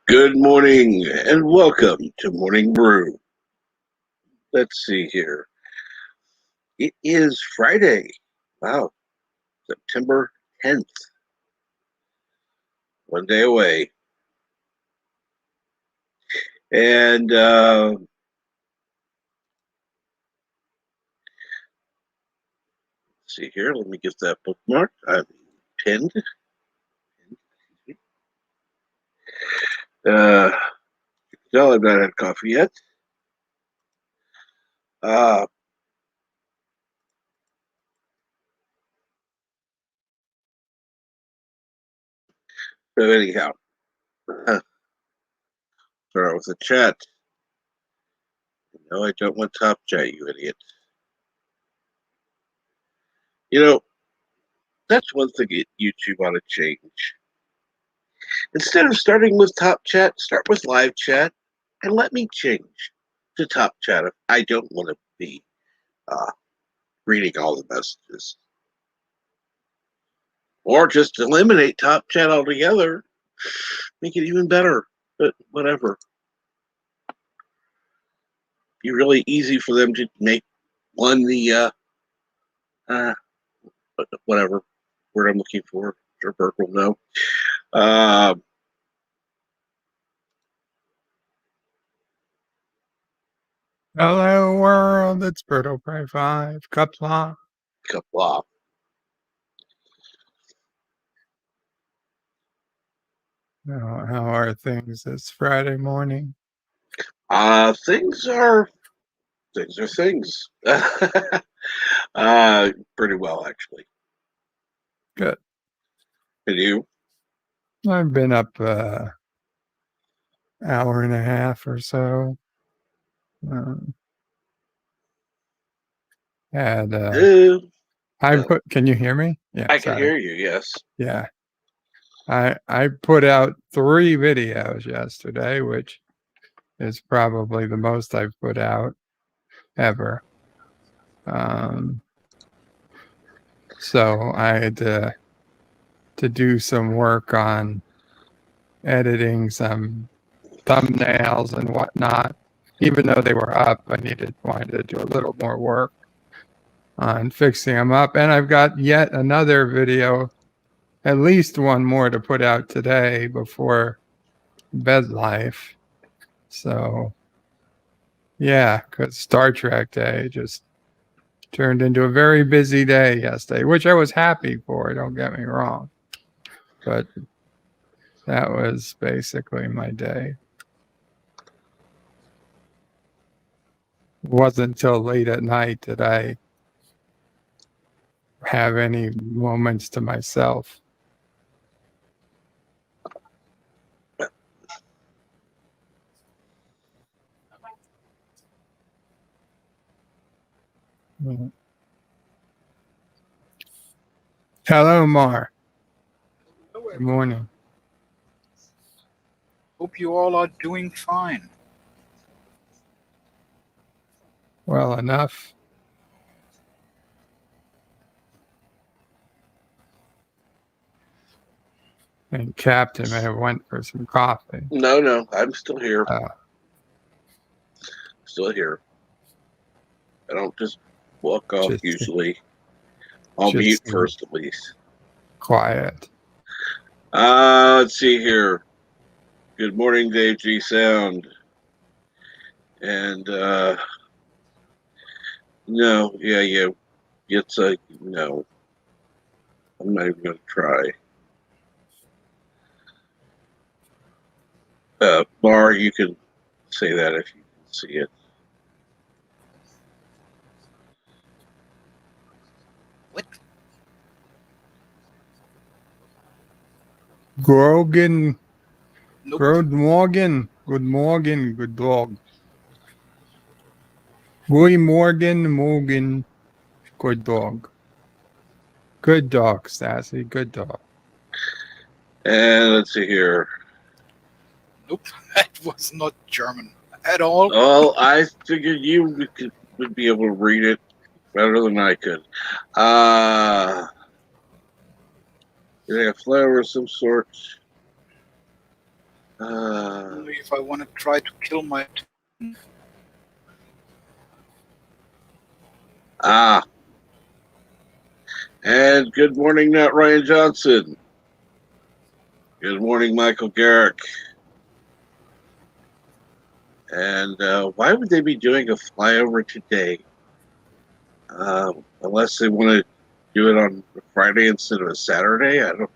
Good morning and welcome to Morning Brew. Let's see here. It is Friday. Wow, September 10th. One day away. And let's see here. Let me get that bookmark. I'm pinned. No, I've not had coffee yet. Uh, so anyhow, start out with the chat. No, I don't want top chat, you idiot. You know, that's one thing that YouTube ought to change. Instead of starting with top chat, start with live chat and let me change to top chat if I don't want to be uh, reading all the messages. Or just eliminate top chat altogether, make it even better. But whatever. Be really easy for them to make one uh, whatever word I'm looking for. Sure, Burke will know. Hello world, it's Berto Prime 5, Cupla. Kapla. How are things this Friday morning? Things are things. Pretty well actually. Good. And you? I've been up hour and a half or so. Had can you hear me? Yeah, I can sorry. hear you, yes. Yeah. I put out 3 videos yesterday, which is probably the most I've put out ever. So I had to do some work on editing some thumbnails and whatnot. Even though they were up, I wanted to do a little more work on fixing them up. And I've got yet another video, at least one more to put out today before bed life. So yeah, because Star Trek Day just turned into a very busy day yesterday, which I was happy for, don't get me wrong. But that was basically my day. It wasn't until late at night that I have any moments to myself. Hello, Mar. Good morning. Hope you all are doing fine. Well enough. And Captain may have went for some coffee. No, I'm still here. Uh, Still here. I don't just walk off usually. I'll mute first at least. Quiet. Let's see here. Good morning, Dave G Sound. And no, yeah. It's no. I'm not even gonna try. Bar, you can say that if you can see it. What? Grogan. Nope. Good morning. Good morning. Good dog. Good morning. Good dog. Good dog, Sassy. Good dog. And let's see here. Nope. That was not German at all. Well, I figured you would be able to read it better than I could. Did I have flour of some sort? Only if I want to try to kill my. And good morning, Nat Ryan Johnson. Good morning, Michael Garrick. And why would they be doing a flyover today? Unless they want to do it on a Friday instead of a Saturday? I don't.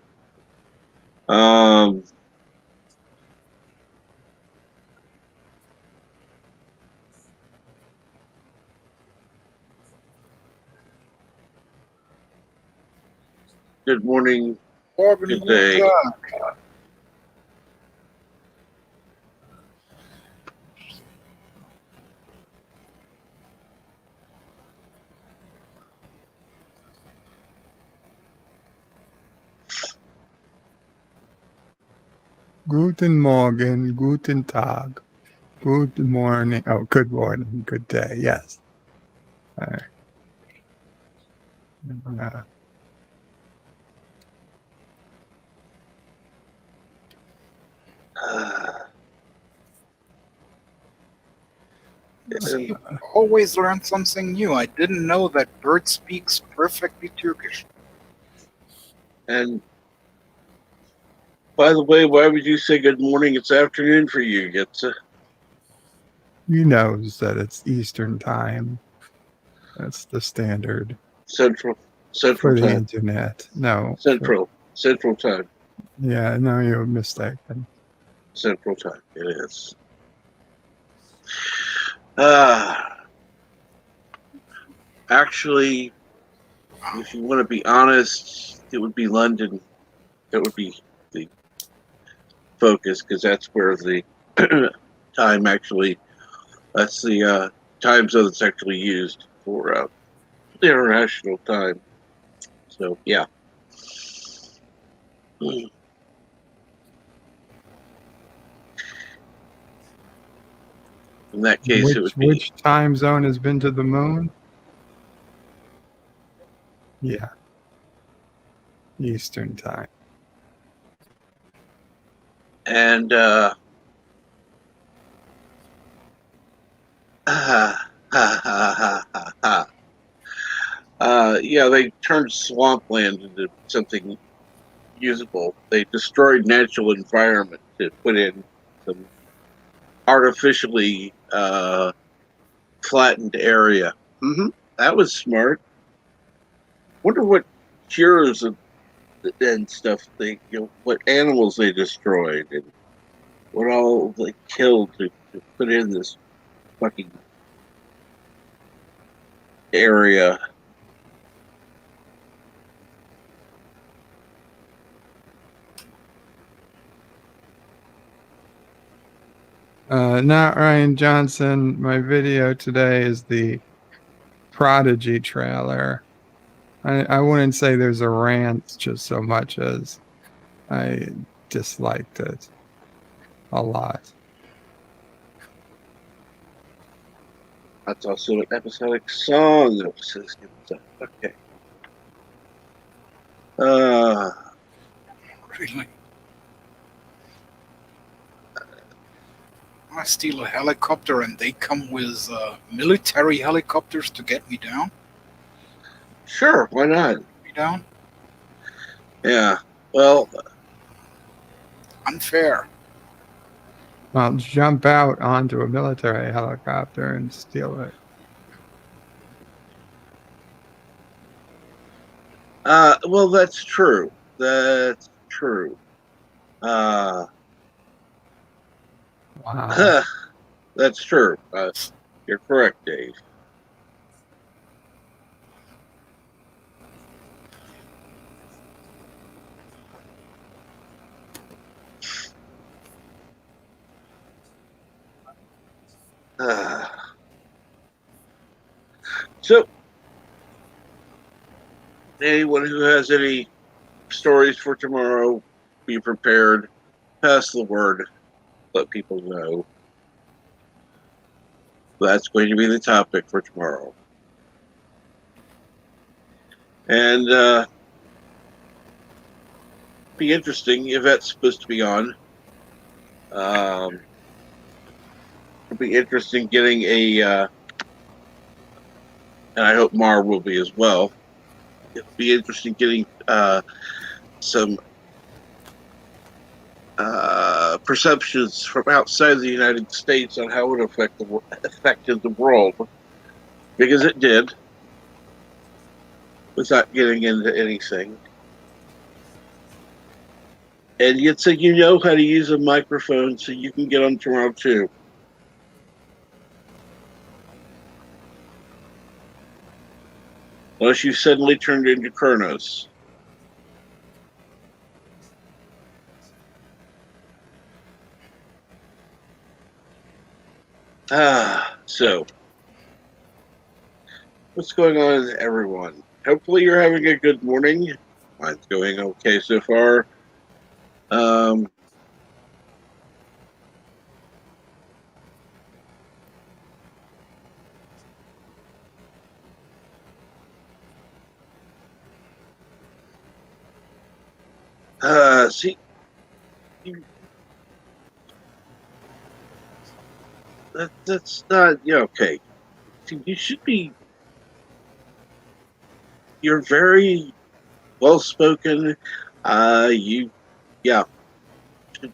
Good morning. Good day. Guten Morgen, guten Tag, good morning. Oh, good morning, good day. Yes. All right. You always learn something new. I didn't know that Bird speaks perfectly Turkish. And by the way, why would you say good morning? It's afternoon for you, Gitsa. He knows that it's Eastern time. That's the standard. Central for the time. internet. No. Central time. Yeah, no, you're mistaken. Central time. It is. Actually, if you want to be honest, it would be London. That would be the focus because that's where the time actually. That's the time zone that's actually used for the international time. So yeah. In that case, it would be. Which time zone has been to the moon? Yeah. Eastern time. And yeah, they turned swampland into something usable. They destroyed natural environment to put in some artificially flattened area. That was smart. Wonder what cures and stuff what animals they destroyed and what all they killed to put in this fucking area. Not Ryan Johnson. My video today is the Prodigy trailer. I wouldn't say there's a rant just so much as I disliked it a lot. That's also an episodic song. Okay. Really? I steal a helicopter and they come with military helicopters to get me down? Sure, why not? Me down? Yeah. Well, unfair. Well, jump out onto a military helicopter and steal it. well, that's true. That's true. Wow. That's true. You're correct, Dave. So, anyone who has any stories for tomorrow, be prepared. Pass the word. Let people know. That's going to be the topic for tomorrow. And be interesting. Yvette's supposed to be on. It'll be interesting getting and I hope Mar will be as well. It'll be interesting getting some perceptions from outside the United States on how it affected the world, because it did, without getting into anything. And yet, so you know how to use a microphone, so you can get on tomorrow too. Unless you suddenly turned into Kronos. So what's going on with everyone? Hopefully you're having a good morning. Mine's going okay so far. See, that's not okay. See, you should be. You're very well spoken. You, yeah, should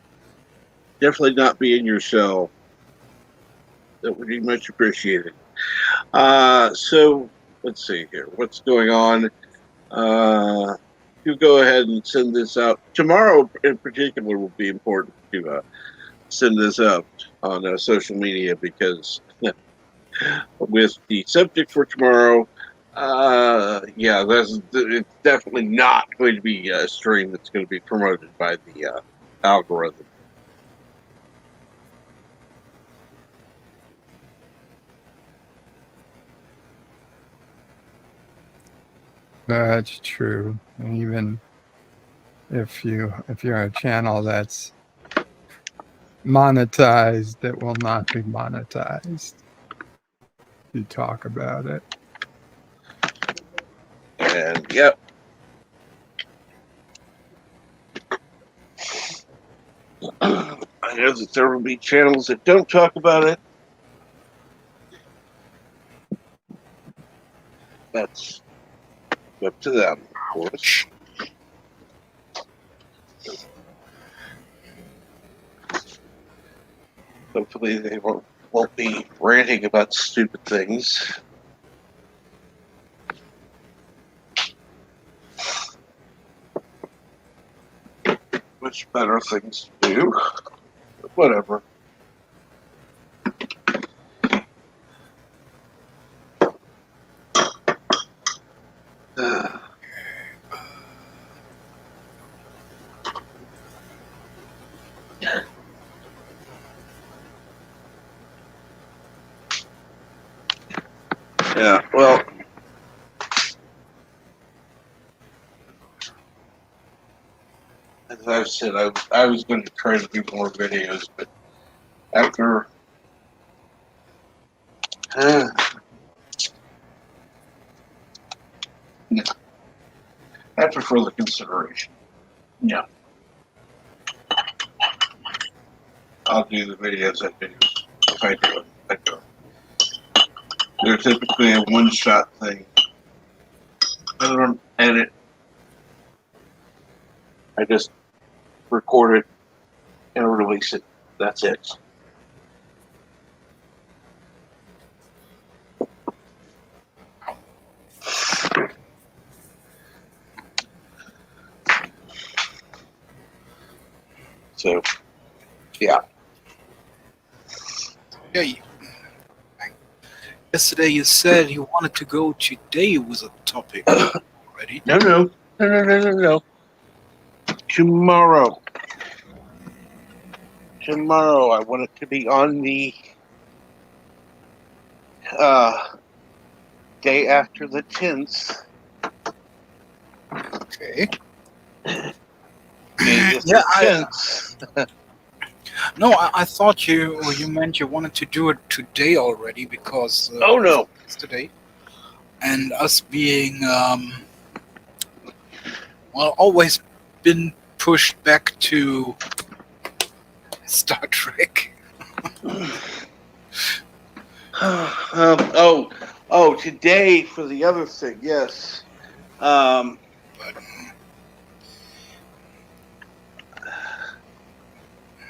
definitely not be in your shell. That would be much appreciated. So let's see here. What's going on? You go ahead and send this out tomorrow. In particular, will be important to send this out on social media, because with the subject for tomorrow, it's definitely not going to be a stream that's going to be promoted by the algorithm. That's true. And even if you're a channel that's monetized, it will not be monetized. You talk about it. And yep. I know that there will be channels that don't talk about it. That's up to them, of course. Hopefully they won't be ranting about stupid things. Much better things to do. But whatever. Yeah, well, as I've said, I was going to try to do more videos, but after no, after further consideration, no, I'll do the videos I do if I do it. I do. They're typically a one-shot thing. I don't edit. I just record it and release it. That's it. So, yeah. Yeah. Yesterday you said you wanted to go today with a topic already. No. Tomorrow. I want it to be on the day after the 10th. Okay. Yeah, 10th. No, I thought you meant you wanted to do it today already, because Oh no, it's today, and us being always been pushed back to Star Trek. Today for the other thing, yes. But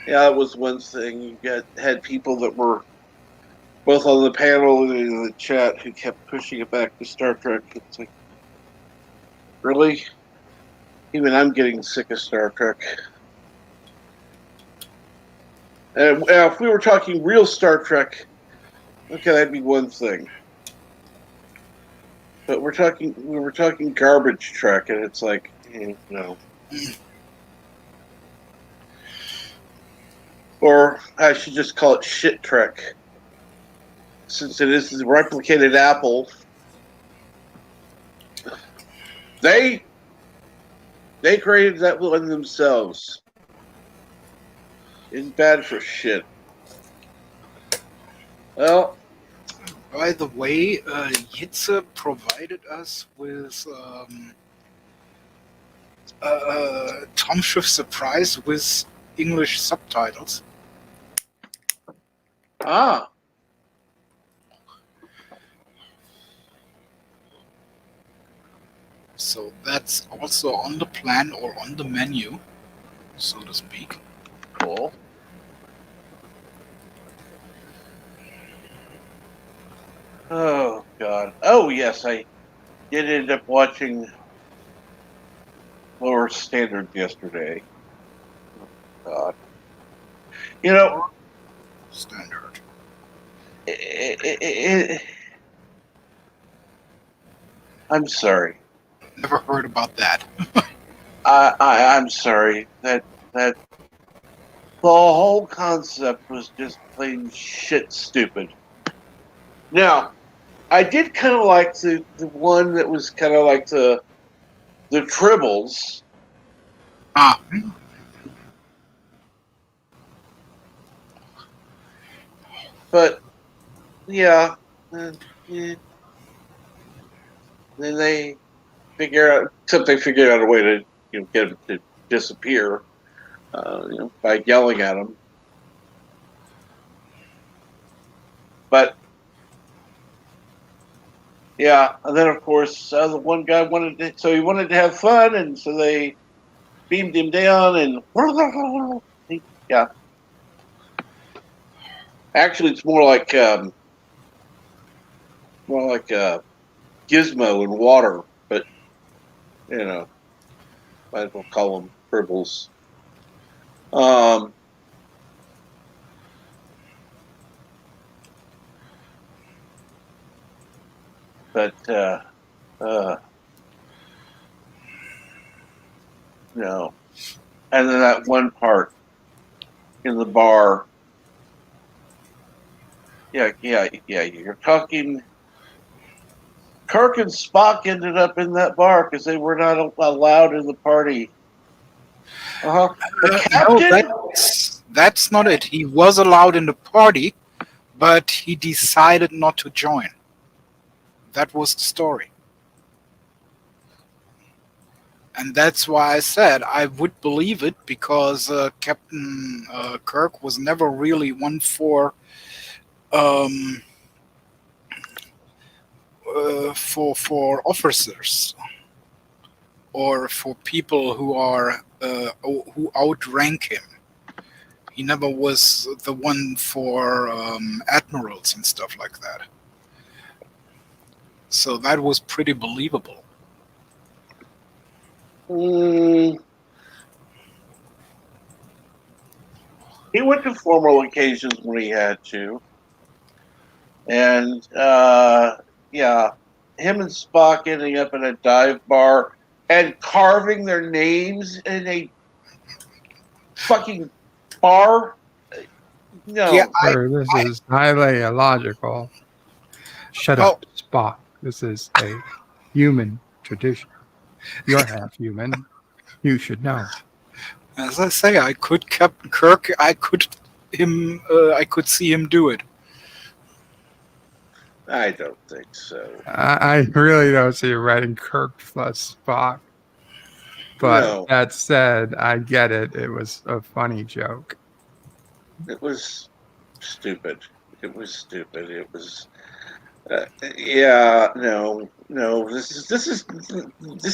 Yeah, it was one thing. You had people that were both on the panel and in the chat who kept pushing it back to Star Trek. It's like, really? Even I'm getting sick of Star Trek. And if we were talking real Star Trek, okay, that'd be one thing. But we were talking garbage Trek, and it's like, no. Or I should just call it shit Trek, since it is the replicated Apple. They created that one themselves. It's bad for shit. Well, by the way, Jitze provided us with Tom Schiff Surprise with English subtitles. So that's also on the plan or on the menu, so to speak. Cool. Oh, God. Oh, yes, I did end up watching Lower Standards yesterday. Oh, God. You know, Standard. I'm sorry. Never heard about that. I'm sorry. That the whole concept was just plain shit stupid. Now, I did kind of like the one that was kind of like the Tribbles. But yeah, then they except they figured out a way to get him to disappear, by yelling at him. But yeah, and then of course the one guy wanted to have fun, and so they beamed him down, and yeah. Actually, it's more like Gizmo in water, but might as well call them Tribbles. But no. And then that one part in the bar. Yeah. You're talking. Kirk and Spock ended up in that bar because they were not allowed in the party. The captain? No, that's not it. He was allowed in the party, but he decided not to join. That was the story. And that's why I said I would believe it, because Captain Kirk was never really one for officers or for people who outrank him. He never was the one for admirals and stuff like that. So that was pretty believable. He went to formal occasions when he had to. And, him and Spock ending up in a dive bar and carving their names in a fucking bar? No. Yeah, This is highly illogical. Shut up, Spock. This is a human tradition. You're half human. You should know. As I say, I could Captain Kirk. I could see him do it. I don't think so. I really don't see you writing Kirk plus Spock. But No. that said, I get it. It was a funny joke. It was stupid. It was stupid. It was. Yeah, no. This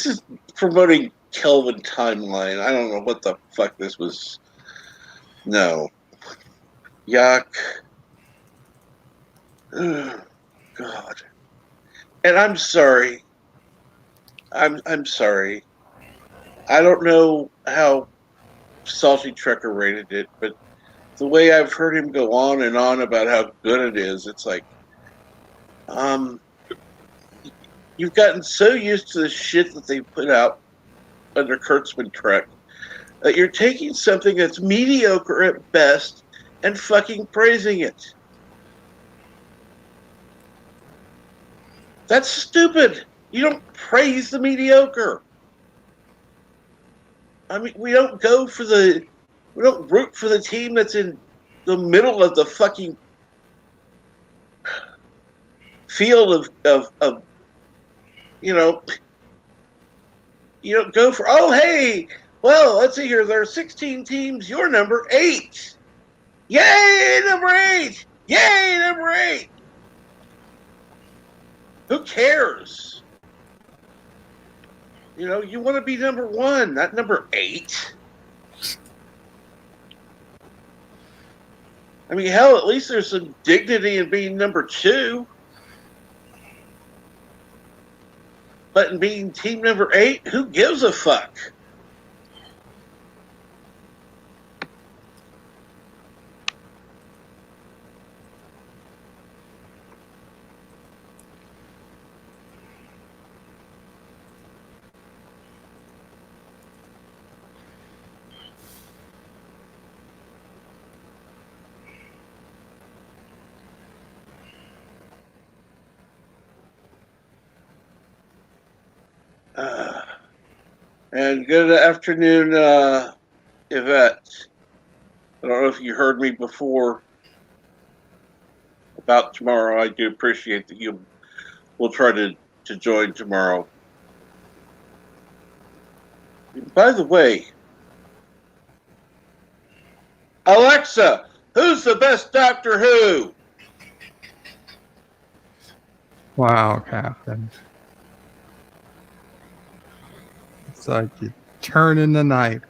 is promoting Kelvin timeline. I don't know what the fuck this was. No, yuck. Ugh, God. And I'm sorry. I'm sorry. I don't know how Salty Trucker rated it, but the way I've heard him go on and on about how good it is, it's like, um, you've gotten so used to the shit that they put out under Kurtzman Trek that you're taking something that's mediocre at best and fucking praising it. That's stupid. You don't praise the mediocre. I mean, we don't root for the team that's in the middle of the fucking field of you know, you don't go for, oh, hey, well, let's see here. There are 16 teams. You're number 8. Yay, number 8. Yay, number 8. Who cares? You want to be number 1, not number 8. I mean, hell, at least there's some dignity in being number 2. But in being team number 8, who gives a fuck? And good afternoon, Yvette. I don't know if you heard me before about tomorrow. I do appreciate that you will try to join tomorrow. By the way, Alexa, who's the best Doctor Who? Wow, Captain. It's like you turn in the knife.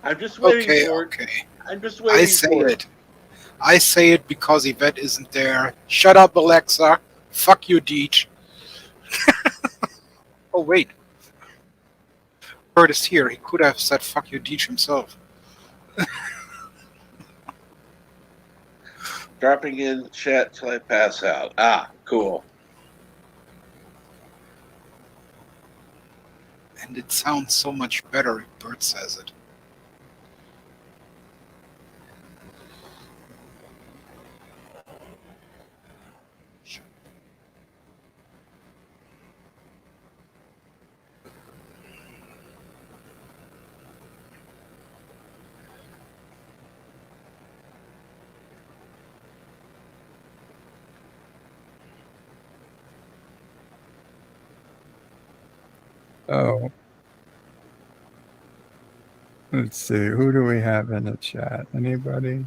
I'm just waiting for it. Okay. I'm just waiting for it. I say it because Yvette isn't there. Shut up, Alexa. Fuck you, Deej. Oh, wait. Bert is here. He could have said fuck you, Deej himself. Dropping in chat till I pass out. Ah, cool. And it sounds so much better if Bert says it. Oh. Let's see. Who do we have in the chat? Anybody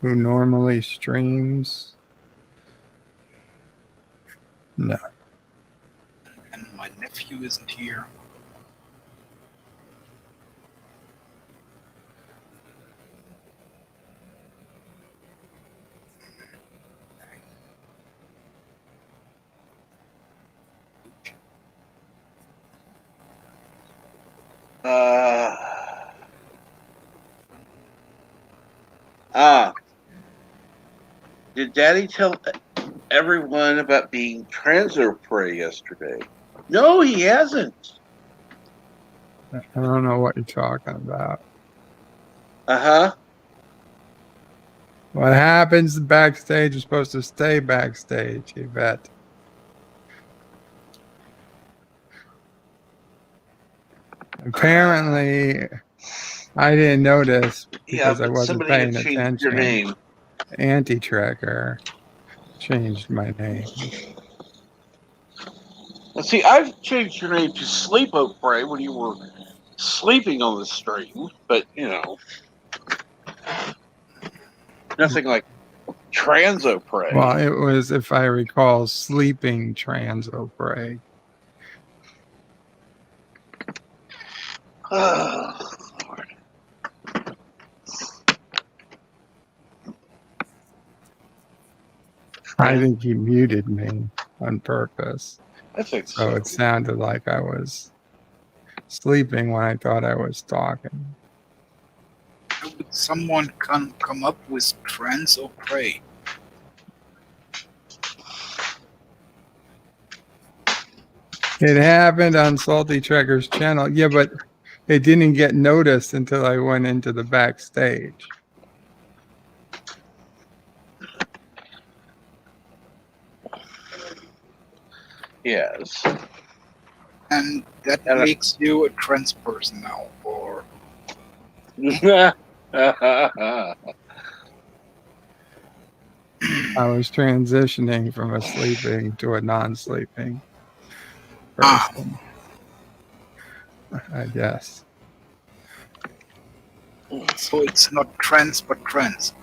who normally streams? No. And my nephew isn't here. Did Daddy tell everyone about being Transopre yesterday? No, he hasn't. I don't know what you're talking about. Uh-huh. What happens backstage is supposed to stay backstage, Yvette. Apparently, I didn't notice because I wasn't paying attention. Your name. Anti-Tracker changed my name. Let's see, I've changed your name to Sleepopre when you were sleeping on the stream, but nothing like transoprey. Well, it was, if I recall, sleeping transoprey. Lord. I think he muted me on purpose. I think So so. it sounded like I was sleeping when I thought I was talking. Would someone come up with trans or prey? It happened on Salty Trekker's channel. Yeah, but it didn't get noticed until I went into the backstage. Yes. And that And makes you a trans person now, or I was transitioning from a sleeping to a non-sleeping Ah. person, I guess. So it's not trans but trans.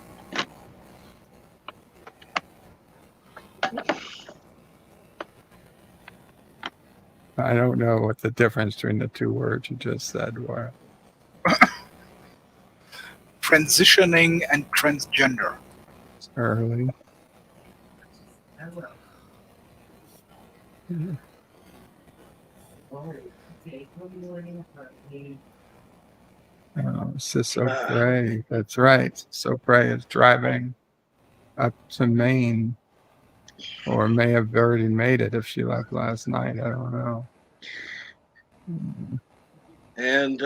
I don't know what the difference between the two words you just said were. Transitioning and transgender. It's early. Sisopre. That's right. Sisopre is driving up to Maine, or may have already made it if she left last night. I don't know. And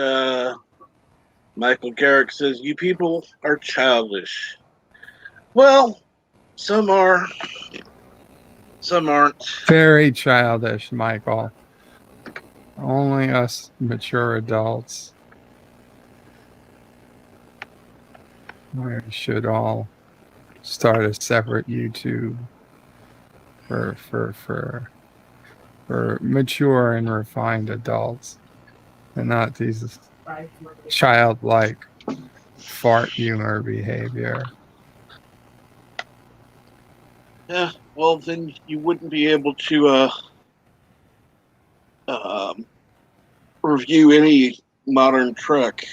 Michael Garrick says, "You people are childish." Well, some are, some aren't. Very childish, Michael. Only us mature adults. We should all start a separate YouTube for mature and refined adults, and not these childlike fart humor behavior. Yeah, well, then you wouldn't be able to review any modern truck.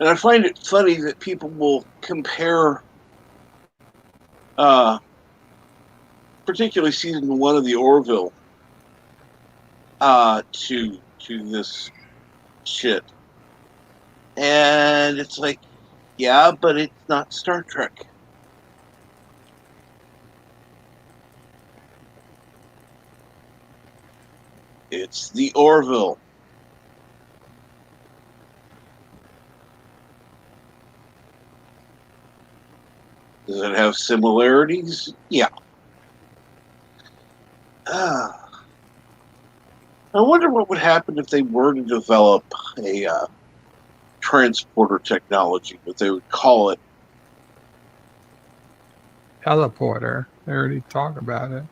And I find it funny that people will compare, particularly season 1 of the Orville, to this shit. And it's like, yeah, but it's not Star Trek. It's the Orville. Does it have similarities? Yeah. I wonder what would happen if they were to develop a transporter technology, what they would call it. Teleporter. They already talk about it.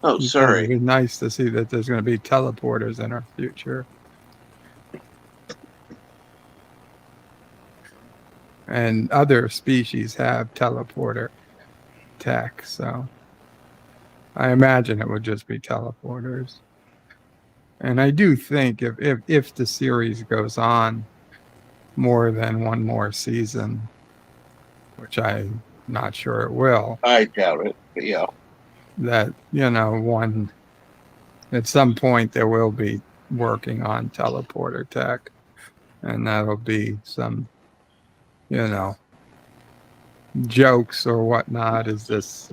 Oh, sorry. It'd be nice to see that there's going to be teleporters in our future. And other species have teleporter tech, so I imagine it would just be teleporters. And I do think if the series goes on more than one more season, which I'm not sure it will, I doubt it, but yeah. that, one at some point they will be working on teleporter tech, and that'll be some, jokes or whatnot. Is this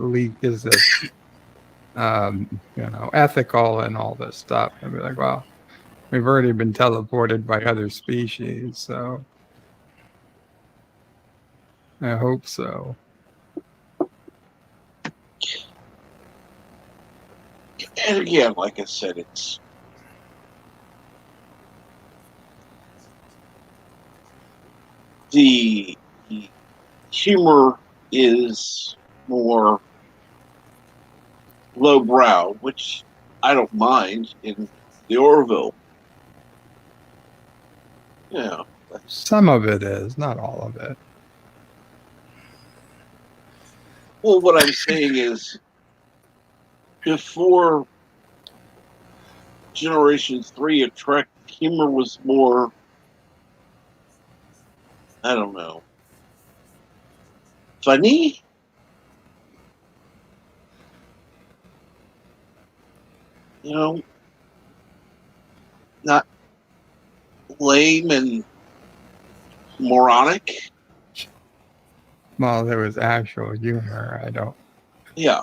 ethical and all this stuff? And be like, well, we've already been teleported by other species, so I hope so. And again, like I said, it's the humor is more lowbrow, which I don't mind in the Orville. Yeah. Some of it is, not all of it. Well, what I'm saying is, before Generation 3 of Trek, humor was more, I don't know, funny? You know, not lame and moronic. Well, there was actual humor. I don't. Yeah.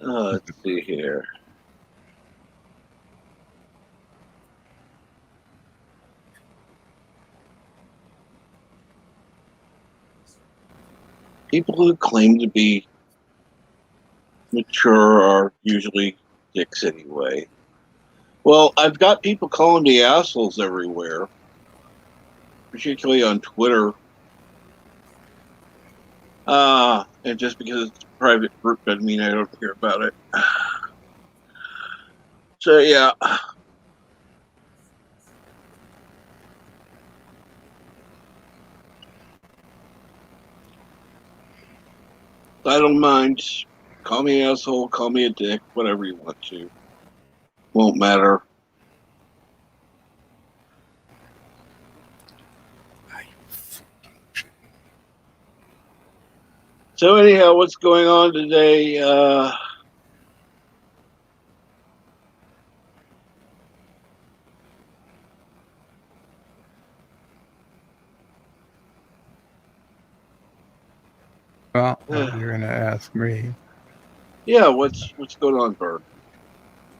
Let's see here. People who claim to be mature are usually dicks anyway. Well, I've got people calling me assholes everywhere, particularly on Twitter. And just because it's a private group doesn't mean I don't hear about it. So, yeah. I don't mind. Call me an asshole, call me a dick, whatever you want to. Won't matter. So anyhow, what's going on today? Well, you're going to ask me. Yeah, what's going on, Bird?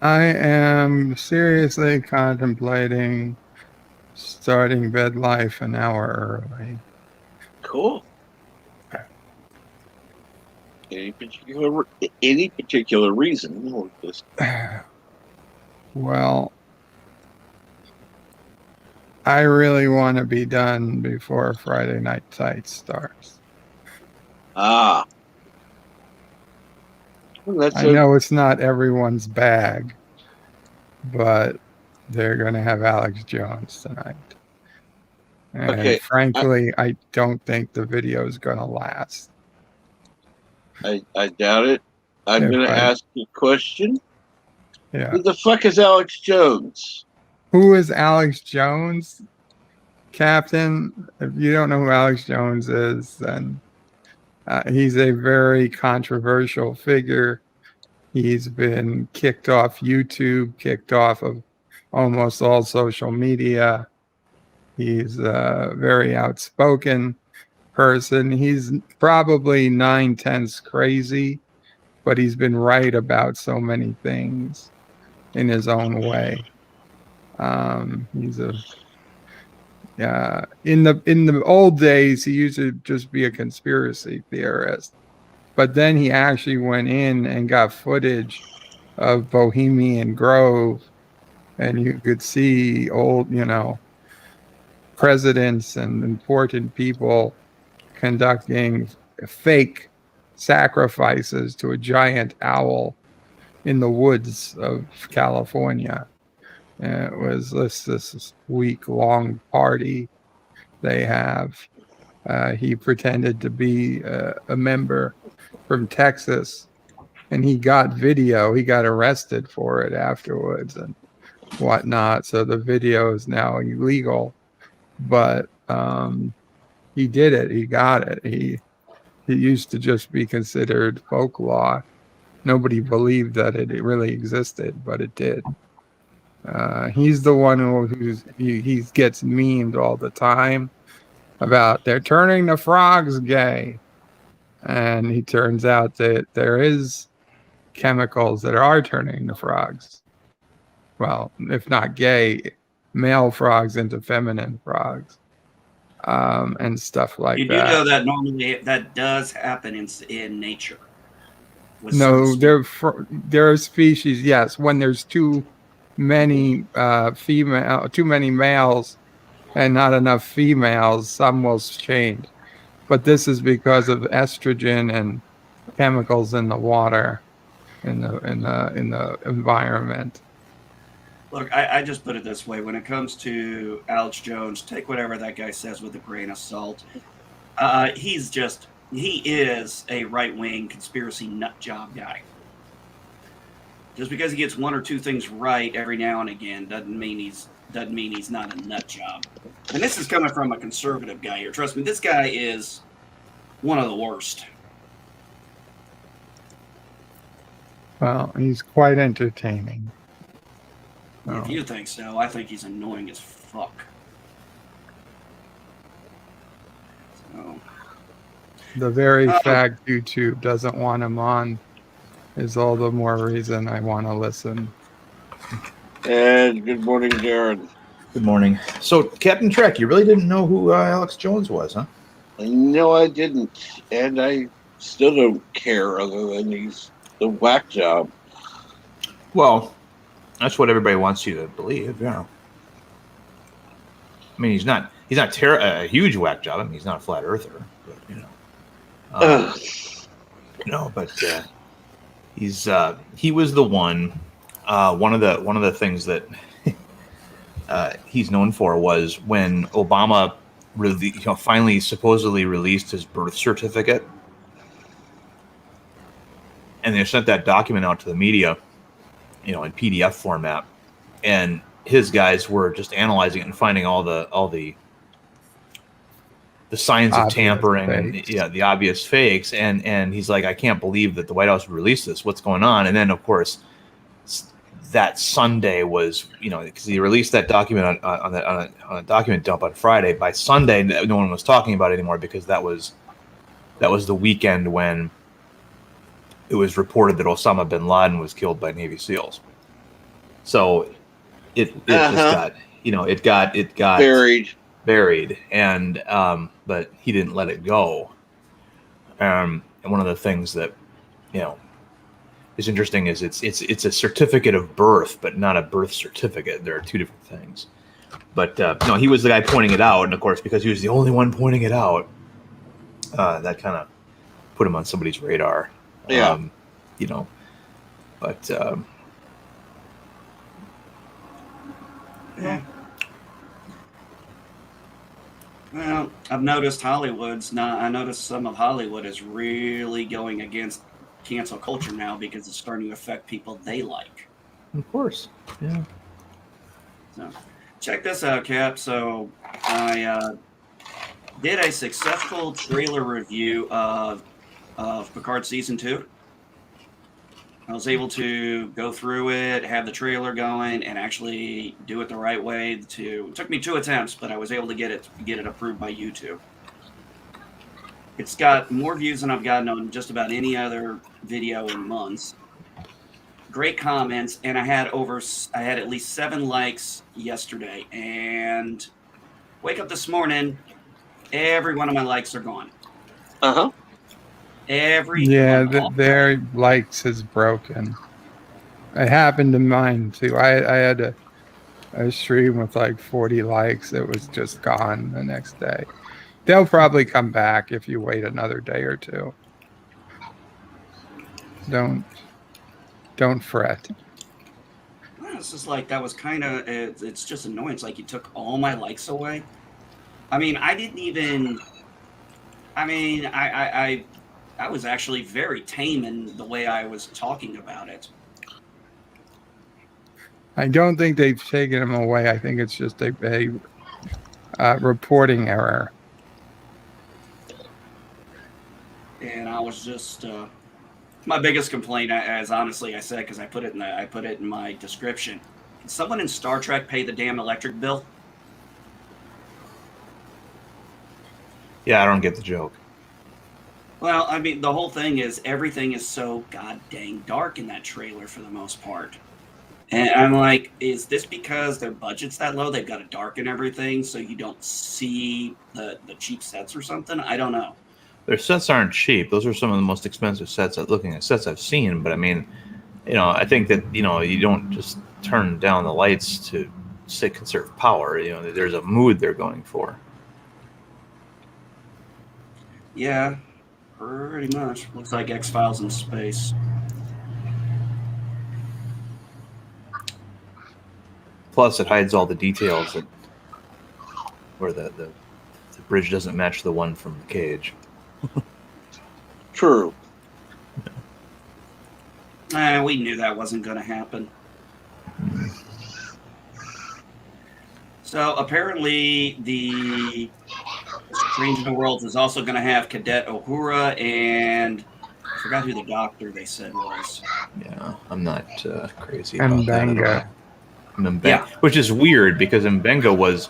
I am seriously contemplating starting bed life an hour early. Cool. Any particular reason? Or just... Well, I really want to be done before Friday Night Sight starts. Well, I know it's not everyone's bag, but they're going to have Alex Jones tonight. And frankly, I don't think the video is going to last. I doubt it. I'm going to ask you a question. Yeah. Who the fuck is Alex Jones? Who is Alex Jones? Captain, if you don't know who Alex Jones is, then he's a very controversial figure. He's been kicked off YouTube, kicked off of almost all social media. He's a very outspoken person. He's probably 9/10 crazy, but he's been right about so many things in his own way. He's in the old days, he used to just be a conspiracy theorist, but then he actually went in and got footage of Bohemian Grove, and you could see old, presidents and important people conducting fake sacrifices to a giant owl in the woods of California. And it was this week-long party they have. He pretended to be a member from Texas, and he got video. He got arrested for it afterwards and whatnot. So the video is now illegal, but he did it. He got it. He used to just be considered folklore. Nobody believed that it really existed, but it did. He's the one he gets memed all the time about they're turning the frogs gay, and he turns out that there is chemicals that are turning the frogs well, if not gay, male frogs into feminine frogs, and stuff like You do that. know that normally that does happen in nature. with No, certain there are species. Yes, when there's too many too many males and not enough females, some will change. But this is because of estrogen and chemicals in the water, in the environment. Look, I just put it this way: when it comes to Alex Jones, take whatever that guy says with a grain of salt. He is a right wing conspiracy nut job guy. Just because he gets one or two things right every now and again doesn't mean he's not a nut job. And this is coming from a conservative guy here. Trust me, this guy is one of the worst. Well, he's quite entertaining. If you think so, I think he's annoying as fuck. So, the very fact YouTube doesn't want him on is all the more reason I want to listen. And good morning, Darren. Good morning. So, Captain Trek, you really didn't know who Alex Jones was, huh? No, I didn't. And I still don't care other than he's the whack job. Well, that's what everybody wants you to believe, yeah. I mean, he's not a huge whack job. I mean, he's not a flat earther, but he was the one. One of the things that he's known for was when Obama finally supposedly released his birth certificate, and they sent that document out to the media, in PDF format, and his guys were just analyzing it and finding all the signs of tampering and the obvious fakes, and he's like, I can't believe that the White House would release this. What's going on? And then of course that Sunday was, because he released that document on a document dump on Friday. By Sunday, no one was talking about it anymore because that was the weekend when it was reported that Osama bin Laden was killed by Navy SEALs. So it just got, it got buried, and but he didn't let it go. And one of the things that is interesting is it's a certificate of birth, but not a birth certificate. There are two different things. But no, he was the guy pointing it out, and of course, because he was the only one pointing it out, that kind of put him on somebody's radar. Yeah. But yeah. Well, I've noticed I noticed some of Hollywood is really going against cancel culture now because it's starting to affect people they like. Of course. Yeah. So, check this out, Cap. So, I did a successful trailer review of Picard Season 2. I was able to go through it, have the trailer going, and actually do it the right way. It took me 2 attempts, but I was able to get it approved by YouTube. It's got more views than I've gotten on just about any other video in months. Great comments, and I had at least 7 likes yesterday. And wake up this morning, every one of my likes are gone. Their likes is broken. It happened to mine too. I had a stream with like 40 likes. It was just gone the next day. They'll probably come back if you wait another day or two. Don't fret. It's just like that was kind of. It's just annoying. It's like you took all my likes away. I mean, I didn't even. I mean, I was actually very tame in the way I was talking about it. I don't think they've taken them away. I think it's just a reporting error. And I was just my biggest complaint, as honestly I said, because I put it in my description. Can someone in Star Trek pay the damn electric bill? Yeah, I don't get the joke. Well, I mean, the whole thing is everything is so god dang dark in that trailer for the most part. And I'm like, is this because their budget's that low? They've got to darken everything so you don't see the cheap sets or something? I don't know. Their sets aren't cheap. Those are some of the most expensive sets. Looking at sets I've seen, but I mean, I think that you don't just turn down the lights to say conserve power. There's a mood they're going for. Yeah, pretty much. Looks like X-Files in space. Plus, it hides all the details where the bridge doesn't match the one from the cage. True. We knew that wasn't going to happen. So apparently the Strange New Worlds is also going to have Cadet Uhura and I forgot who the doctor they said was. Yeah, I'm not crazy about Mbenga. that at all. Yeah. Which is weird because Mbenga was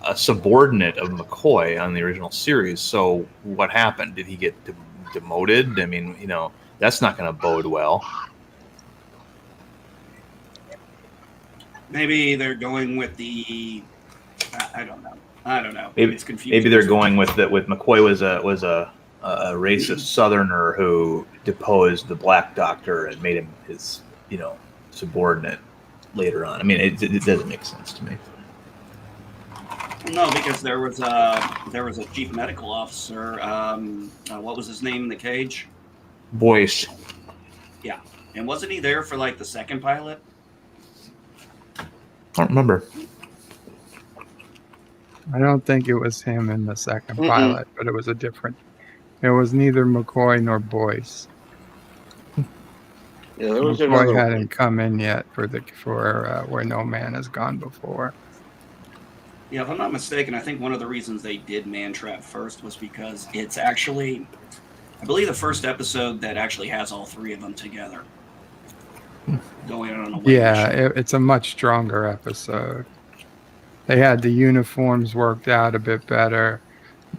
a subordinate of McCoy on the original series. So what happened? Did he get demoted? I mean, that's not going to bode well. Maybe they're going with the. I don't know. Maybe it's confusing. Maybe they're going with that. With McCoy was a racist Southerner who deposed the black doctor and made him his subordinate later on. I mean, it doesn't make sense to me. No, because there was a chief medical officer. What was his name in the cage? Boyce. Yeah, and wasn't he there for like the second pilot? I don't remember. I don't think it was him in the second pilot, but it was a different. It was neither McCoy nor Boyce. Yeah, there was McCoy hadn't come in yet for Where No Man Has Gone Before. Yeah, if I'm not mistaken, I think one of the reasons they did Man Trap first was because it's actually, I believe, the first episode that actually has all three of them together. Going on a wave mission. It's a much stronger episode. They had the uniforms worked out a bit better.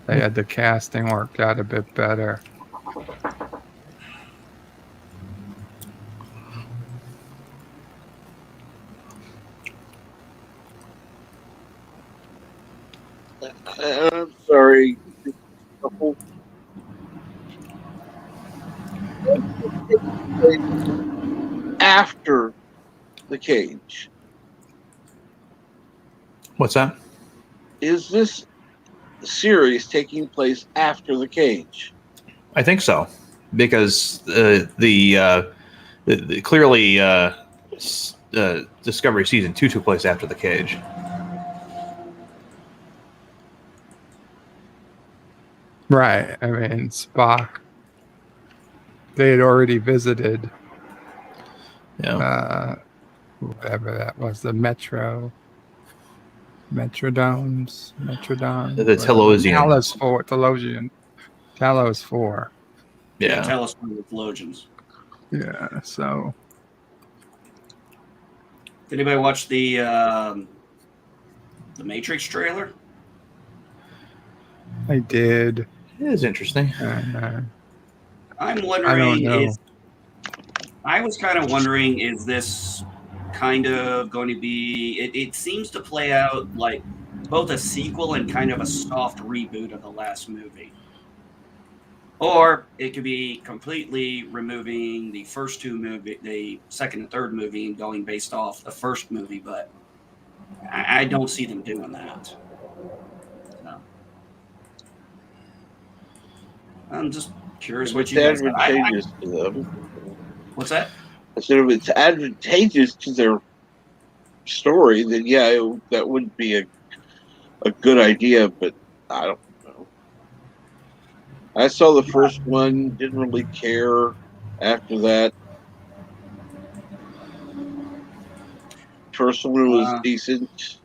They had the casting worked out a bit better. I'm sorry. After the cage. What's that? Is this series taking place after the cage? I think so, because the clearly Discovery Season 2 took place after the cage. Right. I mean, Spock, they had already visited whatever that was, the Metrodons. The Telosians. Talos 4. Yeah, Talos 4 with Telosians. Yeah, so. Did anybody watch the Matrix trailer? I did. It is interesting. I'm wondering. I was kind of wondering, is this kind of going to be? It seems to play out like both a sequel and kind of a soft reboot of the last movie, or it could be completely removing the first two movies, the second and third movie, and going based off the first movie. But I don't see them doing that. I'm just curious what you guys think. Advantageous to them. What's that? I said if it's advantageous to their story, then that would be a good idea, but I don't know. I saw the first one, didn't really care after that. First one was decent.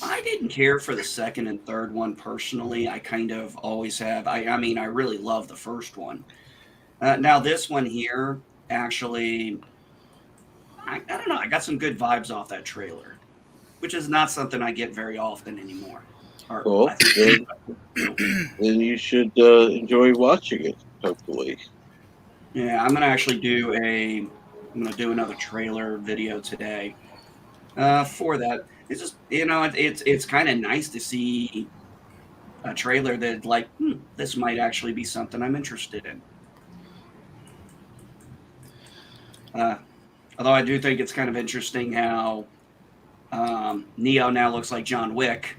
I didn't care for the second and third one personally. I kind of always have. I mean, I really love the first one. Now this one here, actually, I don't know. I got some good vibes off that trailer, which is not something I get very often anymore. Cool. Then you should enjoy watching it, hopefully. Yeah, I'm gonna actually I'm gonna do another trailer video today. For that, it's just it's kind of nice to see a trailer that like this might actually be something I'm interested in. Although I do think it's kind of interesting how Neo now looks like John Wick.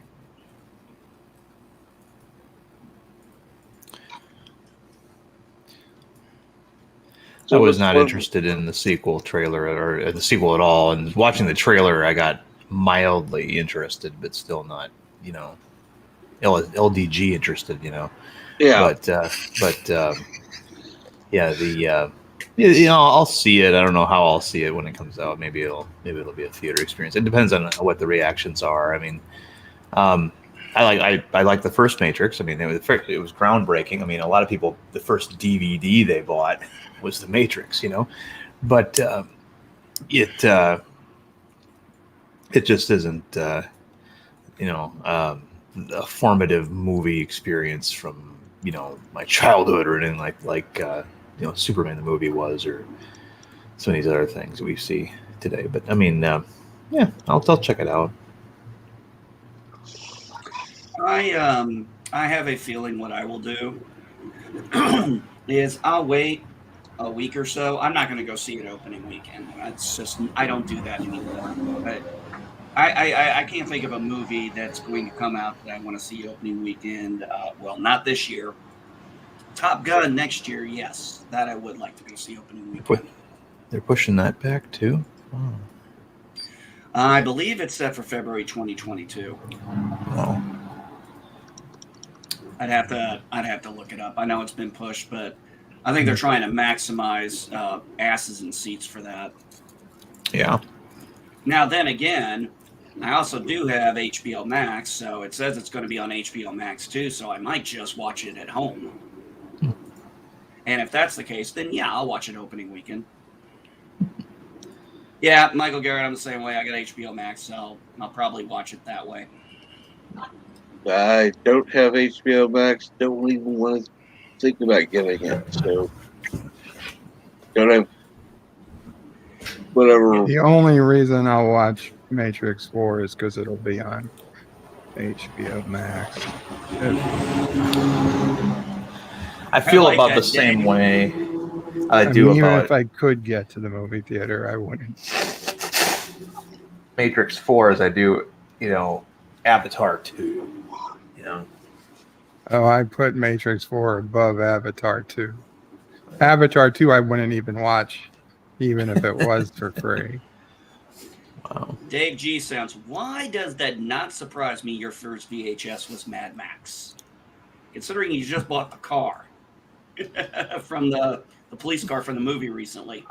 I was not interested in the sequel trailer or the sequel at all. And watching the trailer, I got mildly interested, but still not, LDG interested, Yeah. But yeah, I'll see it. I don't know how I'll see it when it comes out. Maybe it'll be a theater experience. It depends on what the reactions are. I mean, I like the first Matrix. I mean, it was groundbreaking. I mean, a lot of people, the first DVD they bought was the Matrix, but it just isn't a formative movie experience from my childhood or anything like Superman the movie was, or some of these other things that we see today. But I mean, yeah, I'll check it out. I have a feeling what I will do is I'll wait a week or so. I'm not going to go see it opening weekend. That's just I don't do that anymore. But I can't think of a movie that's going to come out that I want to see opening weekend. Well, not this year. Top Gun next year, yes, that I would like to go see opening weekend. They're pushing that back too. Oh. I believe it's set for February 2022. Oh. I'd have to look it up. I know it's been pushed, but I think they're trying to maximize asses and seats for that. Yeah. Now, then again, I also do have HBO Max, so it says it's going to be on HBO Max too, so I might just watch it at home. And if that's the case, then yeah, I'll watch it opening weekend. Yeah, Michael Garrett, I'm the same way. I got HBO Max, so I'll probably watch it that way. I don't have HBO Max. Don't even want to think about getting it. So don't have whatever. The only reason I'll watch Matrix 4 is because it'll be on HBO Max. I feel about the same way I do mean, about even if I could get to the movie theater, I wouldn't. Matrix 4 as I do, Avatar 2. Oh, I put Matrix 4 above Avatar 2. Avatar 2 I wouldn't even watch, even if it was for free. Wow. Dave G. sounds, why does that not surprise me your first VHS was Mad Max? Considering you just bought the car from the police car from the movie recently.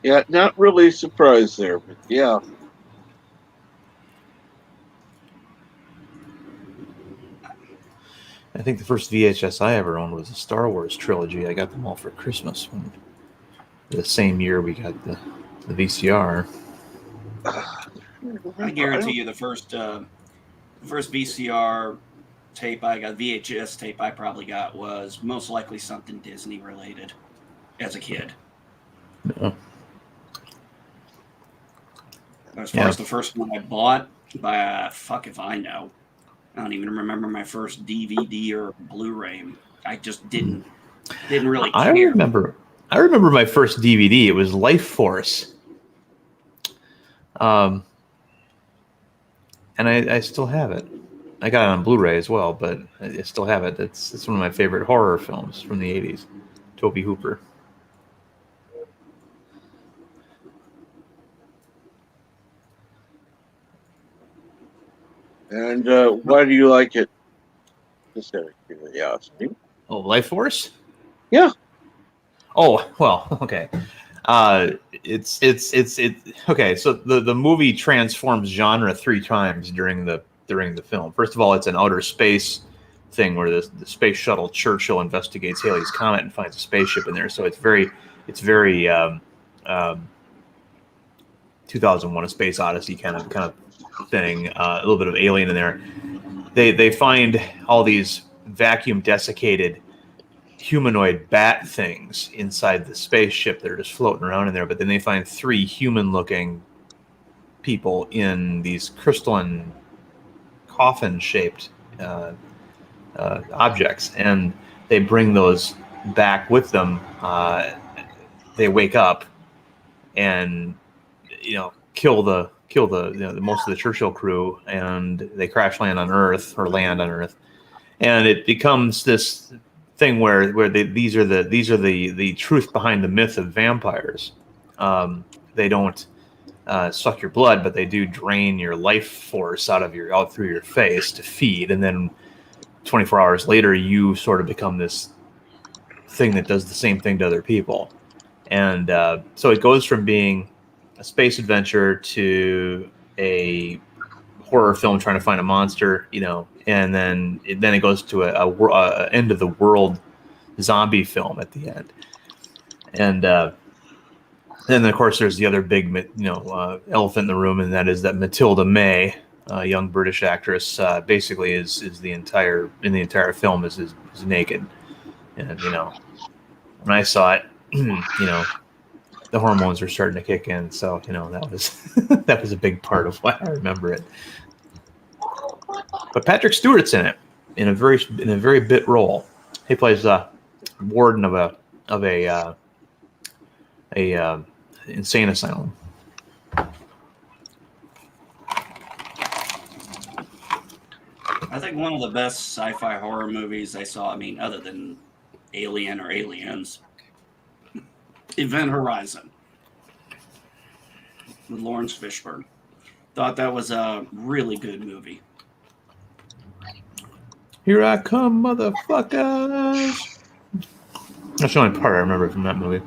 Yeah, not really surprised there, but yeah. I think the first VHS I ever owned was a Star Wars trilogy. I got them all for Christmas. The same year we got the VCR. I guarantee you the first VCR tape I got, VHS tape I probably got, was most likely something Disney related as a kid. Yeah. As far as the first one I bought, fuck if I know. I don't even remember my first DVD or Blu-ray. I just didn't really care. I remember my first DVD. It was Life Force. And I still have it. I got it on Blu-ray as well, but I still have it. It's one of my favorite horror films from the 80s. Tobe Hooper. And why do you like it? Just out of curiosity. Oh, Life Force? Yeah. Oh, well, okay. It's okay. So the movie transforms genre 3 times during the film. First of all, it's an outer space thing where the space shuttle Churchill investigates Halley's Comet and finds a spaceship in there. So it's very 2001: A Space Odyssey kind of thing. A little bit of Alien in there. they find all these vacuum desiccated humanoid bat things inside the spaceship that are just floating around in there. But then they find 3 human-looking people in these crystalline coffin-shaped objects, and they bring those back with them. They wake up and kill the most of the Churchill crew, and they crash land on Earth, and it becomes this thing where these are the truth behind the myth of vampires. They don't suck your blood, but they do drain your life force out through your face to feed, and then 24 hours later you sort of become this thing that does the same thing to other people. And so it goes from being a space adventure to a horror film trying to find a monster, and then it goes to a end of the world zombie film at the end. And then of course there's the other big elephant in the room, and that is that Matilda May, a young British actress, basically is the entire film is naked. And when I saw it, the hormones were starting to kick in, so that was that was a big part of why I remember it. But Patrick Stewart's in it in a very bit role. He plays warden of a insane asylum. I think one of the best sci-fi horror movies I saw, other than Alien or Aliens, Event Horizon with Lawrence Fishburne. Thought that was a really good movie. Here I come, motherfuckers. That's the only part I remember from that movie.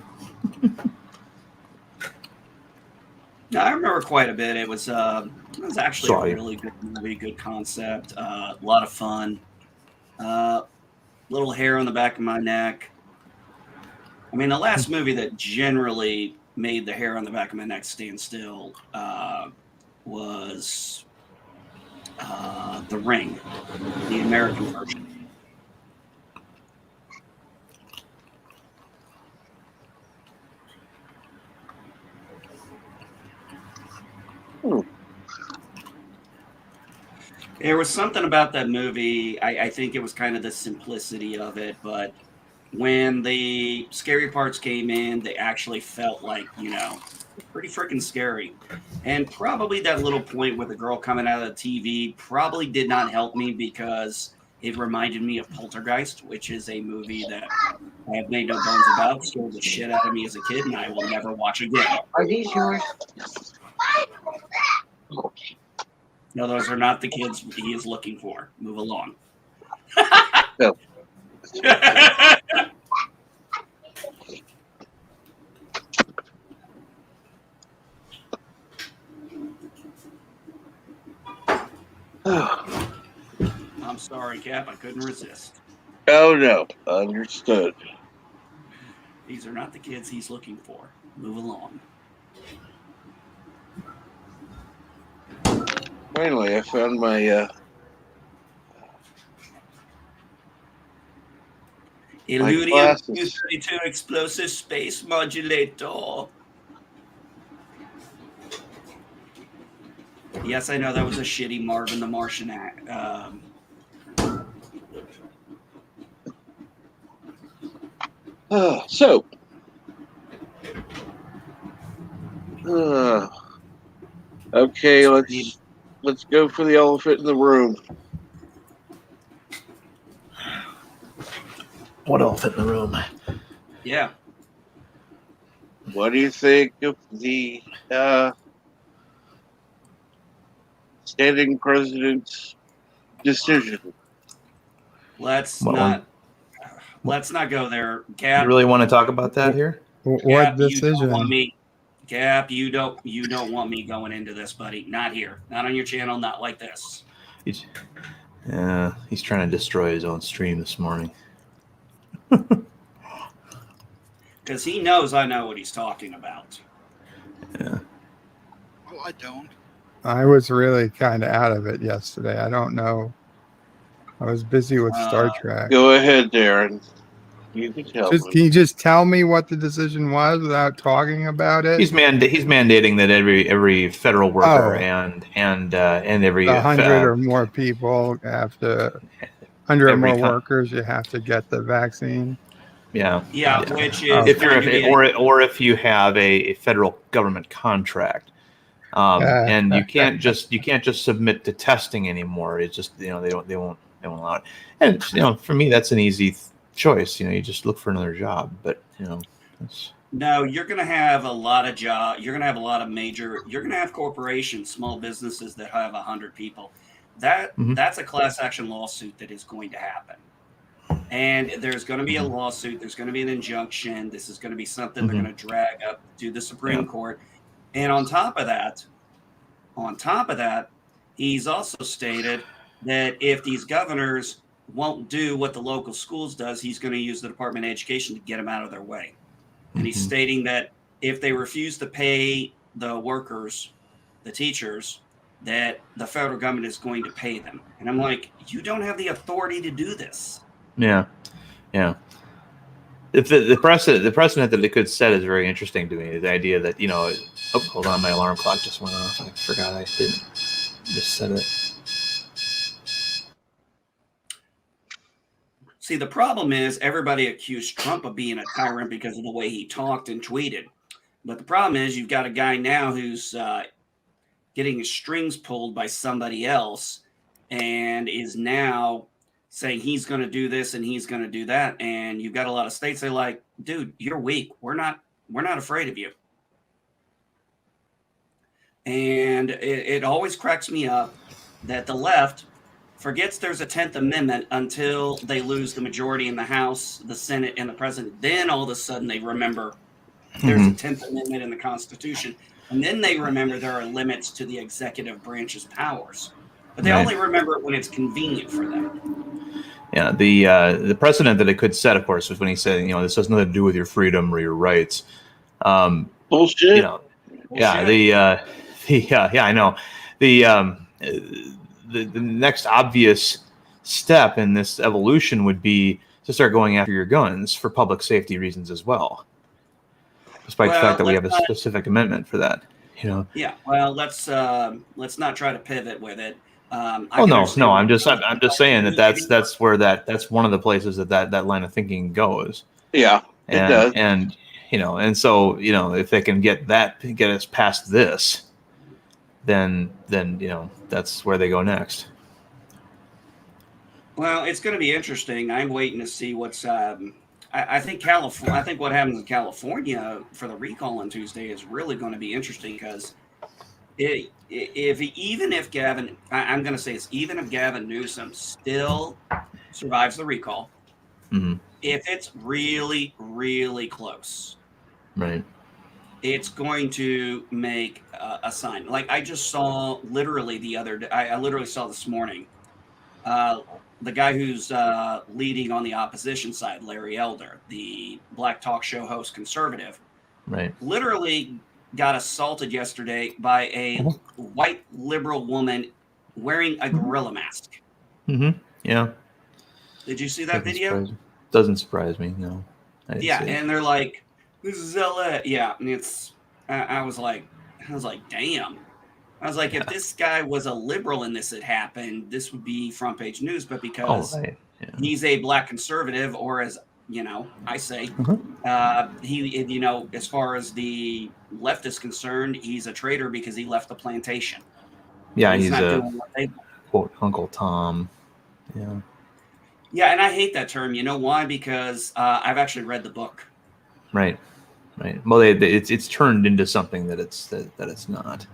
No, I remember quite a bit. It was actually a really good movie, good concept, a lot of fun. Little hair on the back of my neck. The last movie that generally made the hair on the back of my neck stand still was The Ring, the American version. There was something about that movie. I think it was kind of the simplicity of it, but when the scary parts came in, they actually felt like, pretty freaking scary. And probably that little point with the girl coming out of the TV probably did not help me, because it reminded me of Poltergeist, which is a movie that I have made no bones about, scared the shit out of me as a kid, and I will never watch again. Are these yours? No, those are not the kids he is looking for. Move along. No. I'm sorry, Cap. I couldn't resist. Oh, no. Understood. These are not the kids he's looking for. Move along. Finally, I found my Illudium glasses. 232 explosive space modulator. Yes, I know that was a shitty Marvin the Martian act. Okay, let's go for the elephant in the room. What elephant in the room? Yeah. What do you think of the standing president's decision? Let's not go there. Cap, You really want to talk about that here? What decision? You don't want me, Cap, you don't want me going into this, buddy. Not here. Not on your channel. Not like this. He's trying to destroy his own stream this morning. Because he knows I know what he's talking about. Yeah. Well, I don't. I was really kind of out of it yesterday. I don't know I was busy with Star Trek. Go ahead, Darren. You can tell Can you just tell me what the decision was without talking about it? He's mandating that every federal worker and every 100 or more people have to 100 or more workers. You have to get the vaccine. Yeah, which is if you have a federal government contract, and you can't just submit to testing anymore. It's just they won't allow it. And for me that's an easy choice. You just look for another job. But no, you're going to have a lot of You're going to have a lot of You're going to have corporations, small businesses that have 100 people. That's a class action lawsuit that is going to happen. And there's going to be a lawsuit. There's going to be an injunction. This is going to be something they're going to drag up to the Supreme Court. And on top of that, he's also stated that if these governors won't do what the local schools does, he's going to use the Department of Education to get them out of their way. And he's stating that if they refuse to pay the workers, the teachers, that the federal government is going to pay them. And I'm like, you don't have the authority to do this. Yeah. If the precedent that they could set is very interesting to me. The idea that hold on, my alarm clock just went off. I forgot I didn't just set it. See, the problem is everybody accused Trump of being a tyrant because of the way he talked and tweeted. But the problem is you've got a guy now who's getting his strings pulled by somebody else and is now saying he's going to do this and he's going to do that. And you've got a lot of states, they're like, dude, you're weak. We're not afraid of you. And it always cracks me up that the left forgets there's a 10th Amendment until they lose the majority in the House, the Senate, and the President. Then all of a sudden they remember there's a 10th Amendment in the Constitution. And then they remember there are limits to the executive branch's powers. But they only remember it when it's convenient for them. Yeah, the precedent that it could set, of course, was when he said, this has nothing to do with your freedom or your rights. Bullshit. I know. The next obvious step in this evolution would be to start going after your guns for public safety reasons as well. Despite the fact that we have a specific amendment for that, Yeah, well, let's not try to pivot with it. I'm just saying that's where that's one of the places that line of thinking goes. Yeah, it does. And so if they can get us past this, then that's where they go next. Well, it's going to be interesting. I'm waiting to see what's. I think California. I think what happens in California for the recall on Tuesday is really going to be interesting because even if Gavin, I'm going to say this, even if Gavin Newsom still survives the recall, if it's really, really close, right, it's going to make a sign. Like I just saw literally the other day, I literally saw this morning, the guy who's leading on the opposition side, Larry Elder, the black talk show host conservative, right, literally got assaulted yesterday by a white liberal woman wearing a gorilla mask. Yeah. Did you see that video? Doesn't surprise me, no. Yeah, and they're like, this is LA. Yeah, and it's, I was like, damn. I was like, if this guy was a liberal and this had happened, this would be front page news. But because he's a black conservative, or as I say, he, as far as the left is concerned, he's a traitor because he left the plantation. Yeah, he's a quote Uncle Tom. Yeah. Yeah, and I hate that term. You know why? Because I've actually read the book. Right. Well, it's turned into something that it's not.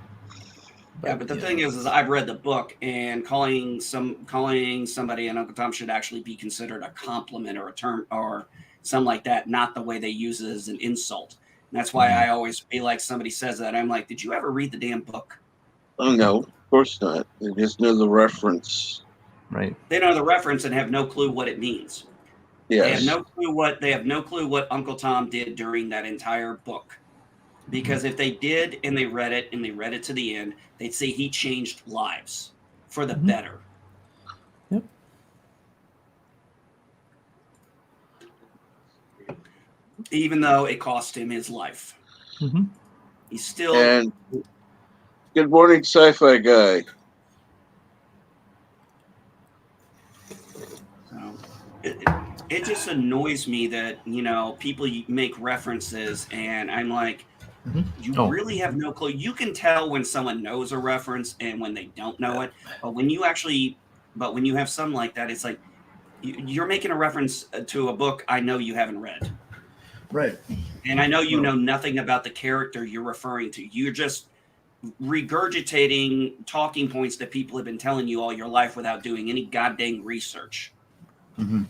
But the thing is I've read the book, and calling somebody an Uncle Tom should actually be considered a compliment or a term or something like that, not the way they use it as an insult. And that's why I always feel like somebody says that, I'm like, did you ever read the damn book? Oh no, of course not. They just know the reference. Right. They know the reference and have no clue what it means. Yes. They have no clue what Uncle Tom did during that entire book. Because if they did and they read it to the end, they'd say he changed lives for the better. Yep. even though it cost him his life. Mm-hmm. He's still. And good morning, sci-fi guy. So, it just annoys me that, people make references and I'm like, you really have no clue. You can tell when someone knows a reference and when they don't know it. But when you have some like that, it's like you're making a reference to a book I know you haven't read. Right. And I know you know nothing about the character you're referring to. You're just regurgitating talking points that people have been telling you all your life without doing any goddamn research. Mm-hmm.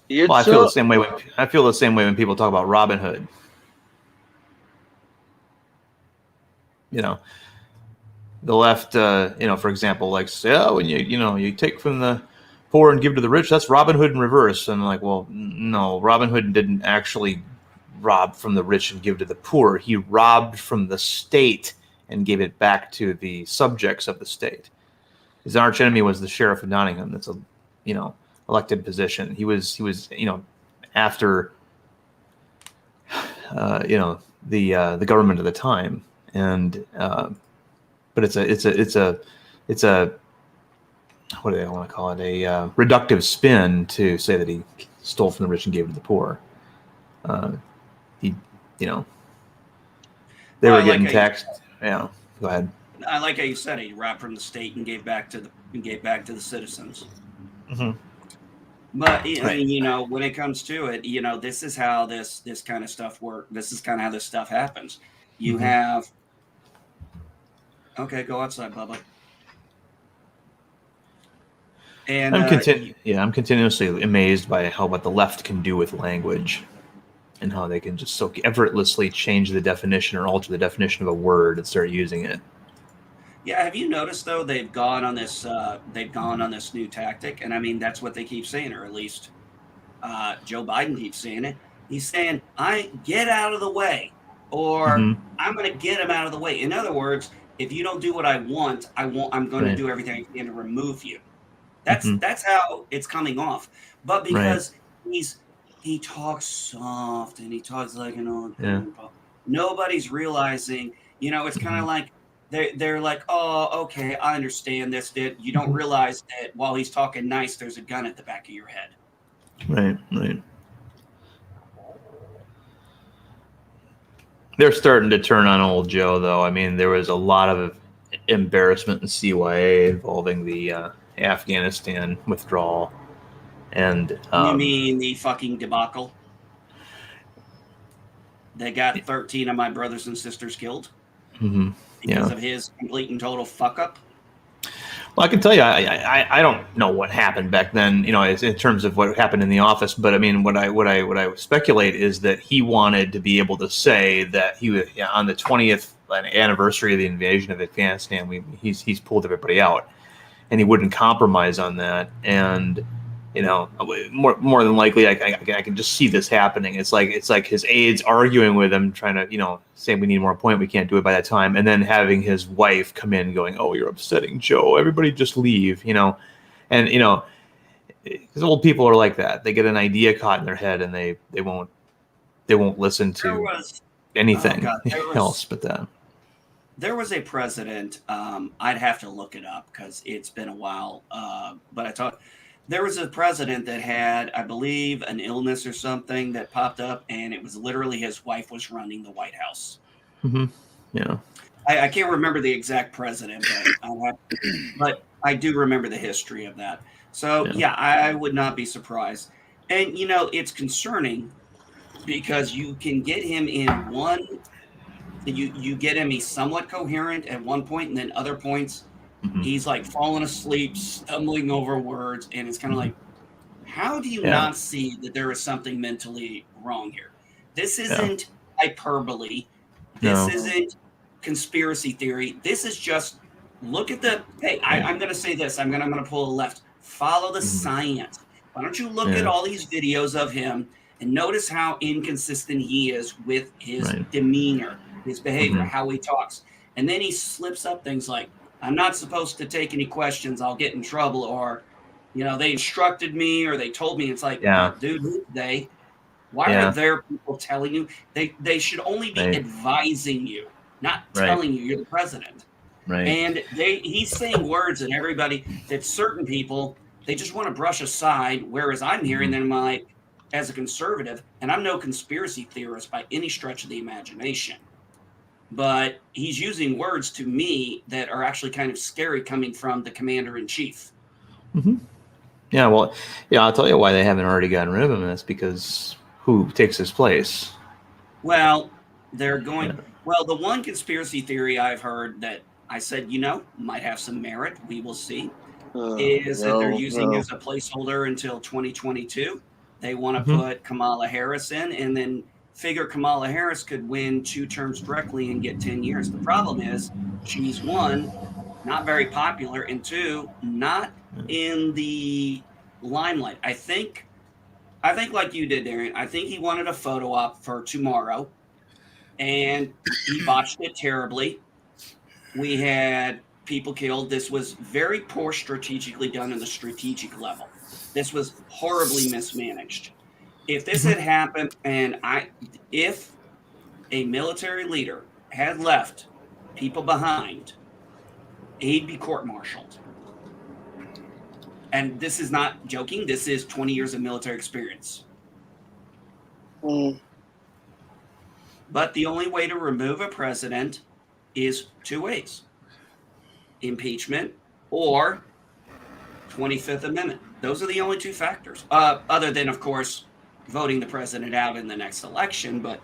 Well, I feel the same way when people talk about Robin Hood. The left, for example, like say, oh, when you take from the poor and give to the rich, that's Robin Hood in reverse. And I'm like, well, no, Robin Hood didn't actually rob from the rich and give to the poor. He robbed from the state and gave it back to the subjects of the state. His arch enemy was the sheriff of Nottingham. That's a, elected position. He was, after, the government of the time, and but it's a what do I want to call it? A reductive spin to say that he stole from the rich and gave it to the poor. They were getting taxed. Yeah, go ahead. I like how you said it. He robbed from the state and gave back to the citizens. Mm-hmm. But when it comes to it, this is how this kind of stuff works. This is kind of how this stuff happens. You have. Okay, go outside, Bubba. And I'm continuously amazed by what the left can do with language, and how they can just so effortlessly change the definition or alter the definition of a word and start using it. Yeah, have you noticed though they've gone on this new tactic, and I mean that's what they keep saying, or at least Joe Biden keeps saying it. He's saying, "I get out of the way," or "I'm going to get him out of the way." In other words, if you don't do what I want, I'm going to do everything I can to remove you. That's how it's coming off. But because he talks soft and he talks like an old grandpa, nobody's realizing. It's kind of like. They're like, oh, okay, I understand this. That you don't realize that while he's talking nice, there's a gun at the back of your head. Right. They're starting to turn on old Joe, though. I mean, there was a lot of embarrassment in CYA involving the Afghanistan withdrawal, and you mean the fucking debacle? They got 13 of my brothers and sisters killed. Because of his complete and total fuck up. Well, I can tell you, I don't know what happened back then, in terms of what happened in the office. But I mean, what I speculate is that he wanted to be able to say that he was on the 20th anniversary of the invasion of Afghanistan. He's pulled everybody out, and he wouldn't compromise on that. And more than likely, I can just see this happening. It's like his aides arguing with him, trying to say we need more point, we can't do it by that time, and then having his wife come in going, "Oh, you're upsetting Joe. Everybody just leave," and because old people are like that. They get an idea caught in their head, and they won't listen to anything else but that. There was a president. I'd have to look it up because it's been a while. But there was a president that had, I believe, an illness or something that popped up, and it was literally his wife was running the White House. Yeah. I can't remember the exact president, but I do remember the history of that. So, I would not be surprised. And, it's concerning because you can get him in one, you get him, he's somewhat coherent at one point, and then other points, he's like falling asleep, stumbling over words, and it's kind of like, how do you not see that there is something mentally wrong here? This isn't hyperbole. This isn't conspiracy theory. This is just look at I'm going to say this. I'm going to pull a left. Follow the science. Why don't you look at all these videos of him and notice how inconsistent he is with his demeanor, his behavior, how he talks. And then he slips up things like, I'm not supposed to take any questions, I'll get in trouble, or They instructed me or they told me. It's like, Yeah. dude, why Yeah. are there people telling you? They should only be Right. advising you, not Right. telling you you're the president. Right. And he's saying words and everybody that certain people, they just want to brush aside, whereas I'm hearing them like, as a conservative, and I'm no conspiracy theorist by any stretch of the imagination, but he's using words to me that are actually kind of scary coming from the commander-in-chief. Mm-hmm. Yeah, well, I'll tell you why they haven't already gotten rid of him. That's because who takes his place? Well, they're going. Yeah. Well, the one conspiracy theory I've heard that I said, might have some merit, we will see, is that they're using as a placeholder until 2022. They want to put Kamala Harris in and then figure Kamala Harris could win 2 terms directly and get 10 years. The problem is she's, 1, not very popular, and 2, not in the limelight. I think like you did, Darren, I think he wanted a photo op for tomorrow, and he botched it terribly. We had people killed. This was very poor strategically done in the strategic level. This was horribly mismanaged. If this had happened, and if a military leader had left people behind, he'd be court-martialed. And this is not joking. This is 20 years of military experience. But the only way to remove a president is 2 ways: impeachment or 25th Amendment. Those are the only 2 factors, other than, of course, voting the president out in the next election. But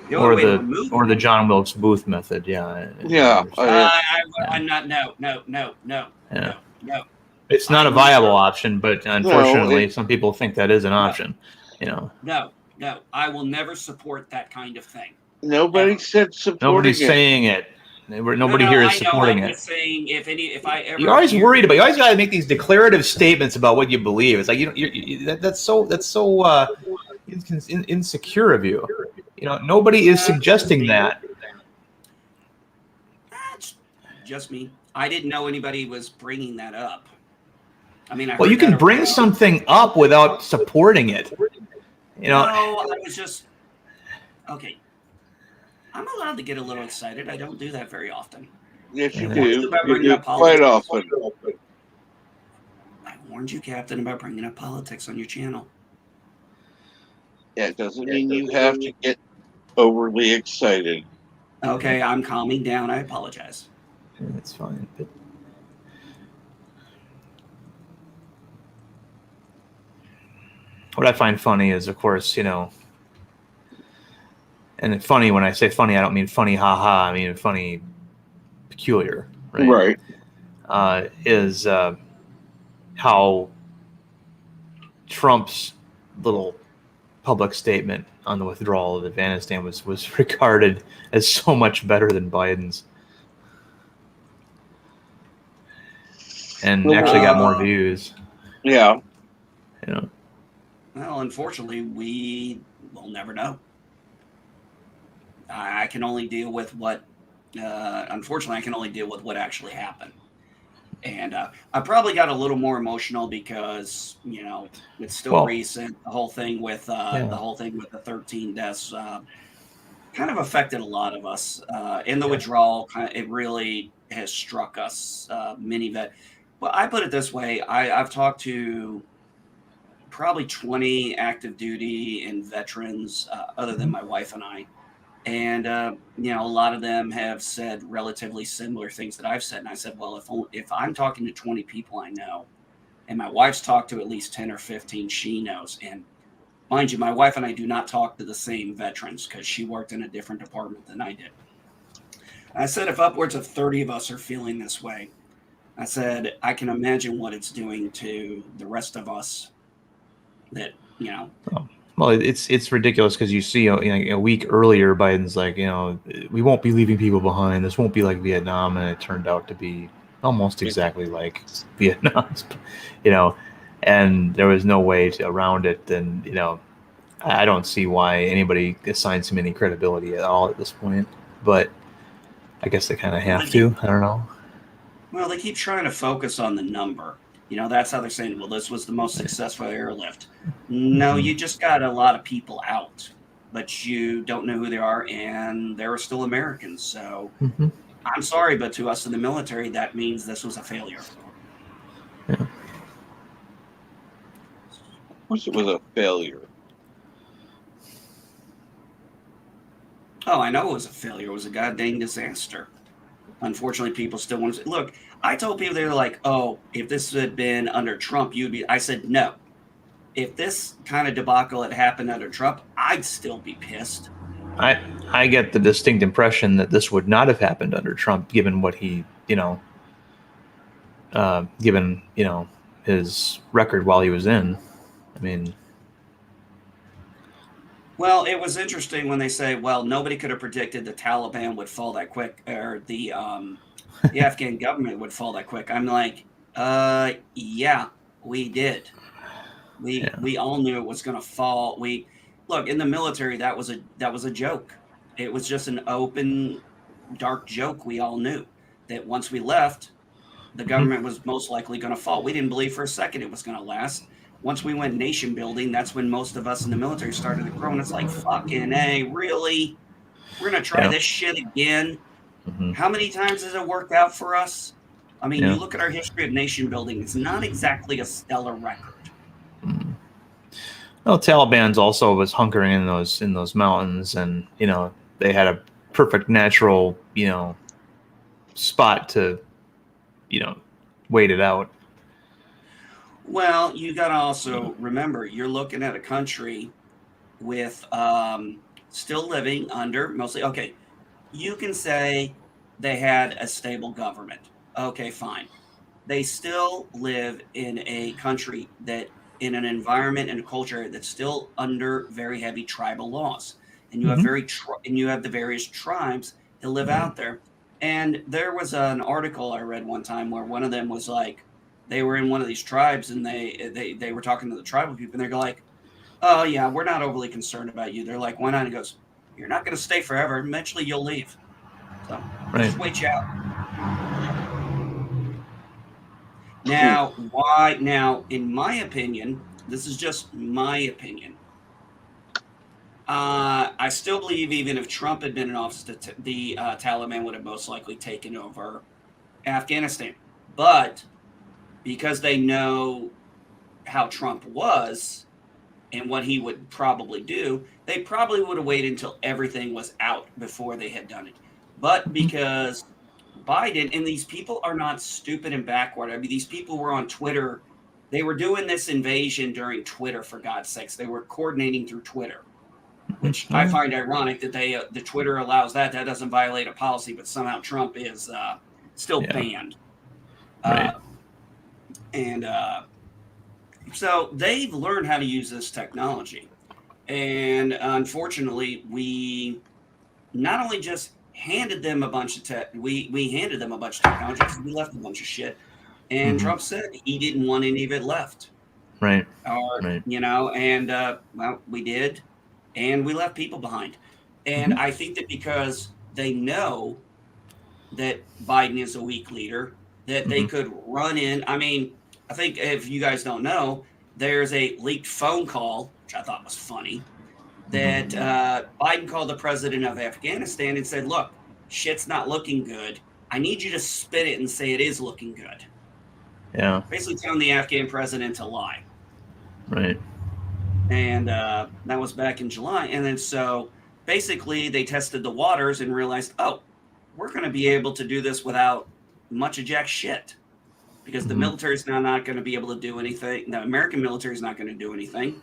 the only way to remove the John Wilkes Booth method, Yeah. I'm not. No. It's not a viable option, but unfortunately, some people think that is an option. No. I will never support that kind of thing. Nobody said supporting Nobody's saying it. Nobody here is supporting it. Saying if I ever, you're always worried about. You always got to make these declarative statements about what you believe. It's like that's so insecure of you. Nobody is suggesting that. That's just me. I didn't know anybody was bringing that up. I mean, you can bring something up without supporting it. No, I was just okay. I'm allowed to get a little excited. I don't do that very often. Yes, you do. You do quite often. I warned you, Captain, about bringing up politics on your channel. Yeah, it doesn't mean you have to get overly excited. Okay, I'm calming down. I apologize. That's fine. What I find funny is, of course, and funny, when I say funny, I don't mean funny haha, I mean funny peculiar, right? Right. Is how Trump's little public statement on the withdrawal of Afghanistan was regarded as so much better than Biden's. And actually got more views. Yeah. Well, unfortunately, we will never know. I can only deal with what, unfortunately, I can only deal with what actually happened. And I probably got a little more emotional because, it's still recent. The whole thing with the 13 deaths kind of affected a lot of us. In the withdrawal, it really has struck us. Well, I put it this way. I've talked to probably 20 active duty and veterans other than my wife and I. And, a lot of them have said relatively similar things that I've said. And I said, well, if I'm talking to 20 people I know, and my wife's talked to at least 10 or 15 she knows. And mind you, my wife and I do not talk to the same veterans because she worked in a different department than I did. I said, if upwards of 30 of us are feeling this way, I said, I can imagine what it's doing to the rest of us that, Well, it's ridiculous because you see a week earlier, Biden's like, we won't be leaving people behind. This won't be like Vietnam, and it turned out to be almost exactly like Vietnam, and there was no way around it. And I don't see why anybody assigns him any credibility at all at this point. But I guess they kind of have to. I don't know. Well, they keep trying to focus on the number. That's how they're saying, well, this was the most successful airlift. No, you just got a lot of people out, but you don't know who they are, and they're still Americans. So I'm sorry, but to us in the military, that means this was a failure. Yeah. Of course, it was a failure. Oh, I know it was a failure. It was a goddamn disaster. Unfortunately, people still want to look. I told people, they were like, "Oh, if this had been under Trump, you'd be." I said, "No. If this kind of debacle had happened under Trump, I'd still be pissed." I get the distinct impression that this would not have happened under Trump, given what he, given his record while he was in. I mean, well, it was interesting when they say, "Well, nobody could have predicted the Taliban would fall that quick, or the Afghan government would fall that quick." I'm like, yeah, we did. We all knew it was going to fall. We look in the military. That was a joke. It was just an open, dark joke. We all knew that once we left, the government was most likely going to fall. We didn't believe for a second it was going to last. Once we went nation building, that's when most of us in the military started to grow. And it's like, fucking A, really? We're going to try this shit again? How many times has it worked out for us? I mean, you look at our history of nation building, it's not exactly a stellar record. Well, Taliban's also was hunkering in those mountains, and they had a perfect natural spot to wait it out. Well, you got to also remember, you're looking at a country with still living under mostly. Okay, you can say they had a stable government. Okay, fine. They still live in a country that, in an environment and a culture that's still under very heavy tribal laws, and you have the various tribes that live out there. And there was an article I read one time where one of them was like, they were in one of these tribes, and they were talking to the tribal people, and they're like, "Oh yeah, we're not overly concerned about you." They're like, "Why not?" He goes, "You're not going to stay forever. Eventually, you'll leave. So just wait you out." Now, why? Now, in my opinion, this is just my opinion. I still believe even if Trump had been in office, the Taliban would have most likely taken over Afghanistan. But because they know how Trump was and what he would probably do, they probably would have waited until everything was out before they had done it. But because Biden, and these people are not stupid and backward. I mean, these people were on Twitter. They were doing this invasion during Twitter, for God's sakes. They were coordinating through Twitter, which I find ironic that the Twitter allows that. That doesn't violate a policy, but somehow Trump is still banned. Right. So they've learned how to use this technology. And unfortunately, we not only just handed them a bunch of we handed them a bunch of technology because we left a bunch of shit. And Trump said he didn't want any of it left. Right. Or, and well, we did. And we left people behind. And I think that because they know that Biden is a weak leader, that they could run in. I mean, I think if you guys don't know, there's a leaked phone call, which I thought was funny, that Biden called the president of Afghanistan and said, "Look, shit's not looking good. I need you to spin it and say it is looking good." Yeah. Basically telling the Afghan president to lie. Right. And that was back in July. And then so basically they tested the waters and realized, oh, we're going to be able to do this without much of jack shit. Because the military is now not going to be able to do anything. The American military is not going to do anything.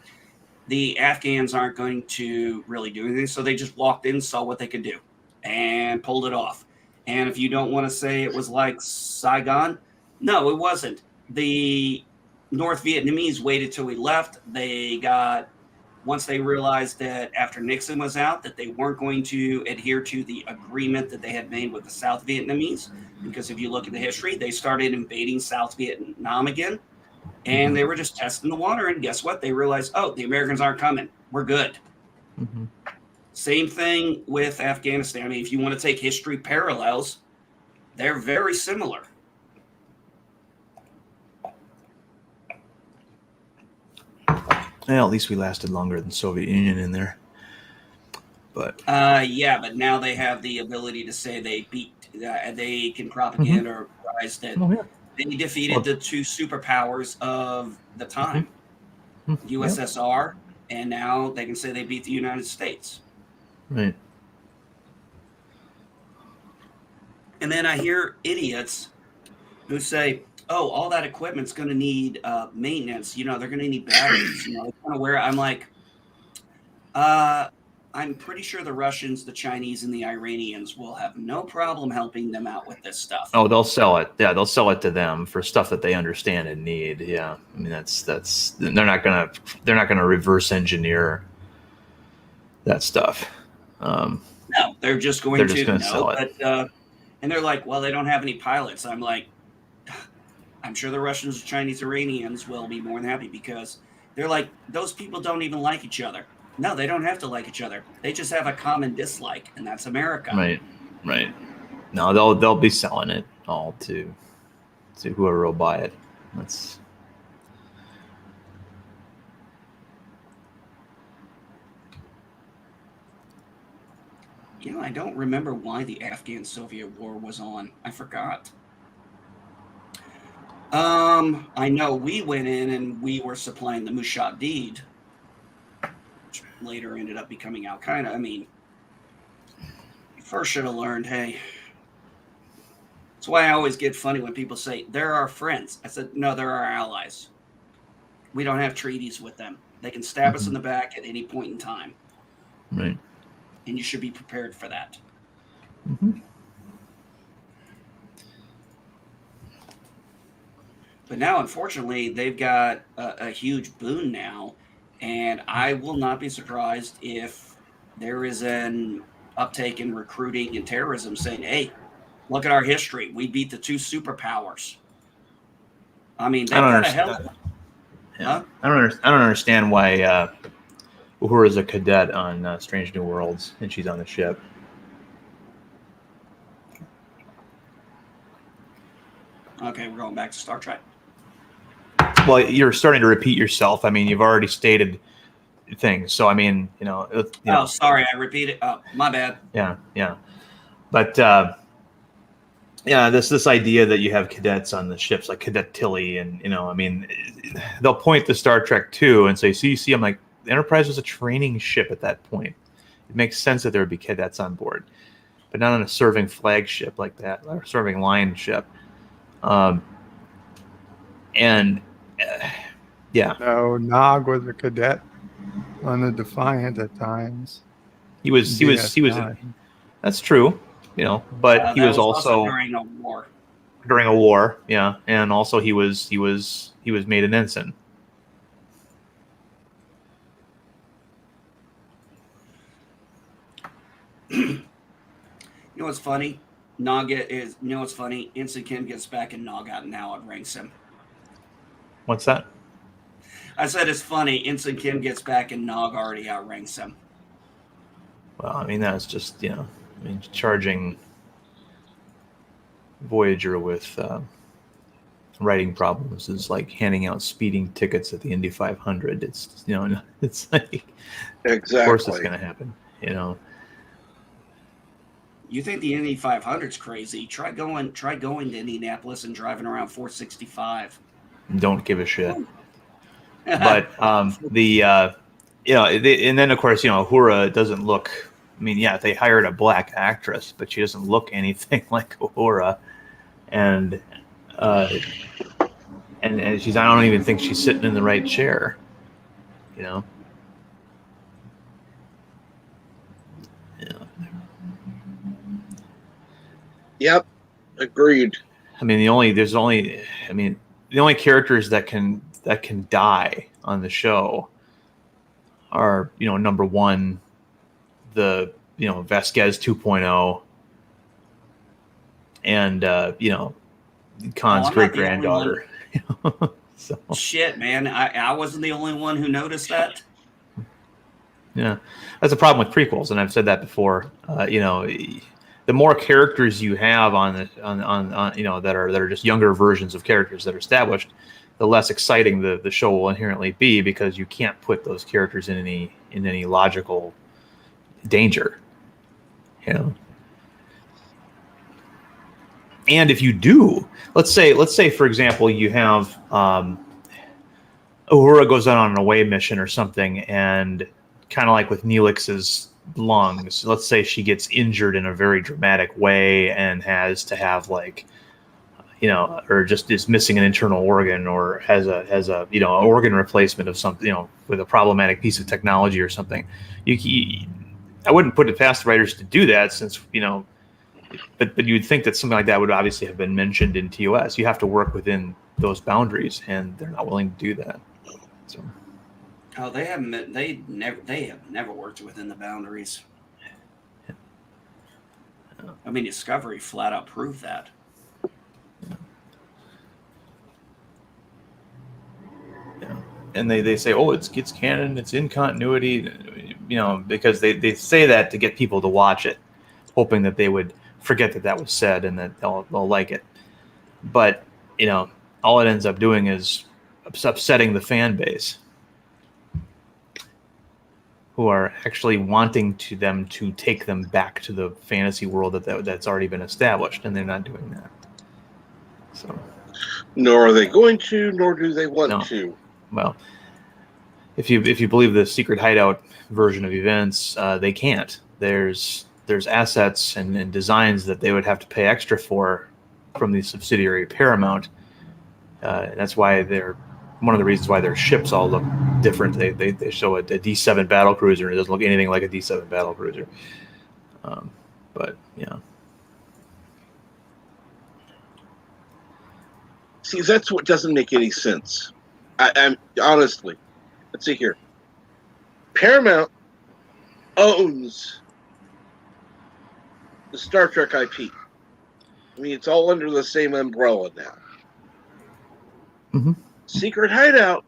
The Afghans aren't going to really do anything. So they just walked in, saw what they could do, and pulled it off. And if you don't want to say it was like Saigon, no, it wasn't. The North Vietnamese waited till we left. Once they realized that after Nixon was out, that they weren't going to adhere to the agreement that they had made with the South Vietnamese, because if you look at the history, they started invading South Vietnam again, and they were just testing the water. And guess what? They realized, oh, the Americans aren't coming. We're good. Same thing with Afghanistan. I mean, if you want to take history parallels, they're very similar. Well, at least we lasted longer than Soviet Union in there. But yeah, but now they have the ability to say they beat. They can propagandize that oh yeah, they defeated well, the two superpowers of the time, yep, USSR, and now they can say they beat the United States. right. And then I hear idiots who say, "Oh, all that equipment's going to need maintenance. They're going to need batteries. They're going to wear." I'm like, I'm pretty sure the Russians, the Chinese, and the Iranians will have no problem helping them out with this stuff. Oh, they'll sell it. Yeah, they'll sell it to them for stuff that they understand and need. Yeah, I mean that's they're not gonna reverse engineer that stuff. No, they're just going They're to just gonna sell it. But, and they're like, well, they don't have any pilots. I'm like, I'm sure the Russians, Chinese, Iranians will be more than happy because they're like, those people don't even like each other. No, they don't have to like each other. They just have a common dislike, and that's America. Right. No, they'll be selling it all to whoever will buy it. That's I don't remember why the Afghan-Soviet War was on. I forgot. I know we went in and we were supplying the Mujahideen, which later ended up becoming Al-Qaeda. I mean, you first should have learned, hey. That's why I always get funny when people say, they're our friends. I said, no, they're our allies. We don't have treaties with them. They can stab us in the back at any point in time. right. And you should be prepared for that. Mm-hmm. But now, unfortunately, they've got a huge boon now, and I will not be surprised if there is an uptake in recruiting and terrorism saying, hey, look at our history. We beat the two superpowers. I mean, they've got a hell of a... Huh? I don't understand why Uhura's a cadet on Strange New Worlds, and she's on the ship. Okay, we're going back to Star Trek. Well, you're starting to repeat yourself. I mean, you've already stated things. So, I mean, Oh, sorry, I repeated. Oh, my bad. Yeah. But, this idea that you have cadets on the ships, like Cadet Tilly, and, I mean, they'll point to Star Trek 2 and say, see, I'm like, the Enterprise was a training ship at that point. It makes sense that there would be cadets on board, but not on a serving flagship like that, or serving line ship. No, Nog was a cadet on the Defiant at times. He was. That's true, but he was also during a war. During a war, yeah, and also he was made an ensign. You know what's funny? What's funny? Ensign Kim gets back and Nog out now outranks him. What's that? I said it's funny. Ensign Kim gets back and Nog already outranks him. Well, I mean, that's just, charging Voyager with writing problems is like handing out speeding tickets at the Indy 500. It's, it's like, exactly. Of course it's going to happen, You think the Indy 500's crazy? Try going to Indianapolis and driving around 465. Don't give a shit. But and then of course, Uhura doesn't look. I mean, yeah, they hired a black actress, but she doesn't look anything like Uhura, and she's. I don't even think she's sitting in the right chair. Yep, agreed. I mean, the only characters that can die on the show are, number one, the Vasquez 2.0 and Khan's great granddaughter. So. Shit, man, I wasn't the only one who noticed that. Yeah, that's a problem with prequels, and I've said that before. The more characters you have on that are just younger versions of characters that are established, the less exciting the show will inherently be, because you can't put those characters in any logical danger, you know. And if you do, let's say for example, you have Uhura goes out on an away mission or something, and kind of like with Neelix's lungs, let's say she gets injured in a very dramatic way and has to have, like, you know, or just is missing an internal organ, or has a you know, organ replacement of something, you know, with a problematic piece of technology or something. I wouldn't put it past the writers to do that, since, you know, but you'd think that something like that would obviously have been mentioned in TOS. You have to work within those boundaries, and they're not willing to do that. So. Oh, they haven't. They have never worked within the boundaries. I mean, Discovery flat out proved that. Yeah. And they say, oh, it's canon, it's in continuity, you know, because they say that to get people to watch it, hoping that they would forget that was said and that they'll like it. But, you know, all it ends up doing is upsetting the fan base, who are actually wanting them to take them back to the fantasy world that's already been established, and they're not doing that. So, Nor are they going to, nor do they want to. Well, if you believe the Secret Hideout version of events, they can't. There's assets and designs that they would have to pay extra for from the subsidiary Paramount. And that's why one of the reasons why their ships all look different. They show a D7 battlecruiser, and it doesn't look anything like a D7 battlecruiser. But yeah. See, that's what doesn't make any sense. I'm honestly, let's see here. Paramount owns the Star Trek IP. I mean, it's all under the same umbrella now. Mm-hmm. Secret Hideout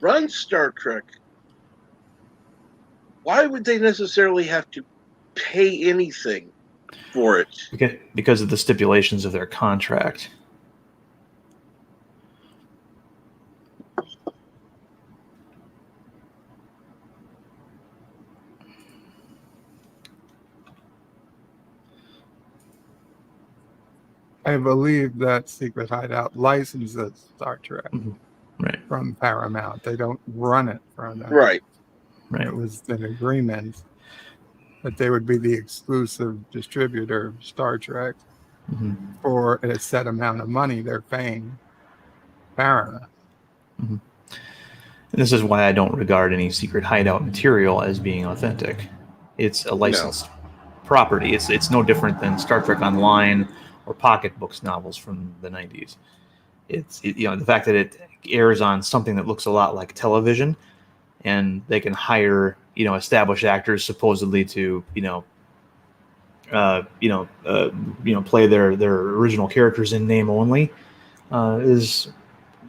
runs Star Trek. Why would they necessarily have to pay anything for it? Because of the stipulations of their contract. I believe that Secret Hideout licenses Star Trek from Paramount. They don't run it from them. Right. It was an agreement that they would be the exclusive distributor of Star Trek for a set amount of money they're paying Paramount. Mm-hmm. And this is why I don't regard any Secret Hideout material as being authentic. It's a licensed property. It's no different than Star Trek Online or pocket books novels from the 90s. You know, the fact that it airs on something that looks a lot like television, and they can hire, you know, established actors supposedly to, play their original characters in name only, is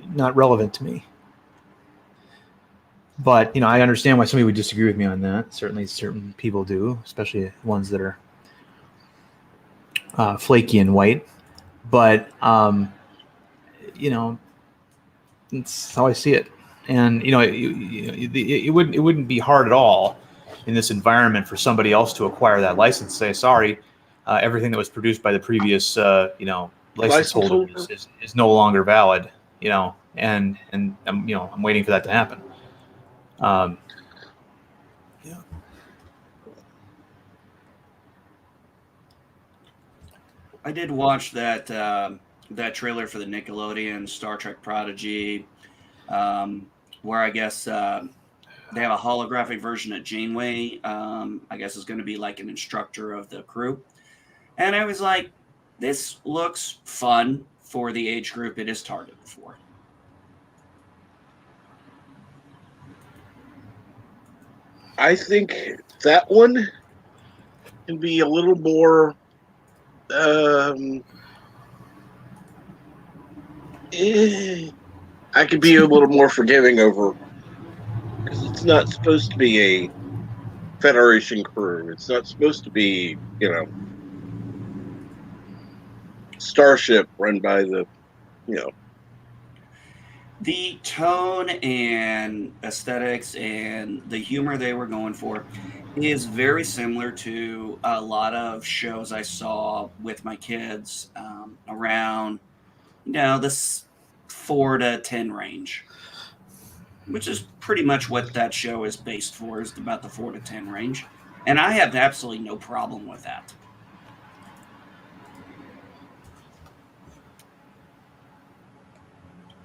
not relevant to me. But, you know, I understand why somebody would disagree with me on that. Certainly certain people do, especially ones that are flaky and white. But, you know, it's how I see it. And, you know, it wouldn't be hard at all in this environment for somebody else to acquire that license, say, sorry, everything that was produced by the previous, license holder is no longer valid, you know, and I'm waiting for that to happen. Yeah. I did watch that trailer for the Nickelodeon Star Trek Prodigy, where I guess they have a holographic version of Janeway. I guess is going to be like an instructor of the crew, and I was like, this looks fun for the age group it is targeted for. I think that one can be a little more I could be a little more forgiving over, because it's not supposed to be a Federation crew. It's not supposed to be, you know, starship run by the, you know, The tone and aesthetics and the humor they were going for is very similar to a lot of shows I saw with my kids around, this 4 to 10 range, which is pretty much what that show is based for, is about the 4 to 10 range. And I have absolutely no problem with that.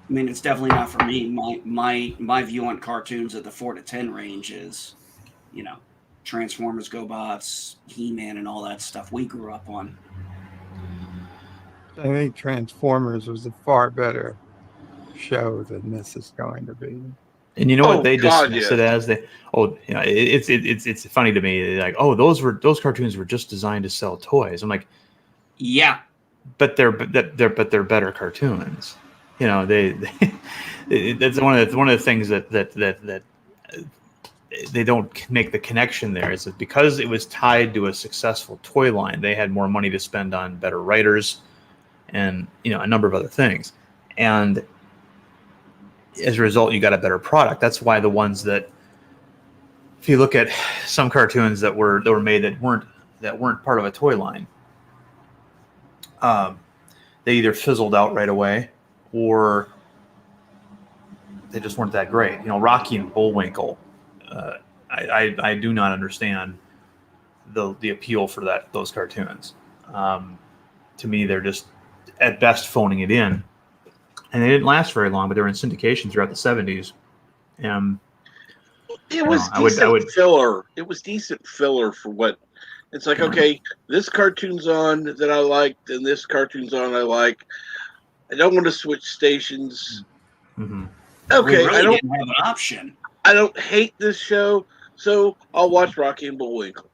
I mean, it's definitely not for me. My view on cartoons at the 4 to 10 range is, Transformers, GoBots, He-Man, and all that stuff we grew up on. I think Transformers was a far better show than this is going to be. And you know what they God, dismiss yes. it as? It's funny to me. They're like, oh, those cartoons were just designed to sell toys. I'm like, Yeah. but they're better cartoons. That's one of the things that they don't make the connection there. Is that because it was tied to a successful toy line, they had more money to spend on better writers and a number of other things, and as a result, you got a better product. That's why the ones that, if you look at some cartoons that were made that weren't part of a toy line, they either fizzled out right away or they just weren't that great. Rocky and Bullwinkle. I do not understand the appeal for those cartoons. To me, they're just at best phoning it in, and they didn't last very long. But they were in syndication throughout the 70s. It was decent filler. It was decent filler for what. It's like, okay, this cartoon's on that I liked, and this cartoon's on I like. I don't want to switch stations. Mm-hmm. Okay, We really I don't didn't have an option. I don't hate this show, so I'll watch Rocky and Bullwinkle.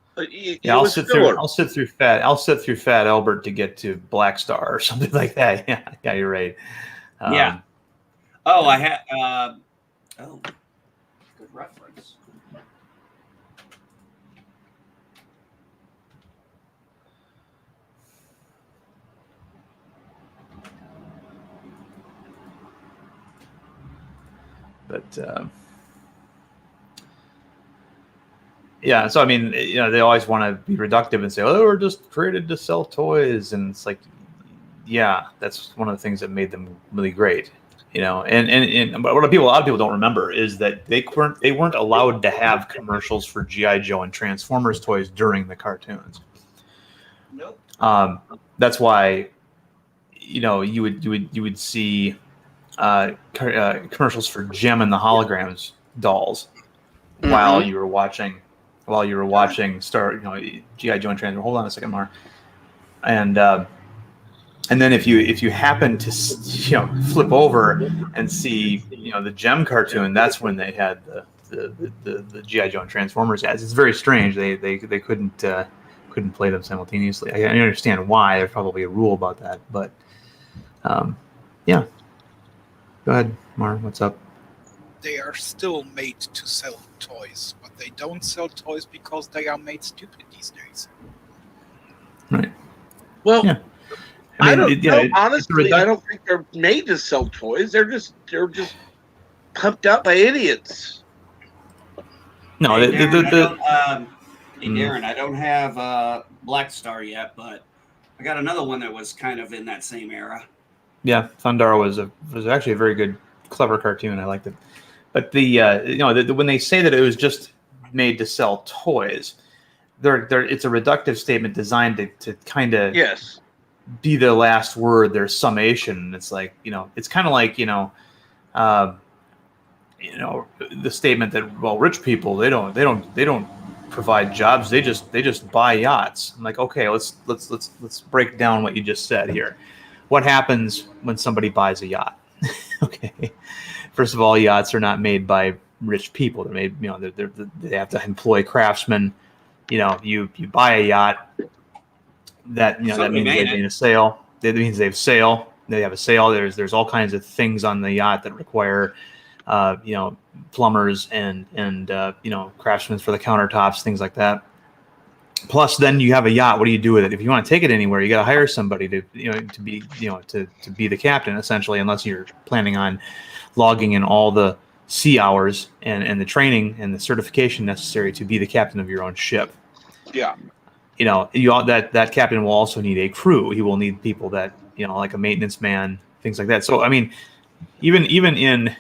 I'll sit through Fat Albert to get to Black Star or something like that. Yeah, you're right. Yeah. I had. Good reference. But yeah, so I mean, they always want to be reductive and say, "Oh, we're just created to sell toys," and it's like, yeah, that's one of the things that made them really great. And but what a lot of people don't remember is that they weren't allowed to have commercials for G.I. Joe and Transformers toys during the cartoons. Nope. That's why, you would see commercials for Gem and the Holograms dolls while you were watching G.I. Joe and Transformers. Hold on a second, Mar. And then if you happen to flip over and see the Gem cartoon, that's when they had the G.I. Joe and Transformers ads. It's very strange. They couldn't play them simultaneously. I understand why. There's probably a rule about that, but yeah. Go ahead, Mar. What's up? They are still made to sell toys, but they don't sell toys because they are made stupid these days. Right. Well, yeah. I don't know. Honestly, I don't think they're made to sell toys. They're just pumped out by idiots. No, Hey, Darren, I don't have Black Star yet, but I got another one that was kind of in that same era. Yeah, Thundara was actually a very good, clever cartoon. I liked it. But when they say that it was just made to sell toys, it's a reductive statement designed to kind of be the last word, their summation. It's like, it's kind of like, the statement that, well, rich people, they don't provide jobs. They just buy yachts. I'm like, okay, let's break down what you just said here. What happens when somebody buys a yacht? Okay. First of all, yachts are not made by rich people. They're made, they have to employ craftsmen. You buy a yacht. That means they made a sale. That means they have sale. They have a sale. There's all kinds of things on the yacht that require, plumbers and craftsmen for the countertops, things like that. Plus, then you have a yacht. What do you do with it? If you want to take it anywhere, you got to hire somebody to be the captain, essentially, unless you're planning on logging in all the sea hours and the training and the certification necessary to be the captain of your own ship. Yeah. That captain will also need a crew. He will need people that, like a maintenance man, things like that. So, I mean, even in,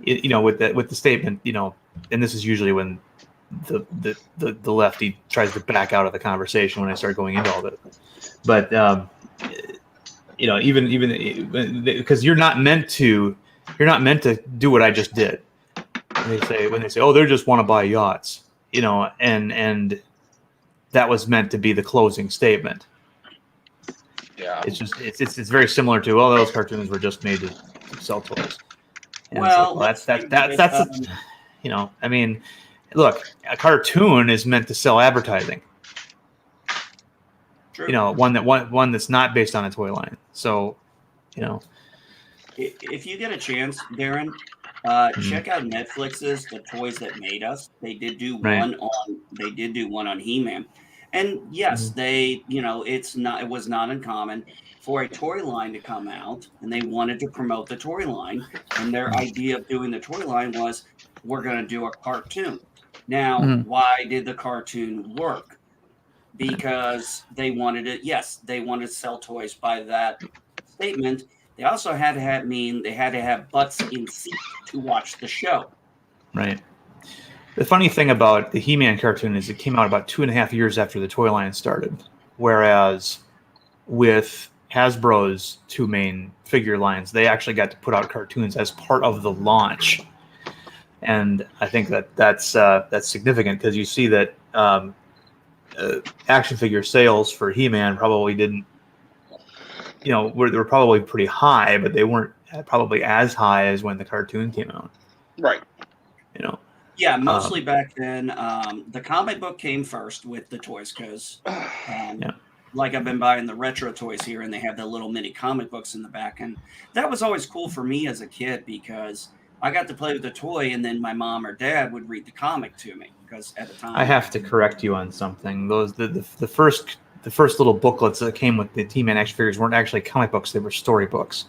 with the statement, and this is usually when the lefty tries to back out of the conversation when I start going into all this. But even because you're not meant to do what I just did. When they say, oh, they just want to buy yachts, and that was meant to be the closing statement. Yeah. It's very similar to, well, those cartoons were just made to sell toys. And that's I mean, look, a cartoon is meant to sell advertising. True. One that's not based on a toy line. So, if you get a chance, Darren, check out Netflix's The Toys That Made Us. They did do one on He-Man. And yes, it was not uncommon for a toy line to come out, and they wanted to promote the toy line. And their idea of doing the toy line was, we're going to do a cartoon. Now, why did the cartoon work? Because they wanted to sell toys by that statement. They also had to have butts in seats to watch the show. Right. The funny thing about the He-Man cartoon is it came out about 2.5 years after the toy line started, whereas with Hasbro's two main figure lines, they actually got to put out cartoons as part of the launch, and I think that's significant because you see that action figure sales for He-Man probably didn't, they were probably pretty high, but they weren't probably as high as when the cartoon came out. Right. Yeah, mostly back then. The comic book came first with the toys because, like I've been buying the retro toys here, and they have the little mini comic books in the back, and that was always cool for me as a kid because I got to play with the toy, and then my mom or dad would read the comic to me because at the time. I have to correct you on something. Those the first little booklets that came with the He-Man action figures weren't actually comic books; they were storybooks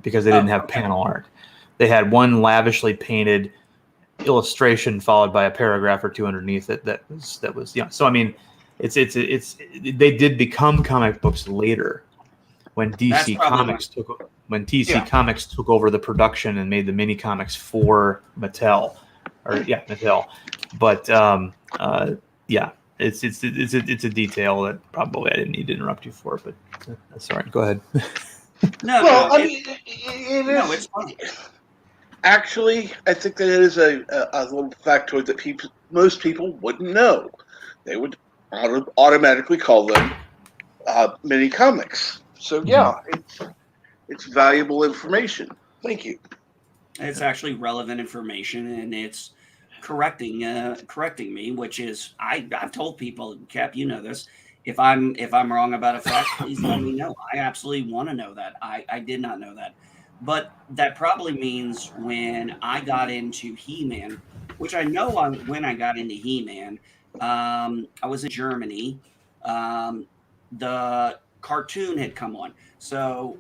because they didn't have panel art. They had one lavishly painted illustration followed by a paragraph or two underneath it. That was So I mean, it's they did become comic books later when DC Comics took over the production and made the mini comics for Mattel. Mattel. But it's a detail that probably I didn't need to interrupt you for, but that's all right. Go ahead. It's fine. Actually, I think that it is a little factoid that most people wouldn't know. They would automatically call them mini comics. So it's valuable information. Thank you. It's actually relevant information, and it's correcting me, which is I've told people, Cap, you know this. If I'm wrong about a fact, please let me know. I absolutely want to know that. I did not know that. But that probably means when I got into He-Man, which I know when I got into He-Man, I was in Germany. The cartoon had come on. So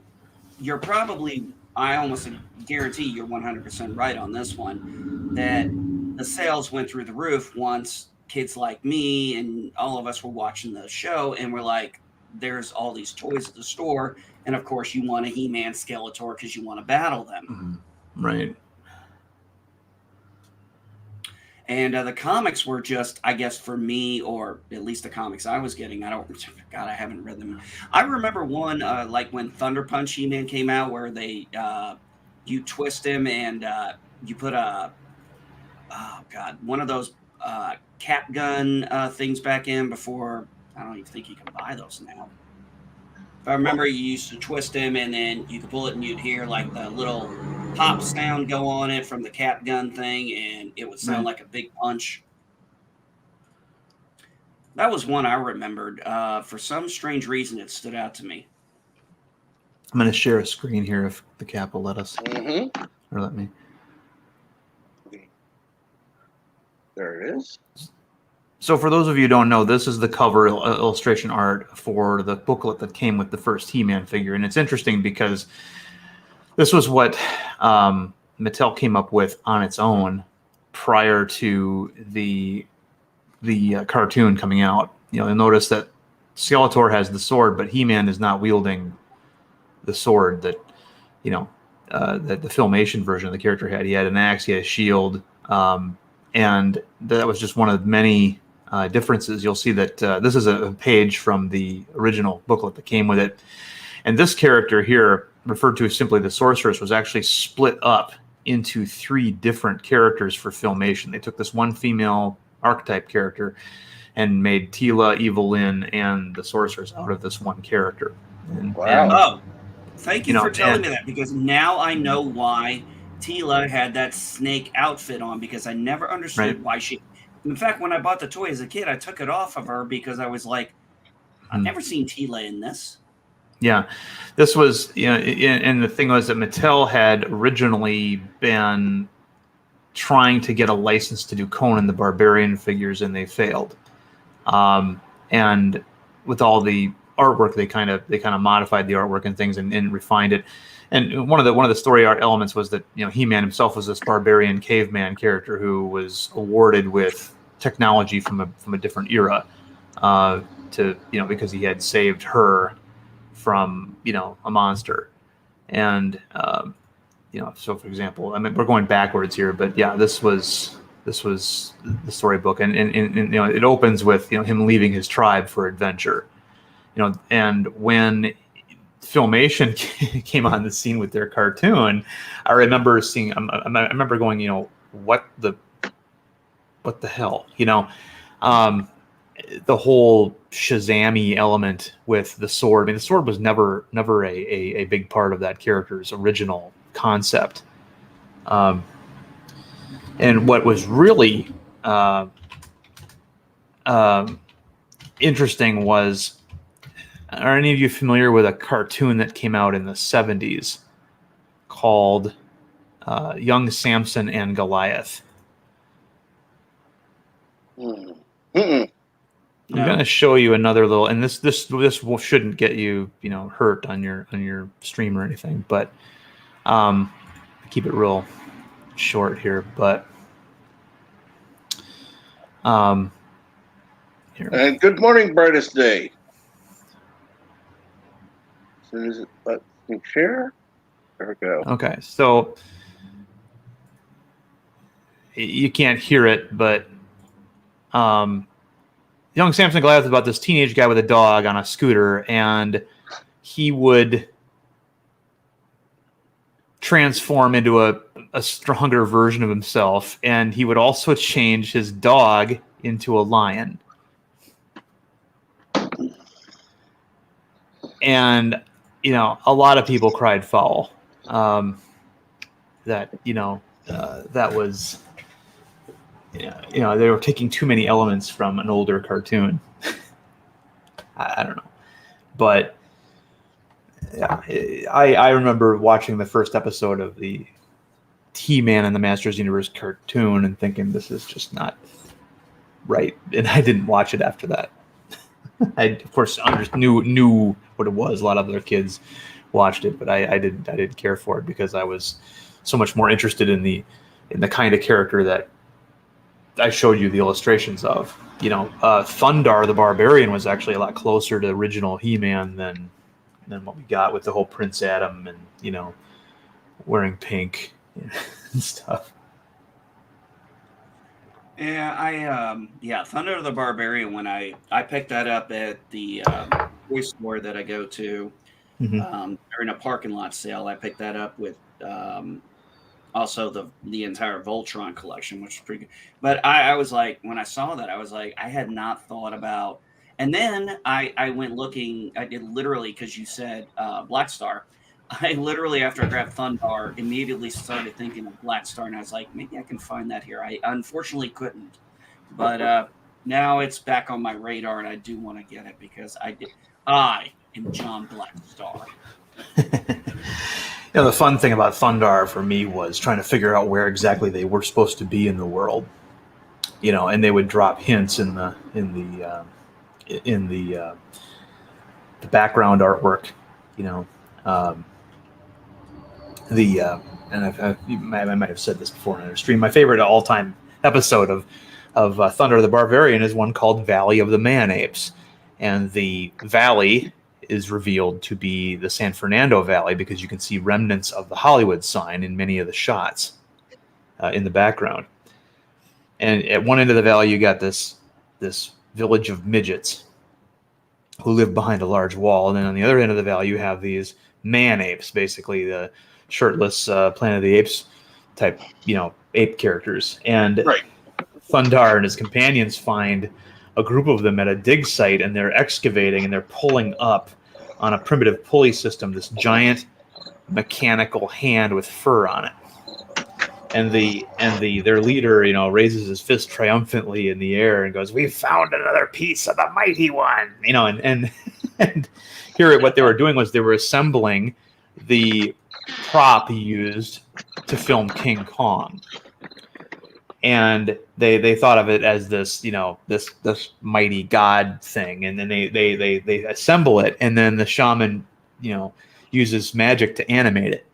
I almost guarantee you're 100% right on this one, that the sales went through the roof once kids like me and all of us were watching the show, and we're like, there's all these toys at the store, and of course you want a He-Man Skeletor because you want to battle them. Right. And the comics were just, I guess for me, or at least the comics I was getting, I haven't read them. I remember one, like when Thunder Punch He-Man came out, where they, you twist him and you put one of those cap gun things back in before. I don't even think you can buy those now. If I remember, you used to twist him, and then you could pull it, and you'd hear like the little pop sound go on it from the cap gun thing, and it would sound like a big punch. That was one I remembered. For some strange reason, it stood out to me. I'm going to share a screen here if the Cap will let us. Or let me. There it is. So for those of you who don't know, this is the cover illustration art for the booklet that came with the first He-Man figure. And it's interesting because this was what Mattel came up with on its own prior to the cartoon coming out. You'll notice that Skeletor has the sword, but He-Man is not wielding the sword that that the Filmation version of the character had. He had an axe, he had a shield, and that was just one of many differences. You'll see that this is a page from the original booklet that came with it, and this character here, referred to as simply the Sorceress, was actually split up into 3 different characters for Filmation. They took this one female archetype character and made Tila, Evil Lyn, and the Sorceress out of this one character. Wow. Thank you for telling me that, because now I know why Tila had that snake outfit on, because I never understood why she... In fact, when I bought the toy as a kid, I took it off of her because I was like, I've never seen Tila in this. Yeah, this was, and the thing was that Mattel had originally been trying to get a license to do Conan the Barbarian figures, and they failed. And with all the artwork, they kind of modified the artwork and things and refined it. And one of the story art elements was that He-Man himself was this barbarian caveman character who was awarded with technology from a different era, because he had saved her from a monster. And so for example, I mean, we're going backwards here, but yeah, this was the storybook, and it opens with him leaving his tribe for adventure. And when Filmation came on the scene with their cartoon, I remember seeing. I remember going, what the hell, the whole Shazam-y element with the sword. I mean, the sword was never a big part of that character's original concept. And what was really interesting was, are any of you familiar with a cartoon that came out in the 70s called Young Samson and Goliath? I'm going to show you another little, and this shouldn't get you hurt on your stream or anything, but keep it real short here. But here. And good morning, brightest day. As soon as it lets me share, there we go. Okay, so you can't hear it, but Young Samson and Goliath is about this teenage guy with a dog on a scooter, and he would transform into a stronger version of himself, and he would also change his dog into a lion. And a lot of people cried foul. That was, they were taking too many elements from an older cartoon. I don't know, but yeah, I remember watching the first episode of the He-Man and the Masters Universe cartoon and thinking, this is just not right, and I didn't watch it after that. I, of course, knew what it was. A lot of other kids watched it, but I didn't care for it because I was so much more interested in the kind of character that I showed you the illustrations of. Thundar the Barbarian was actually a lot closer to original He-Man than what we got with the whole Prince Adam and wearing pink and stuff. Yeah, Thunder the Barbarian, when I picked that up at the toy store that I go to, during a parking lot sale. I picked that up with also the entire Voltron collection, which is pretty good. But I was like, when I saw that, I was like, I had not thought about. And then I went looking. I did literally, because you said Black Star. I literally, after I grabbed Thundar, immediately started thinking of Black Star, and I was like, maybe I can find that here. I unfortunately couldn't, but now it's back on my radar, and I do want to get it because I am John Black Star. The fun thing about Thundar for me was trying to figure out where exactly they were supposed to be in the world. and they would drop hints in the background artwork, um, and I might have said this before in a stream. My favorite all-time episode of Thunder the Barbarian is one called Valley of the Man-Apes, and the valley is revealed to be the San Fernando Valley because you can see remnants of the Hollywood sign in many of the shots in the background. And at one end of the valley, you got this village of midgets who live behind a large wall, and then on the other end of the valley, you have these man-apes, basically the shirtless Planet of the Apes type, ape characters. And Right. Thundar and his companions find a group of them at a dig site, and they're excavating and they're pulling up on a primitive pulley system this giant mechanical hand with fur on it. And their leader, raises his fist triumphantly in the air and goes, "We found another piece of the mighty one!" And here what they were doing was they were assembling the prop used to film King Kong. And they thought of it as this, this mighty god thing, and then they assemble it, and then the shaman, uses magic to animate it,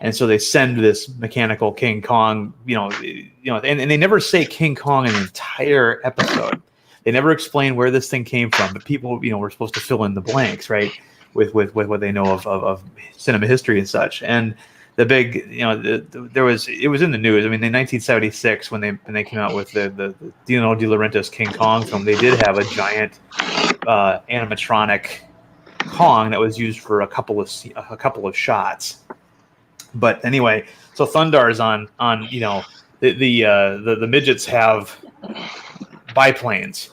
and so they send this mechanical King Kong, and they never say King Kong in the entire episode. They never explain where this thing came from, but people, were supposed to fill in the blanks, right, with what they know of cinema history and such, and. The big, it was in the news. I mean, in 1976, when they came out with the Dino De Laurentiis King Kong film, they did have a giant animatronic Kong that was used for a couple of shots. But anyway, so Thundar's on the midgets have biplanes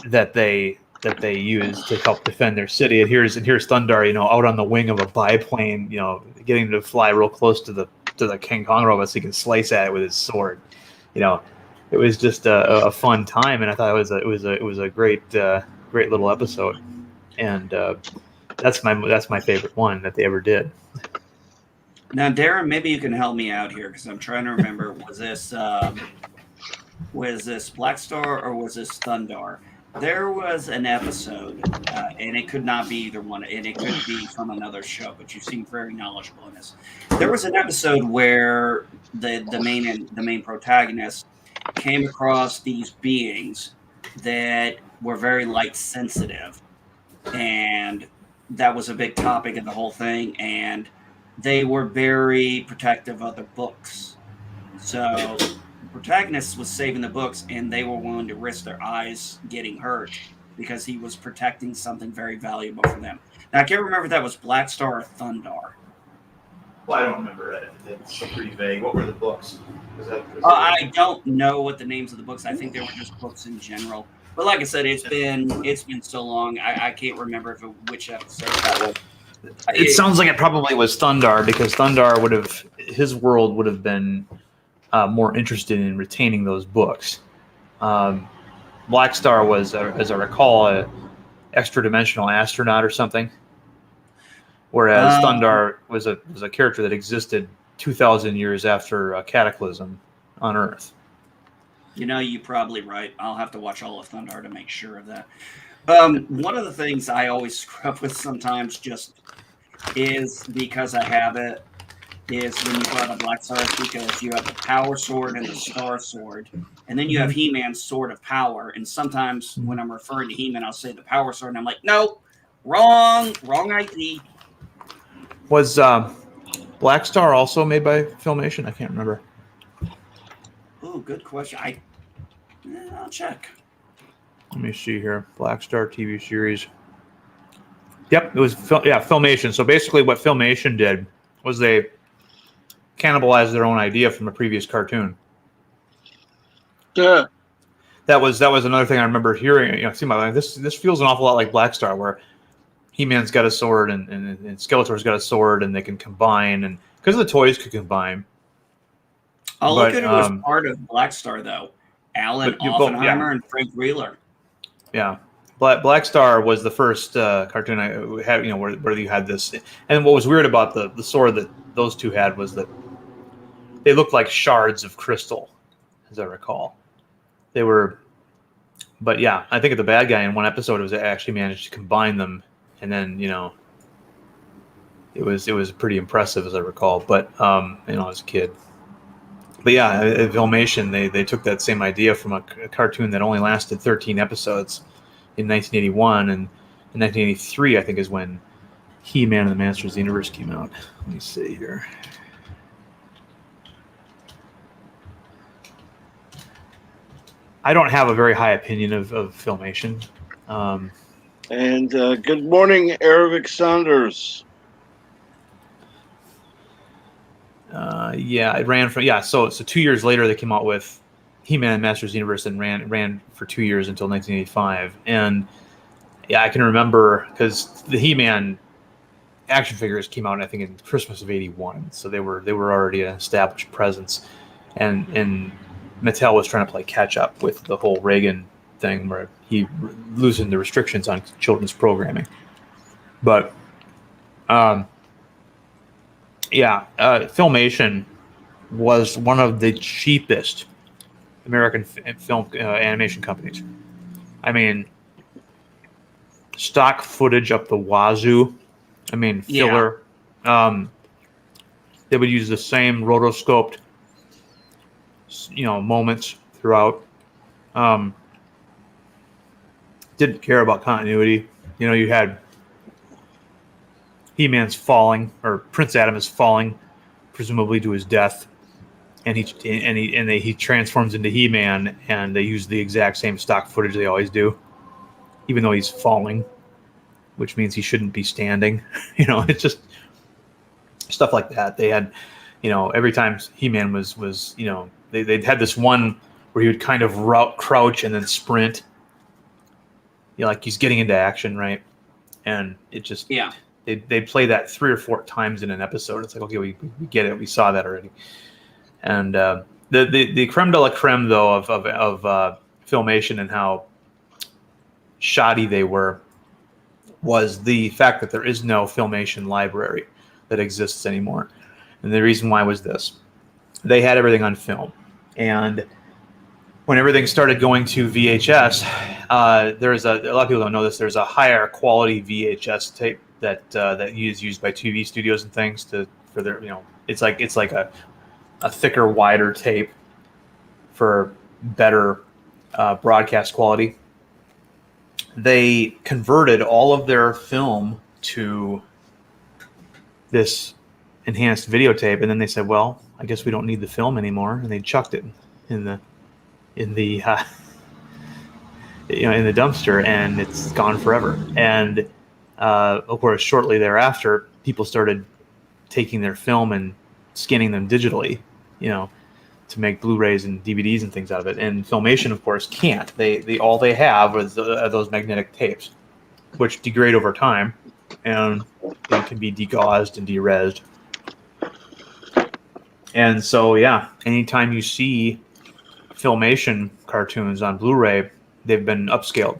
that they use to help defend their city. And here's Thundar, out on the wing of a biplane, getting to fly real close to the King Kong robot so he can slice at it with his sword. It was just a fun time, and I thought it was a great little episode. And that's my favorite one that they ever did. Now, Darren, maybe you can help me out here because I'm trying to remember. Was this Black Star or was this Thundar? There was an episode, and it could not be either one, and it could be from another show, but you seem very knowledgeable in this. There was an episode where the main protagonist came across these beings that were very light sensitive, and that was a big topic of the whole thing, and they were very protective of their books. So protagonist was saving the books, and they were willing to risk their eyes getting hurt because he was protecting something very valuable for them. Now, I can't remember if that was Black Star or Thundar. Well, I don't remember it. It's pretty vague. What were the books? I don't know what the names of the books. I think they were just books in general. But like I said, it's been so long. I can't remember which episode that was. It sounds like it probably was Thundar because Thundar his world would have been more interested in retaining those books. Black Star was, as I recall, an extra-dimensional astronaut or something, whereas Thundar was a character that existed 2,000 years after Cataclysm on Earth. You're probably right. I'll have to watch all of Thundar to make sure of that. One of the things I always screw up with sometimes just is because I have it, is when you brought up Black Star, because you have the Power Sword and the Star Sword, and then you have He-Man's Sword of Power, and sometimes when I'm referring to He-Man, I'll say the Power Sword, and I'm like, no, wrong ID. Was Black Star also made by Filmation? I can't remember. Oh, good question. I'll check. Let me see here. Black Star TV series. Yep, it was Filmation. So basically what Filmation did was they cannibalized their own idea from a previous cartoon. Yeah. That was another thing I remember hearing. This feels an awful lot like Black Star, where He-Man's got a sword and Skeletor's got a sword, and they can combine, and because the toys could combine. I'll look at it as part of Black Star, though. Alan Oppenheimer and Frank Wheeler. Yeah. Black Star was the first cartoon I had, where you had this. And what was weird about the sword that those two had was that they looked like shards of crystal, as I recall. they were. But yeah, I think the bad guy in one episode was actually managed to combine them, and then it was pretty impressive as I recall. But as a kid. But yeah, at Filmation they took that same idea from a cartoon that only lasted 13 episodes in 1981, and in 1983 I think is when He-Man and the Masters of the Universe came out. Let me see here. I don't have a very high opinion of Filmation. And good morning, Eric Saunders. It ran for So 2 years later, they came out with He-Man and Masters of the Universe, and ran for 2 years until 1985. And I can remember because the He-Man action figures came out, I think, in Christmas of '81. So they were already an established presence, and Mattel was trying to play catch up with the whole Reagan thing, where he loosened the restrictions on children's programming. But Filmation was one of the cheapest American film animation companies. I mean, stock footage up the wazoo. I mean, filler. Yeah. They would use the same rotoscoped, moments throughout. Didn't care about continuity. You had He-Man's falling, or Prince Adam is falling, presumably to his death, and he transforms into He-Man, and they use the exact same stock footage they always do, even though he's falling, which means he shouldn't be standing. It's just stuff like that. They had, every time He-Man was they'd had this one where he would kind of crouch and then sprint. Like he's getting into action, right? And it just they play that 3 or 4 times in an episode. It's like, okay, we get it, we saw that already. And the creme de la creme though of Filmation and how shoddy they were was the fact that there is no Filmation library that exists anymore. And the reason why was this: they had everything on film, and when everything started going to VHS, there's a lot of people don't know this. There's a higher quality VHS tape that is used by TV studios and things for their it's like a thicker, wider tape for better broadcast quality. They converted all of their film to this enhanced videotape, and then they said, "Well, I guess we don't need the film anymore," and they chucked it in the dumpster, and it's gone forever. And of course, shortly thereafter, people started taking their film and scanning them digitally, to make Blu-rays and DVDs and things out of it. And Filmation, of course, can't. They all they have is those magnetic tapes, which degrade over time and can be degaussed and derezzed. And so, anytime you see Filmation cartoons on Blu-ray, they've been upscaled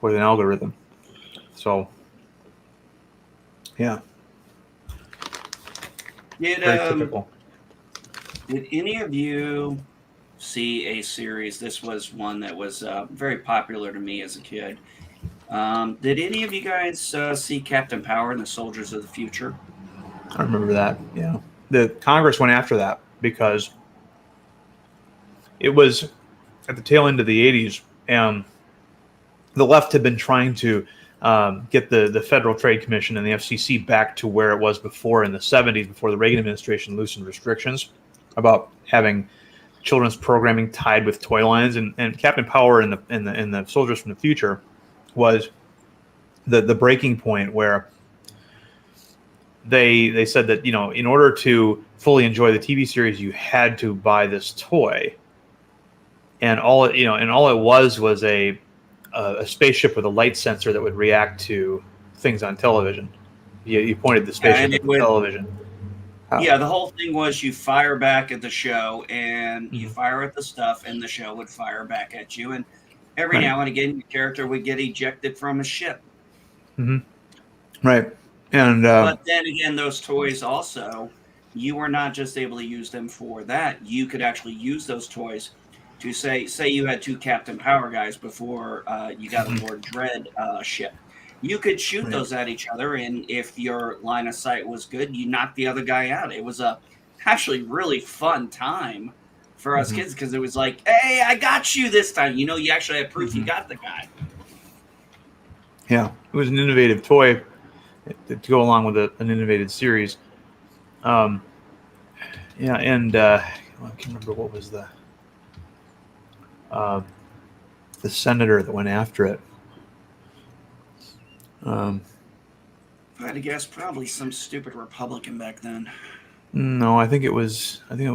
with an algorithm. So, very typical. Did any of you see a series? This was one that was very popular to me as a kid. Did any of you guys see Captain Power and the Soldiers of the Future? I remember that. Yeah, the Congress went after that because it was at the tail end of the 80s, and the left had been trying to get the Federal Trade Commission and the FCC back to where it was before in the 70s, before the Reagan administration loosened restrictions about having children's programming tied with toy lines. And Captain Power and the Soldiers from the Future was the breaking point where they said that in order to fully enjoy the TV series, you had to buy this toy. And all it was a spaceship with a light sensor that would react to things on television. You pointed the spaceship at the television. Yeah, the whole thing was you fire back at the show, and you fire at the stuff, and the show would fire back at you. And every now and again, your character would get ejected from a ship. Mm-hmm. Right. And but then again, those toys also, you were not just able to use them for that. You could actually use those toys to say you had two Captain Power guys before you got aboard Dread ship. You could shoot those at each other, and if your line of sight was good, you knocked the other guy out. It was a actually really fun time for us kids because it was like, hey, I got you this time. You actually had proof you got the guy. Yeah, it was an innovative toy to go along with an innovative series. And I can't remember what was the senator that went after it. If I had to guess, probably some stupid Republican back then. No, I think it was not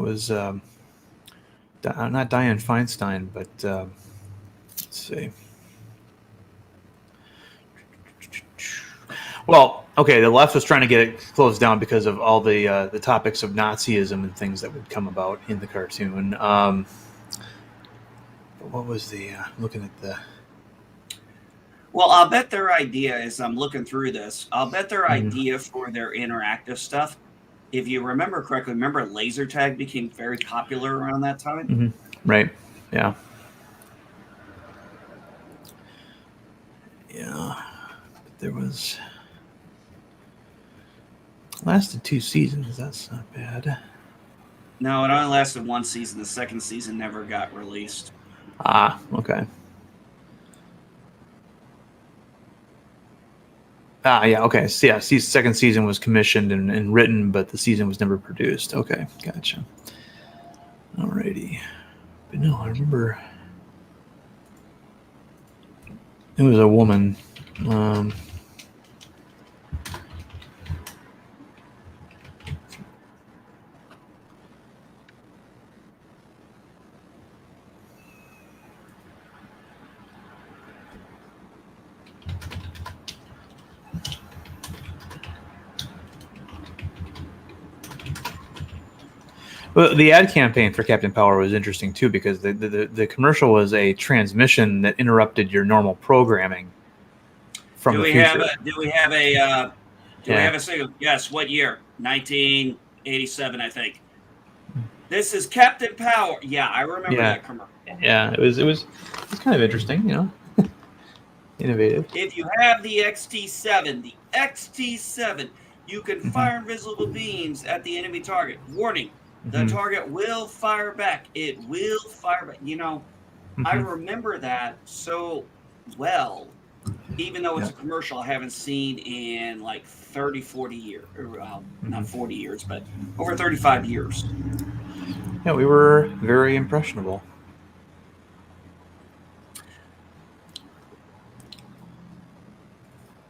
Dianne Feinstein, but let's see. Well, okay, the left was trying to get it closed down because of all the topics of Nazism and things that would come about in the cartoon. But what was the looking at the? Well, I'll bet their idea is, I'm looking through this, I'll bet their idea for their interactive stuff, if you remember correctly, remember laser tag became very popular around that time? Mm-hmm. Right. Yeah. Yeah. But there was lasted 2 seasons. That's not bad. No, it only lasted 1 season. The second season never got released. Ah, okay. Yeah, okay. So, yeah, second season was commissioned and written, but the season was never produced. Okay, gotcha. Alrighty. But no, I remember it was a woman. Well, the ad campaign for Captain Power was interesting too because the commercial was a transmission that interrupted your normal programming from the future. Do we have a single guess? What year? 1987, I think. This is Captain Power. Yeah, I remember that commercial. Yeah, it was kind of interesting, innovative. If you have the XT7, you can fire invisible beams at the enemy target. Warning. The target will fire back. It will fire back. I remember that so well, even though it's a commercial I haven't seen in like 30, 40 years. Not 40 years, but over 35 years. Yeah, we were very impressionable.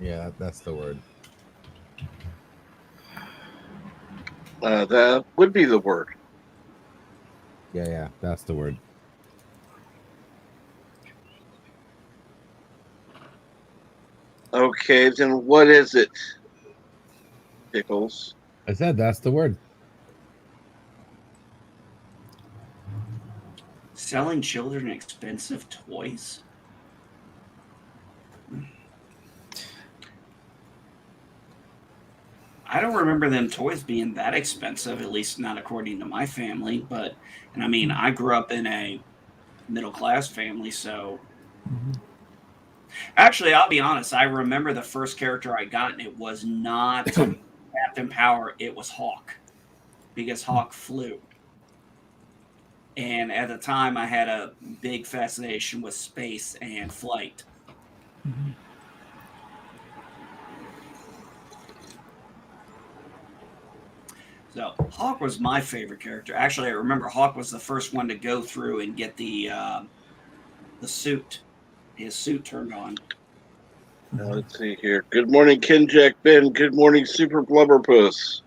Yeah, that's the word. That would be the word. Yeah, that's the word. Okay, then what is it, Pickles? I said that's the word. Selling children expensive toys? I don't remember them toys being that expensive, at least not according to my family. And I mean, I grew up in a middle-class family, so... Actually, I'll be honest, I remember the first character I got, and it was not Captain Power, it was Hawk. Because Hawk flew. And at the time, I had a big fascination with space and flight. So Hawk was my favorite character. Actually, I remember Hawk was the first one to go through and get the suit, his suit turned on. Now, let's see here. Good morning, Ken Jack Ben. Good morning, Super Blubberpuss.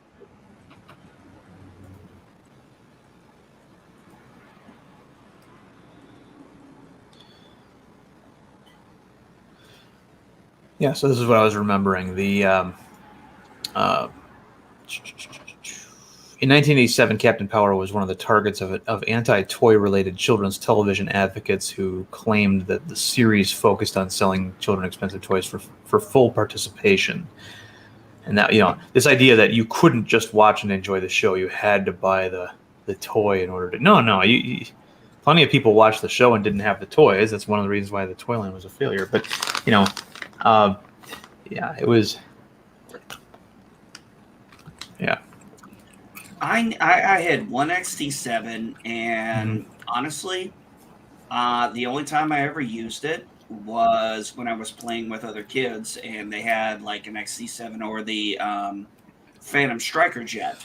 Yeah, so this is what I was remembering. In 1987, Captain Power was one of the targets of anti-toy related children's television advocates who claimed that the series focused on selling children expensive toys for full participation. And that, this idea that you couldn't just watch and enjoy the show, you had to buy the toy in order to... No, plenty of people watched the show and didn't have the toys. That's one of the reasons why the toy line was a failure. But yeah, it was. Yeah. I had one XT7, and honestly, the only time I ever used it was when I was playing with other kids, and they had like an XT7 or the Phantom Striker jet.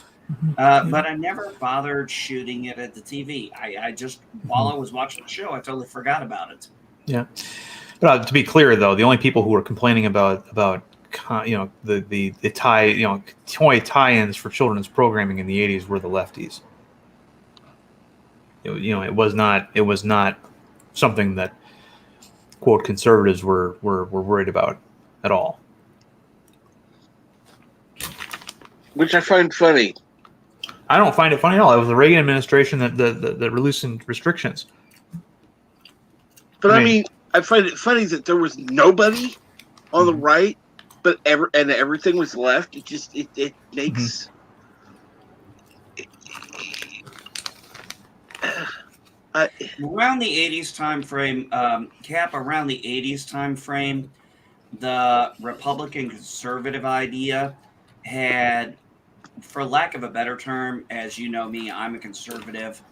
But I never bothered shooting it at the TV. I just, while I was watching the show, I totally forgot about it. Yeah. But to be clear, though, the only people who were complaining about the toy tie-ins for children's programming in the 80s were the lefties. It was not something that quote conservatives were worried about at all. Which I find funny. I don't find it funny at all. It was the Reagan administration that released restrictions. But I mean, I find it funny that there was nobody on the right, but everything was left. It just it makes. Around the 80s time frame, Cap, around the 80s time frame, the Republican conservative idea had, for lack of a better term, as you know me, I'm a conservative,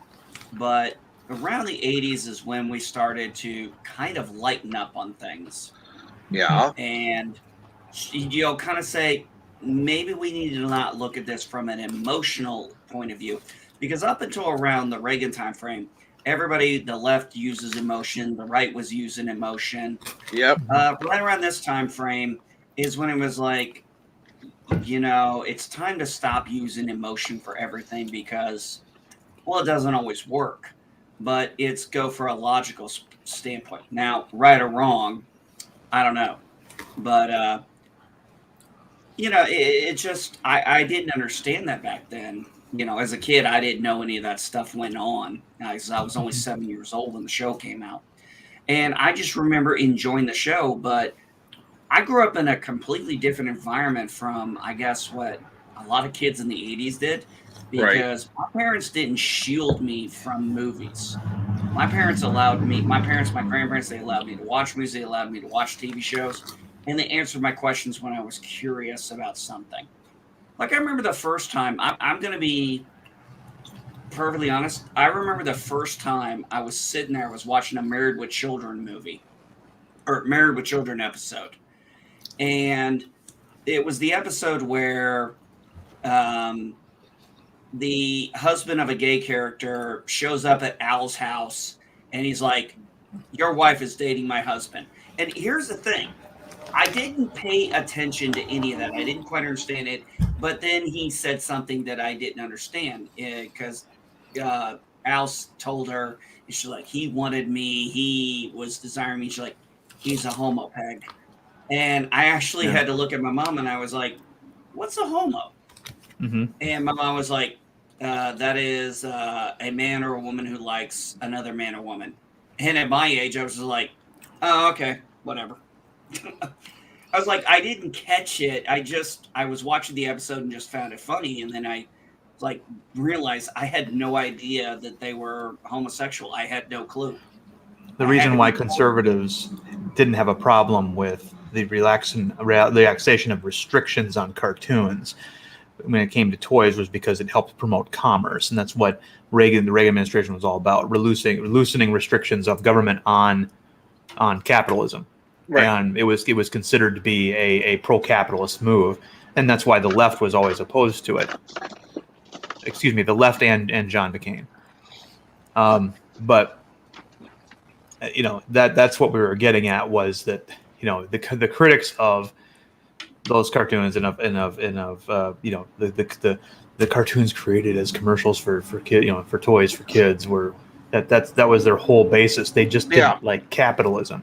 but around the 80s is when we started to kind of lighten up on things. Yeah. And, kind of say, maybe we need to not look at this from an emotional point of view. Because up until around the Reagan time frame, everybody, the left uses emotion, the right was using emotion. Yep. Right around this time frame is when it was like, it's time to stop using emotion for everything because, well, it doesn't always work. But it's go for a logical standpoint. Now, right or wrong, I don't know. But, it just, I didn't understand that back then. As a kid, I didn't know any of that stuff went on. I was only 7 years old when the show came out. And I just remember enjoying the show, but I grew up in a completely different environment from, I guess, what a lot of kids in the 80s did. Because my parents didn't shield me from movies. My grandparents, my grandparents, they allowed me to watch movies, they allowed me to watch TV shows, and they answered my questions when I was curious about something. Like, I remember the first time, I'm going to be perfectly honest, I remember the first time I was sitting there, I was watching a Married with Children movie, or Married with Children episode. And it was the episode where the husband of a gay character shows up at Al's house and he's like, your wife is dating my husband. And here's the thing. I didn't pay attention to any of that. I didn't quite understand it. But then he said something that I didn't understand because Al told her, she's like, he wanted me. He was desiring me. She's like, he's a homo peg. And I actually had to look at my mom and I was like, what's a homo? Mm-hmm. And my mom was like, that is a man or a woman who likes another man or woman. And at my age, I was just like, oh, okay, whatever. I was like, I didn't catch it. I was watching the episode and just found it funny. And then I realized I had no idea that they were homosexual. I had no clue. The reason why conservatives didn't have a problem with the relaxation of restrictions on cartoons when it came to toys was because it helped promote commerce, and that's what the Reagan administration was all about: loosening restrictions of government on capitalism. Right. And it was considered to be a pro-capitalist move, and that's why the left was always opposed to it. Excuse me, the left and John McCain. But that's what we were getting at, was that the critics of those cartoons and of the cartoons created as commercials for for toys for kids were that was their whole basis. They just didn't like capitalism.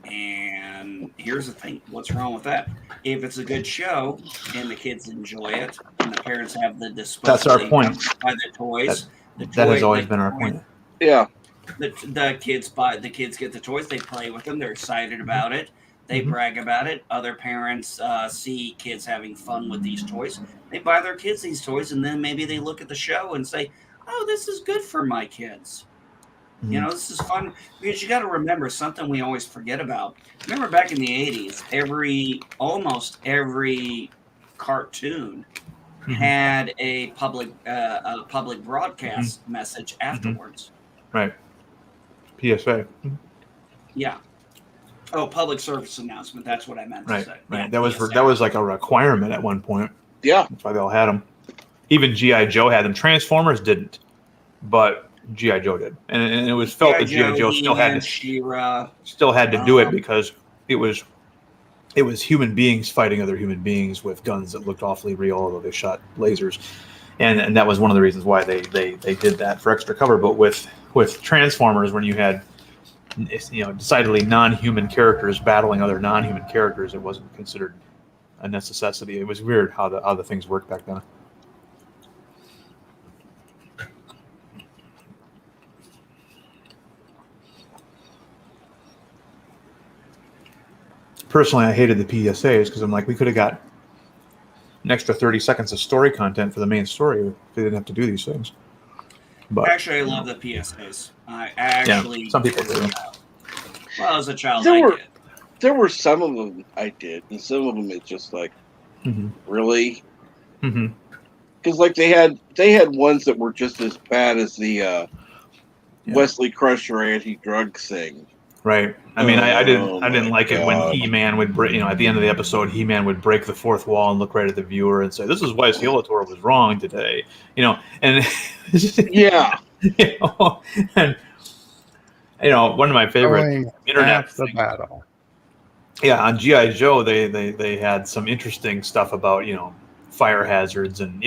And here's the thing: what's wrong with that? If it's a good show and the kids enjoy it, and the parents have the disposable, that's our point. Buy the toys. That has always been our point. Yeah. The kids get the toys. They play with them. They're excited about it. They brag about it. Other parents see kids having fun with these toys. They buy their kids these toys, and then maybe they look at the show and say, "Oh, this is good for my kids." You know, this is fun because you got to remember something we always forget about. Remember back in the 80s, almost every cartoon had a public broadcast message afterwards. Right. PSA. Yeah. Oh, public service announcement. That's what I meant to say. Right. Yeah, That was PSA. that was like a requirement at one point. Yeah. That's why they all had them. Even GI Joe had them. Transformers didn't, but GI Joe did, and it was felt that GI Joe still had to She-Ra, do it because it was human beings fighting other human beings with guns that looked awfully real, although they shot lasers, and that was one of the reasons why they did that for extra cover. But with Transformers, when you had decidedly non-human characters battling other non-human characters, it wasn't considered a necessity. It was weird how the things worked back then. Personally, I hated the PSAs because I'm like, we could have got an extra 30 seconds of story content for the main story if they didn't have to do these things. But actually, I love the PSAs. I actually, some people do. Well, as a child, There were some of them I did, and some of them it's just like, really? Because like they had ones that were just as bad as the Wesley Crusher anti-drug thing. Right. I mean, I didn't like it when He-Man would break. At the end of the episode, He-Man would break the fourth wall and look right at the viewer and say, "This is why Skeletor was wrong today." And yeah. And one of my favorite internet the battle. Yeah, on GI Joe, they had some interesting stuff about fire hazards and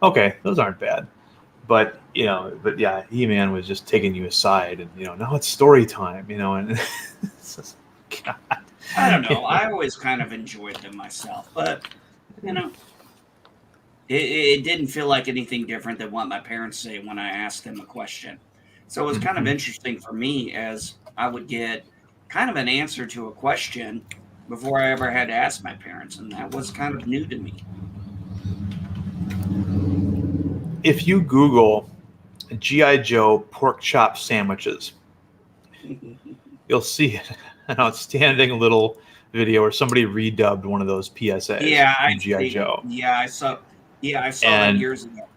okay, those aren't bad. But yeah, He-Man was just taking you aside, and now it's story time, and it's just, God. I don't know. I always kind of enjoyed them myself, but it didn't feel like anything different than what my parents say when I asked them a question. So it was kind of interesting for me as I would get kind of an answer to a question before I ever had to ask my parents, and that was kind of new to me. If you Google GI Joe pork chop sandwiches, you'll see an outstanding little video where somebody redubbed one of those PSAs. Yeah, from GI Joe. Yeah, I saw that years ago.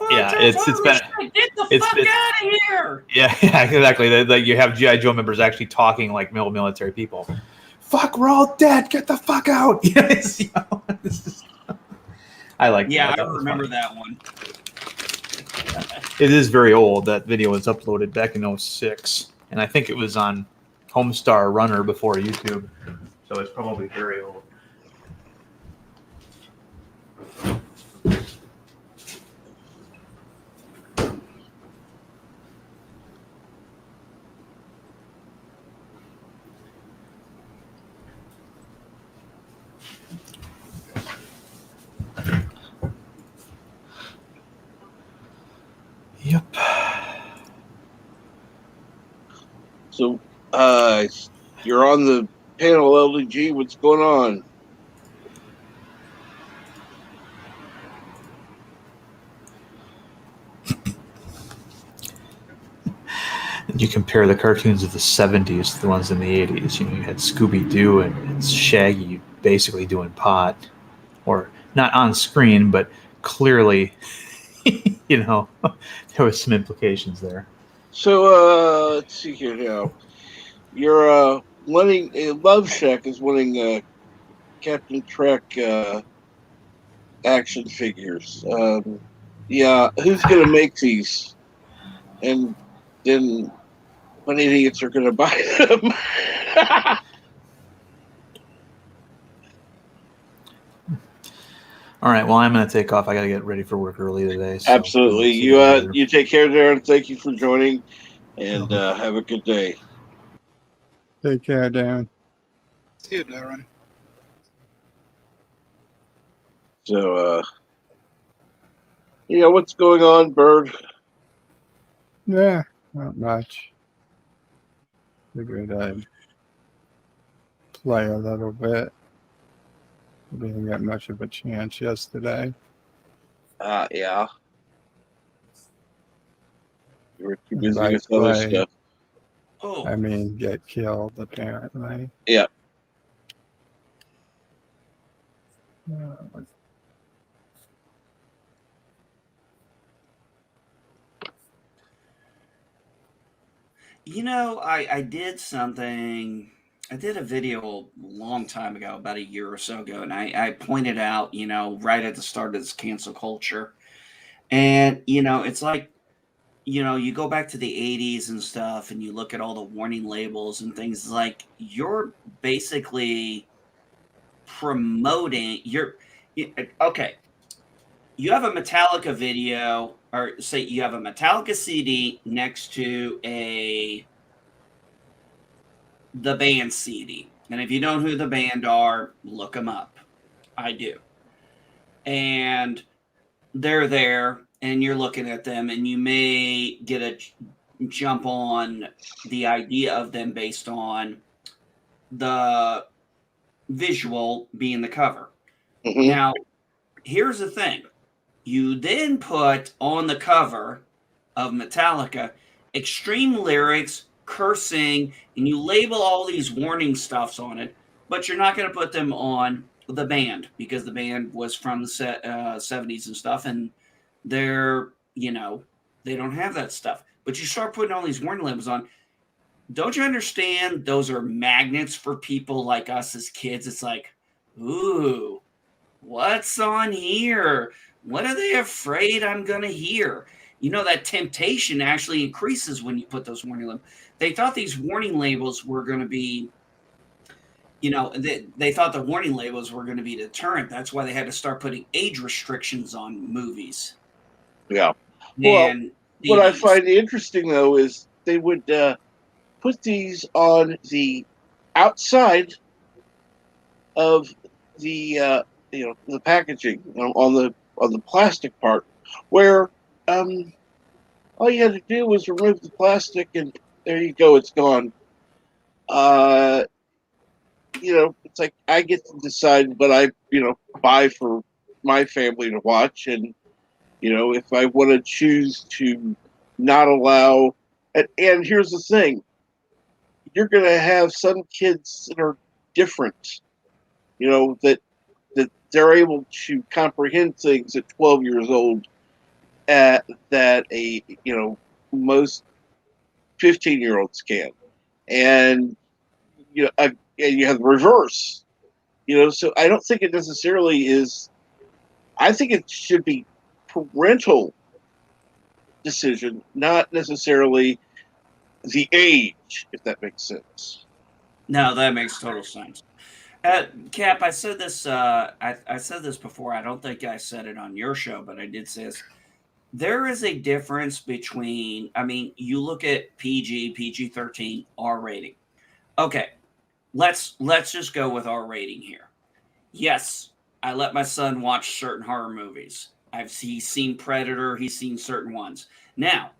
Yeah, it's been get the fuck out of here. Yeah, exactly. Like you have GI Joe members actually talking like military people. Fuck, we're all dead. Get the fuck out. I like. Yeah, I remember that one. It is very old. That video was uploaded back in 2006, and I think it was on Homestar Runner before YouTube, so it's probably very old. Yep. So, you're on the panel, LDG. What's going on? You compare the cartoons of the 70s to the ones in the 80s. You had Scooby-Doo and Shaggy basically doing pot, or not on screen, but clearly, there was some implications there. So, let's see here now. You're winning. Love Shack is winning Captain Trek action figures. Yeah, who's gonna make these? And then what idiots are gonna buy them? All right. Well, I'm going to take off. I got to get ready for work early today. So Absolutely. You take care, Darren. Thank you for joining, and have a good day. Take care, Darren. See you, Darren. So, what's going on, Bird? Yeah, not much. Figured I'd play a little bit. Didn't get much of a chance yesterday. Yeah. You were too And busy by with other play, stuff. Oh, I mean get killed, apparently. Yeah. you know, I did something. I did a video a long time ago, about a year or so ago, and I pointed out, right at the start of this cancel culture. And, it's like, you go back to the 80s and stuff, and you look at all the warning labels and things. It's like you're basically promoting, okay. You have a Metallica video, or say you have a Metallica CD next to the band CD. And if you don't know who the band are, look them up. I do. And they're there, and you're looking at them, and you may get a jump on the idea of them based on the visual being the cover. Hmm. Now, here's the thing. You then put on the cover of Metallica extreme lyrics, cursing, and you label all these warning stuffs on it, but you're not going to put them on the band because the band was from the 70s and stuff, and they're, they don't have that stuff. But you start putting all these warning labels on. Don't you understand those are magnets for people like us as kids? It's like, ooh, what's on here? What are they afraid I'm going to hear? That temptation actually increases when you put those warning labels. They thought these warning labels were going to be, they thought the warning labels were going to be deterrent. That's why they had to start putting age restrictions on movies Yeah. Well, and what I CDs. find interesting, though, is they would put these on the outside of the packaging, on the plastic part, where all you had to do was remove the plastic, and there you go, it's gone. Uh, it's like I get to decide what I buy for my family to watch, and if I want to choose to not allow, and here's the thing, you're going to have some kids that are different, that they're able to comprehend things at 12 years old that most 15-year-olds can, and and you have the reverse, so I don't think it necessarily is. I think it should be parental decision, not necessarily the age, if that makes sense. No, that makes total sense. Cap, I said this. I said this before. I don't think I said it on your show, but I did say this. There is a difference between. I mean, you look at PG 13, R rating. Okay, let's just go with R rating here. Yes, I let my son watch certain horror movies. He's seen Predator. He's seen certain ones. Now,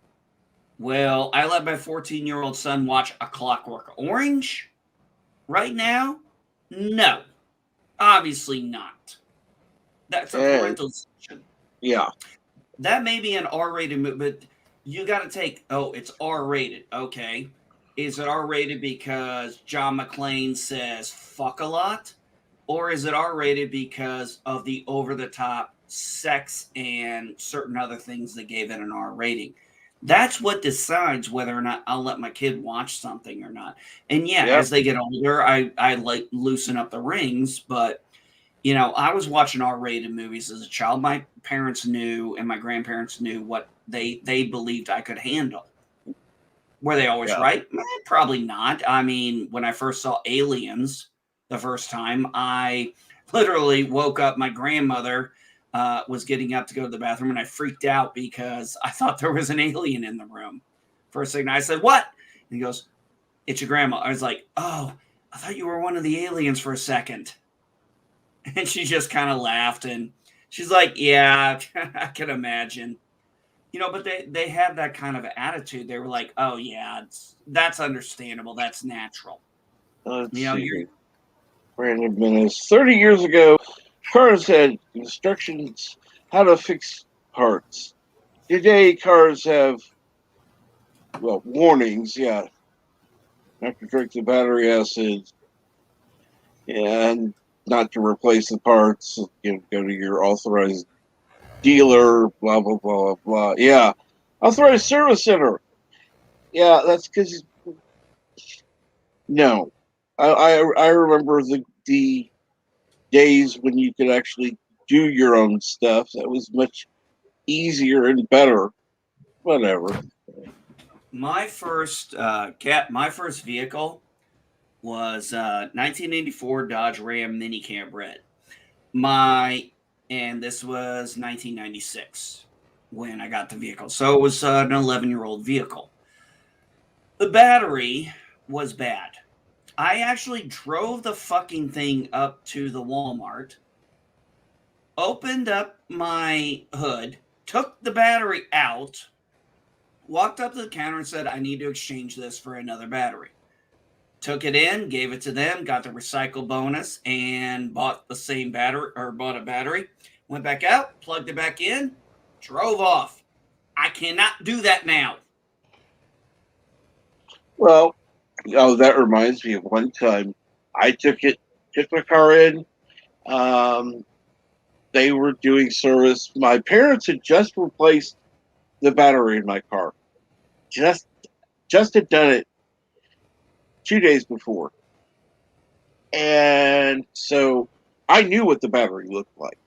well, I let my 14-year-old son watch A Clockwork Orange right now. No, obviously not. That's a And parental decision. yeah, That may be an R-rated movie, but you got to take. Oh, it's R-rated. Okay, is it R-rated because John McClane says "fuck" a lot, or is it R-rated because of the over-the-top sex and certain other things that gave it an R rating? That's what decides whether or not I'll let my kid watch something or not. And yeah, yep, as they get older, I like loosen up the rings, but I was watching R-rated movies as a child. My parents knew, and my grandparents knew what they believed I could handle. Were they always yeah, right? Probably not. I mean, when I first saw Aliens the first time, I literally woke up. My grandmother was getting up to go to the bathroom, and I freaked out because I thought there was an alien in the room. First thing I said, "What?" And he goes, "It's your grandma." I was like, "Oh, I thought you were one of the aliens for a second." And she just kind of laughed, and she's like, "Yeah, I can imagine." But they had that kind of attitude. They were like, "Oh yeah, that's understandable. That's natural." let's You know, see you're here. Random Menace. 30 years ago, cars had instructions how to fix parts. Today, cars have, well, warnings, yeah. Not to drink the battery acid and not to replace the parts. Go to your authorized dealer, blah, blah, blah, blah. Yeah. Authorized service center. Yeah, that's because, no. I remember the days when you could actually do your own stuff. That was much easier and better. Whatever. My first my first vehicle was 1984 Dodge Ram Mini Cab Red. And this was 1996 when I got the vehicle. So it was an 11-year-old vehicle. The battery was bad. I actually drove the fucking thing up to the Walmart, opened up my hood, took the battery out, walked up to the counter and said, I need to exchange this for another battery. Took it in, gave it to them, got the recycle bonus, and bought the same battery, or bought a battery. Went back out, plugged it back in, drove off. I cannot do that now. Well, that reminds me of one time I took my car in. Um, they were doing service. My parents had just replaced the battery in my car. Just had done it 2 days before. And so I knew what the battery looked like.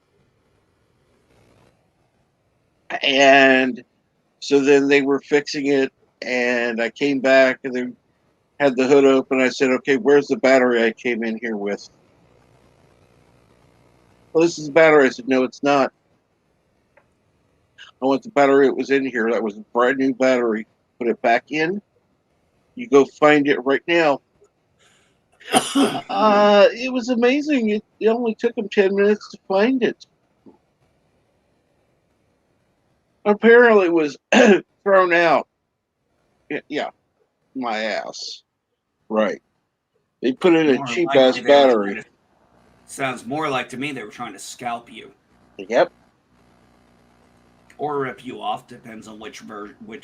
And so then they were fixing it, and I came back and they had the hood open. I said, okay, where's the battery I came in here with? Well, this is the battery. I said, no, it's not. I want the battery that was in here. That was a brand new battery. Put it back in. You go find it right now. It was amazing. It only took them 10 minutes to find it. Apparently, it was thrown out. Yeah, my ass. Right. They put in a More cheap ass likely they were trying battery. to, sounds more like to me they were trying to scalp you Yep. or rip you off. Depends on which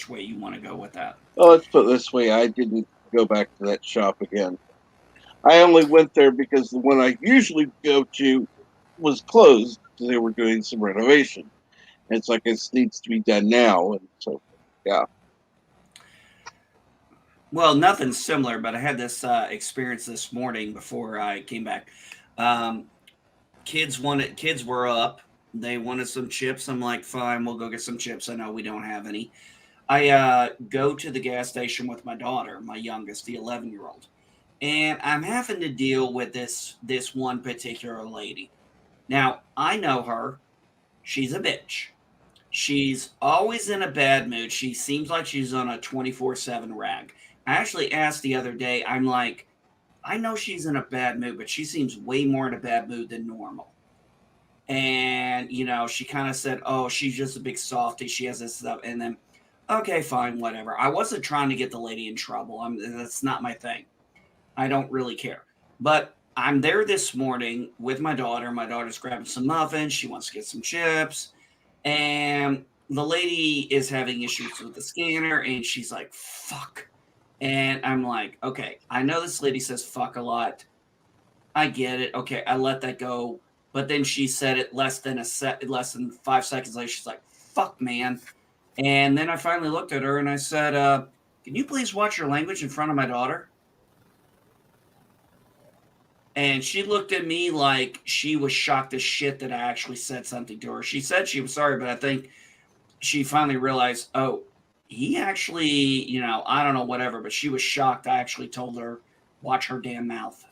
way you want to go with that. Well, let's put it this way. I didn't go back to that shop again. I only went there because the one I usually go to was closed because they were doing some renovation. And it's like this needs to be done now. And so, yeah. Well, nothing similar, but I had this experience this morning before I came back. Um, kids were up. They wanted some chips. I'm like, fine, we'll go get some chips. I know we don't have any. I go to the gas station with my daughter, my youngest, the 11-year-old, and I'm having to deal with this one particular lady. Now I know her. She's a bitch. She's always in a bad mood. She seems like she's on a 24/7 rag. I actually asked the other day, I'm like, I know she's in a bad mood, but she seems way more in a bad mood than normal. And, she kind of said, oh, she's just a big softie. She has this stuff. And then, okay, fine, whatever. I wasn't trying to get the lady in trouble. That's not my thing. I don't really care. But I'm there this morning with my daughter. My daughter's grabbing some muffins. She wants to get some chips. And the lady is having issues with the scanner. And she's like, fuck. And I'm like, okay, I know this lady says fuck a lot. I get it. Okay, I let that go. But then she said it less than 5 seconds later. She's like, fuck, man. And then I finally looked at her and I said, can you please watch your language in front of my daughter? And she looked at me like she was shocked as shit that I actually said something to her. She said she was sorry, but I think she finally realized, oh, he actually, I don't know, whatever, but she was shocked. I actually told her, watch her damn mouth.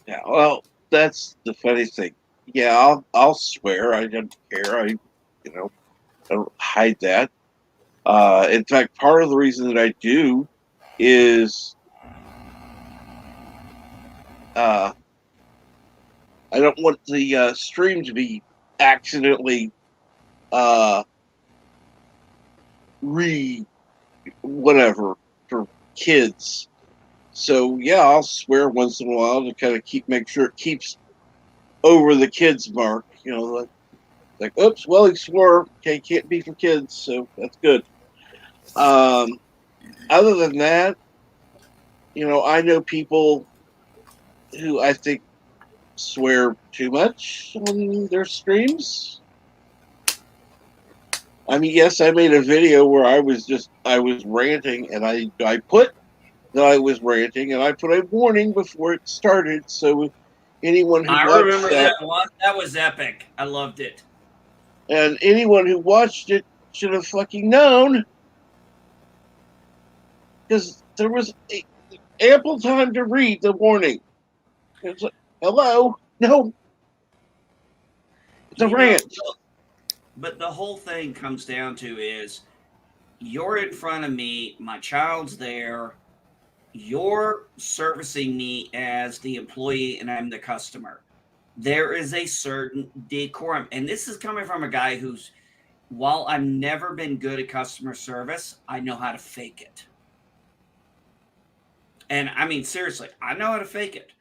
Yeah. Well, that's the funny thing. Yeah, I'll swear. I don't care. I don't hide that. In fact, part of the reason that I do is I don't want the stream to be accidentally uh, whatever for kids. So yeah, I'll swear once in a while to kind of make sure it keeps over the kids mark. Like oops, well he swore. Okay, can't be for kids, so that's good. Other than that, I know people who I think swear too much on their streams. I mean, yes, I made a video where I was ranting, and I put that I was ranting, and I put a warning before it started, so anyone who I watched remember that that one. That was epic. I loved it. and anyone who watched it should have fucking known, because there was ample time to read the warning. It's like, hello, no, it's a You know, rant. but the whole thing comes down to is you're in front of me, my child's there, you're servicing me as the employee, and I'm the customer. There is a certain decorum. And this is coming from a guy who's, while I've never been good at customer service, I know how to fake it. And I mean, seriously, I know how to fake it.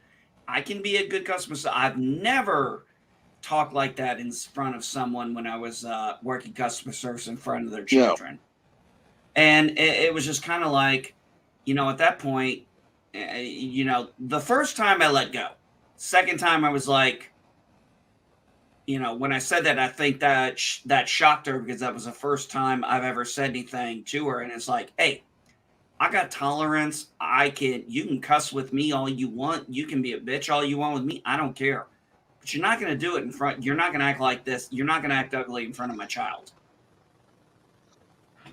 I can be a good customer. So I've never talked like that in front of someone when I was working customer service in front of their No, children. And it was just kind of like, at that point, the first time I let go. Second time I was like, when I said that, I think that that shocked her because that was the first time I've ever said anything to her. And it's like, hey, I got tolerance. You can cuss with me all you want. You can be a bitch all you want with me. I don't care. But you're not going to do it in front. You're not going to act like this. You're not going to act ugly in front of my child.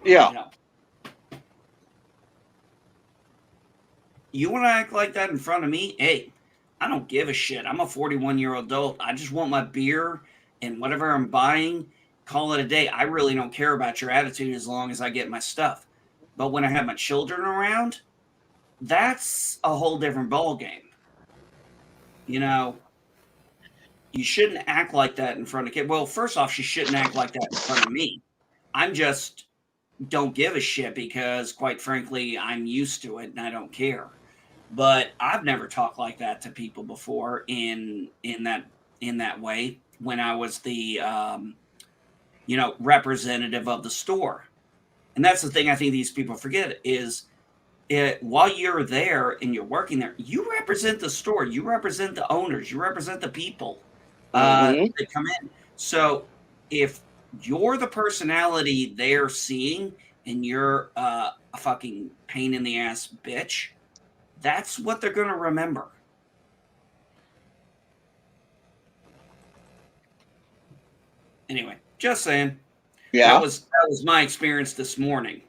yeah, You want to act like that in front of me? Hey, I don't give a shit. I'm a 41-year-old adult. I just want my beer and whatever I'm buying. Call it a day. I really don't care about your attitude as long as I get my stuff. But when I have my children around, that's a whole different ballgame. You shouldn't act like that in front of kids. Well, first off, she shouldn't act like that in front of me. I'm just don't give a shit because, quite frankly, I'm used to it and I don't care. But I've never talked like that to people before in that way when I was the representative of the store. And that's the thing I think these people forget is while you're there and you're working there, you represent the store, you represent the owners, you represent the people mm-hmm. that come in. So if you're the personality they're seeing and you're a fucking pain in the ass bitch, that's what they're going to remember. Anyway, just saying. Yeah. That was my experience this morning.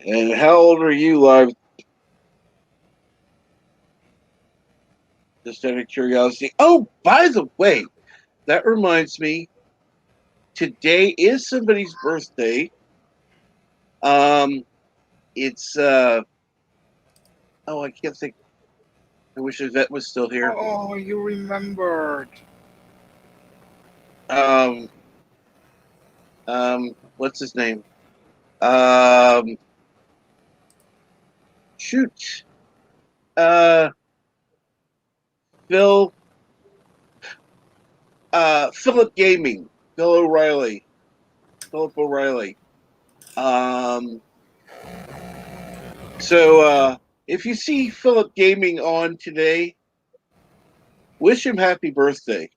And how old are you, Live? Just out of curiosity. Oh, by the way, that reminds me. Today is somebody's birthday. It's oh, I can't think. I wish Yvette was still here. Oh, you remembered. What's his name? Shoot. Phil. Philip Gaming. Philip O'Reilly. So if you see Philip Gaming on today, wish him happy birthday.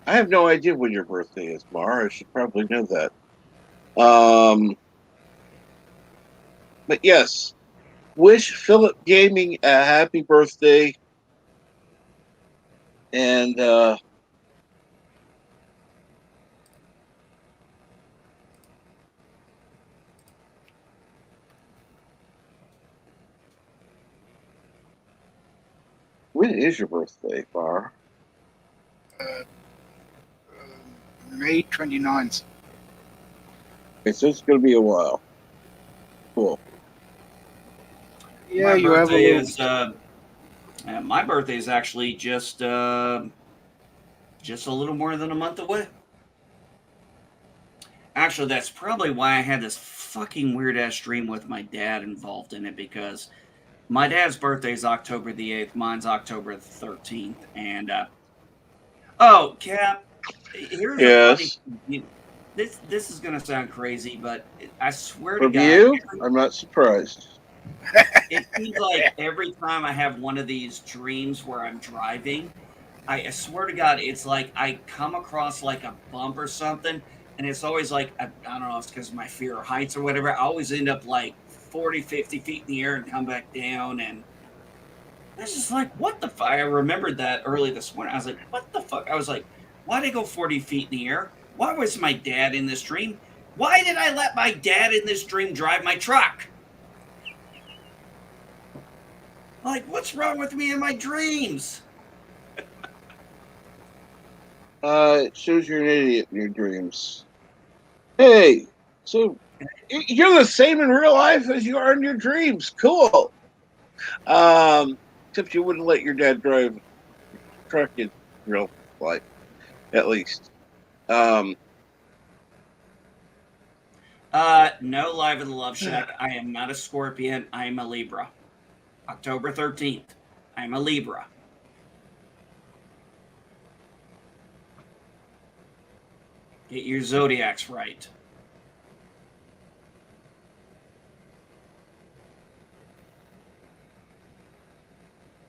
I have no idea when your birthday is, Mar. I should probably know that. But yes, wish Philip Gaming a happy birthday. And when is your birthday, Mar? May 29th. Okay, so it's going to be a while. Cool. Yeah, you have a little... My birthday is actually just just a little more than a month away. Actually, that's probably why I had this fucking weird ass dream with my dad involved in it, because my dad's birthday is October the 8th, mine's October the 13th, and oh, Cap, here's a funny. Yes. This is gonna sound crazy, but I swear to From God, you, I'm not surprised. it seems like every time I have one of these dreams where I'm driving, I swear to God, it's like I come across like a bump or something, and it's always like, I don't know if it's because of my fear of heights or whatever. I always end up like 40, 50 feet in the air and come back down. And it's just like, what the fuck? I remembered that early this morning. I was like, what the fuck? I was like, why did I go 40 feet in the air? Why was my dad in this dream? Why did I let my dad in this dream drive my truck? Like, what's wrong with me in my dreams? It shows you're an idiot in your dreams. Hey, so you're the same in real life as you are in your dreams. Cool. Except you wouldn't let your dad drive a truck in real life, at least. No, live in the Love Shack. I am not a Scorpion. I am a Libra. October 13th. I'm a Libra. Get your zodiacs right.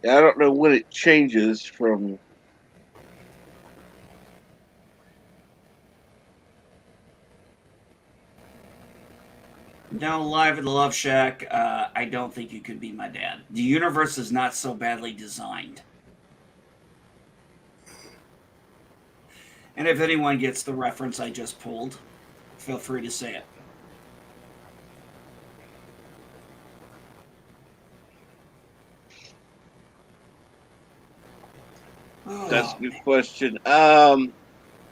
I don't know when it changes from. No, live in the Love Shack. I don't think you could be my dad. The universe is not so badly designed. And if anyone gets the reference I just pulled, feel free to say it. That's Oh, a good man. question.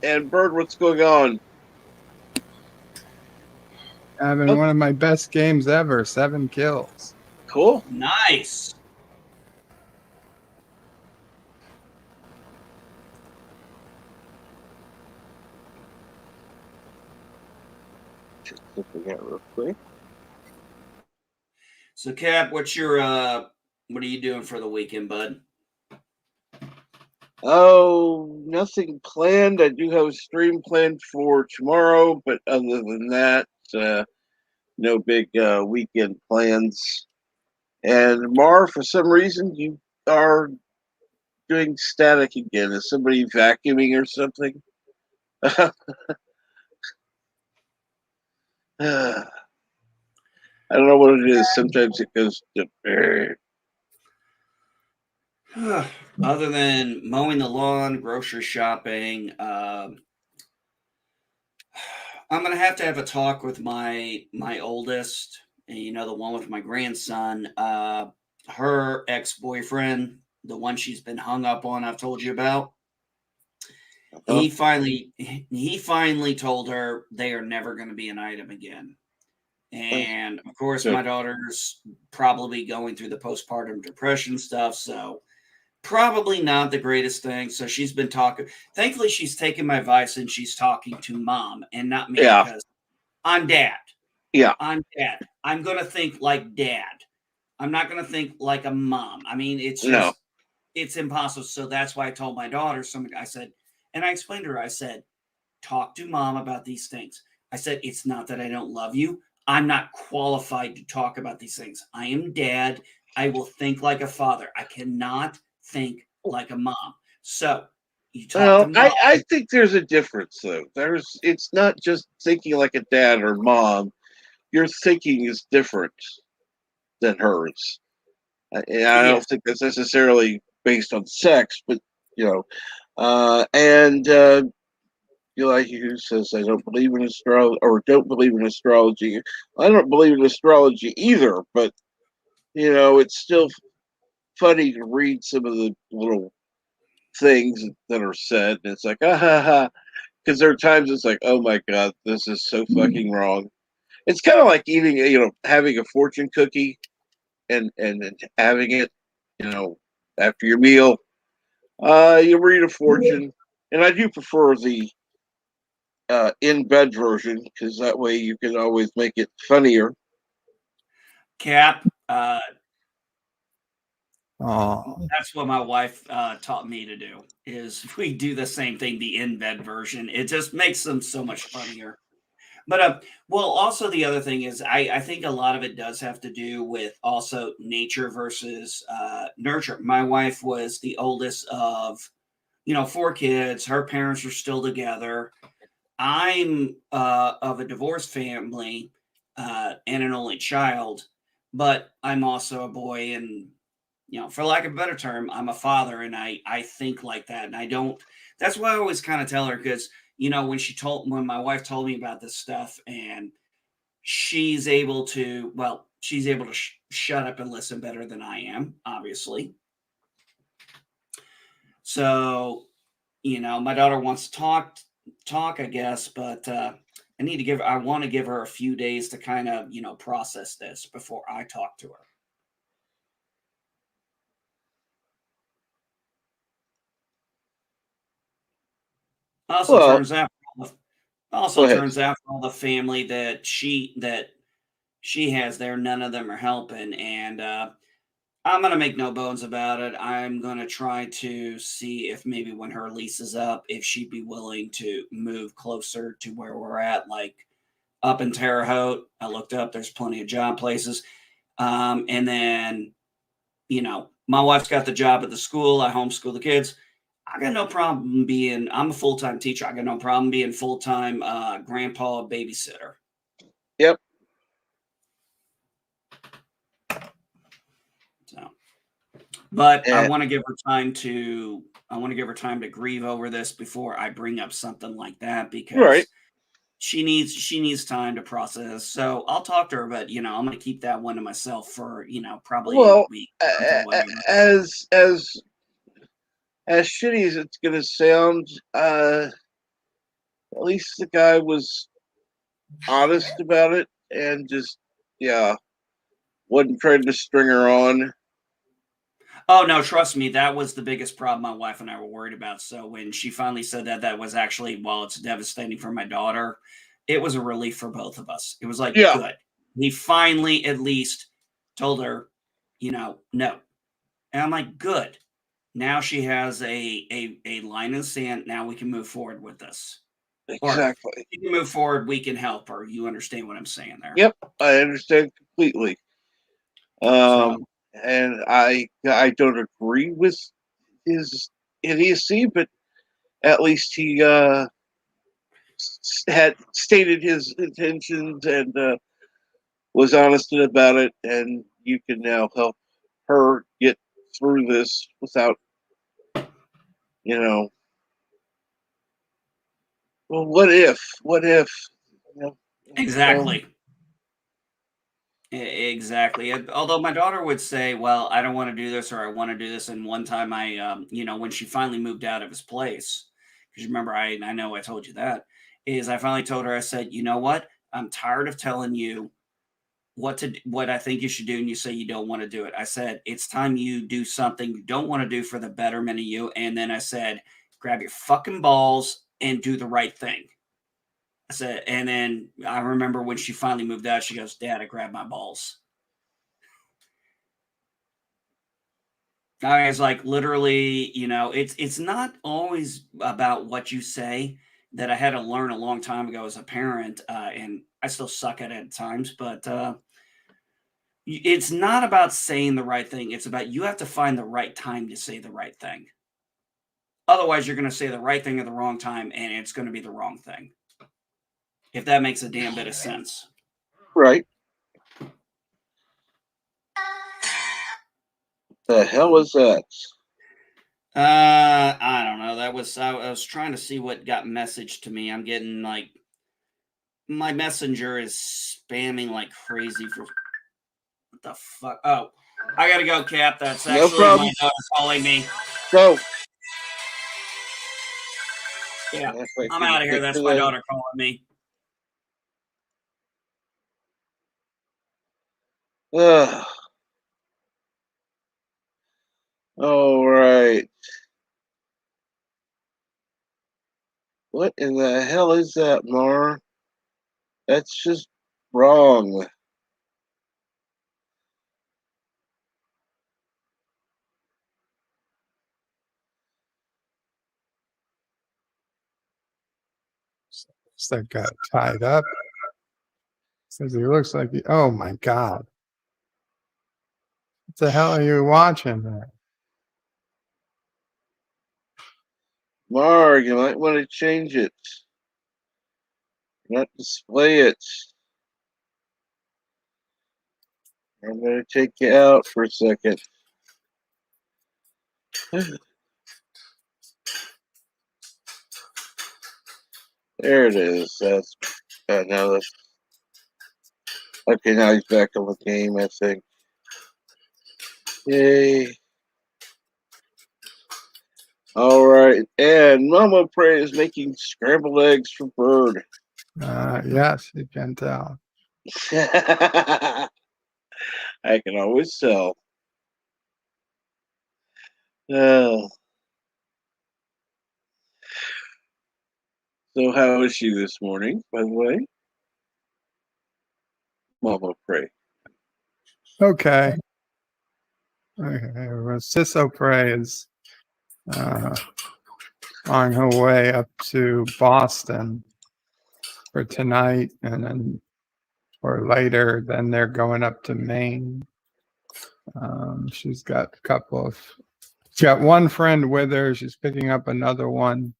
And Bird, what's going on? Having one of my best games ever, 7 kills. Cool. Nice. Just looking at real quick. So, Cap, what are you doing for the weekend, bud? Oh, nothing planned. I do have a stream planned for tomorrow, but other than that, no big weekend plans. And Mar, for some reason, you are doing static again. Is somebody vacuuming or something? I don't know what it is. Sometimes it goes to. Other than mowing the lawn, grocery shopping, I'm gonna have to have a talk with my oldest, the one with my grandson. Her ex-boyfriend, the one she's been hung up on, I've told you about. He finally told her they are never going to be an item again. And of course, Good. my daughter's probably going through the postpartum depression stuff, so probably not the greatest thing. So she's been talking. Thankfully, she's taken my advice and she's talking to mom and not me, Yeah. because I'm dad. Yeah. I'm dad. I'm going to think like dad. I'm not going to think like a mom. I mean, it's just, No. it's impossible. So that's why I told my daughter, I said, and I explained to her, I said, talk to mom about these things. I said, it's not that I don't love you. I'm not qualified to talk about these things. I am dad. I will think like a father. I cannot think like a mom. So you talk to Well, mom. I think there's a difference though. It's not just thinking like a dad or mom. Your thinking is different than hers. And I Yes. don't think that's necessarily based on sex, but you know, and like who says I don't believe in astrology or don't believe in astrology. I don't believe in astrology either, but it's still funny to read some of the little things that are said, and it's like ah ha ha, because there are times it's like, oh my god, this is so fucking wrong. It's kind of like eating, having a fortune cookie and having it, after your meal. You read a fortune, And I do prefer the in bed version because that way you can always make it funnier. Cap, Oh, that's what my wife taught me to do. Is we do the same thing, the in bed version. It just makes them so much funnier. But well, also the other thing is, I think a lot of it does have to do with also nature versus nurture. My wife was the oldest of, four kids. Her parents are still together. I'm of a divorced family and an only child, but I'm also a boy, and for lack of a better term, I'm a father, and I think like that, and I don't. That's why I always kind of tell her because when my wife told me about this stuff, and she's able to shut up and listen better than I am, obviously. So my daughter wants to talk, I guess, but I want to give her a few days to kind of, process this before I talk to her. Also Well, turns out, go also ahead. turns out all the family that she has there, none of them are helping, and I'm gonna make no bones about it. I'm gonna try to see if maybe when her lease is up, if she'd be willing to move closer to where we're at, like up in Terre Haute. I looked up, there's plenty of job places. And then, my wife's got the job at the school. I homeschool the kids. I'm a full time teacher. I got no problem being full time grandpa babysitter. Yep. So, but I And, want to give her time to. I want to give her time to grieve over this before I bring up something like that right. because she needs time to process. So I'll talk to her, but I'm gonna keep that one to myself for probably a Well, week, month, or whatever. as shitty as it's gonna sound, at least the guy was honest about it and just yeah, wasn't trying to string her on. Oh no, trust me, that was the biggest problem my wife and I were worried about. So when she finally said that was actually, while it's devastating for my daughter, it was a relief for both of us. It was like, Yeah, good. He finally at least told her, no. And I'm like, good. Now she has a line in the sand. Now we can move forward with this. Or exactly. we can move forward, we can help her. You understand what I'm saying there. Yep, I understand completely. So And I don't agree with his idiocy, but at least he had stated his intentions and was honest about it, and you can now help her get through this without, you know, well, what if? What if? You know, so, exactly. Exactly. Although my daughter would say, "Well, I don't want to do this, or I want to do this." And one time, when she finally moved out of his place, because remember, I know I told you that is I finally told her. I said, "You know what? I'm tired of telling you what I think you should do, and you say you don't want to do it." I said, "It's time you do something you don't want to do for the betterment of you." And then I said, "Grab your fucking balls and do the right thing." I said, and then I remember when she finally moved out, she goes, "Dad, I grabbed my balls." I was like, literally, it's not always about what you say. That I had to learn a long time ago as a parent, and I still suck at it at times. But it's not about saying the right thing. It's about you have to find the right time to say the right thing. Otherwise, you're going to say the right thing at the wrong time, and it's going to be the wrong thing. If that makes a damn bit of sense. right? The hell was that? I don't know. I was trying to see what got messaged to me. I'm getting like my messenger is spamming like crazy for what the fuck. Oh, I gotta go, Cap. That's No actually my problem. daughter calling me. Go. Yeah, If I I'm can out of here. get That's to my the. daughter calling me. Uh, all right. What in the hell is that, Mar? That's just wrong. That got tied up. Says he looks like he, oh my God. What the hell are you watching there? Mar, you might want to change it. Not display it. I'm going to take you out for a second. There it is. That's now that's okay. Now he's back on the game, I think. Yay! All right, and Mama Prey is making scrambled eggs for Bird. Yes, you can tell. I can always tell. Uh, so how is she this morning, by the way? Mama Prey. Okay. Well, Sisso Prey is on her way up to Boston for tonight, and then or later, then they're going up to Maine. She's got one friend with her. She's picking up another one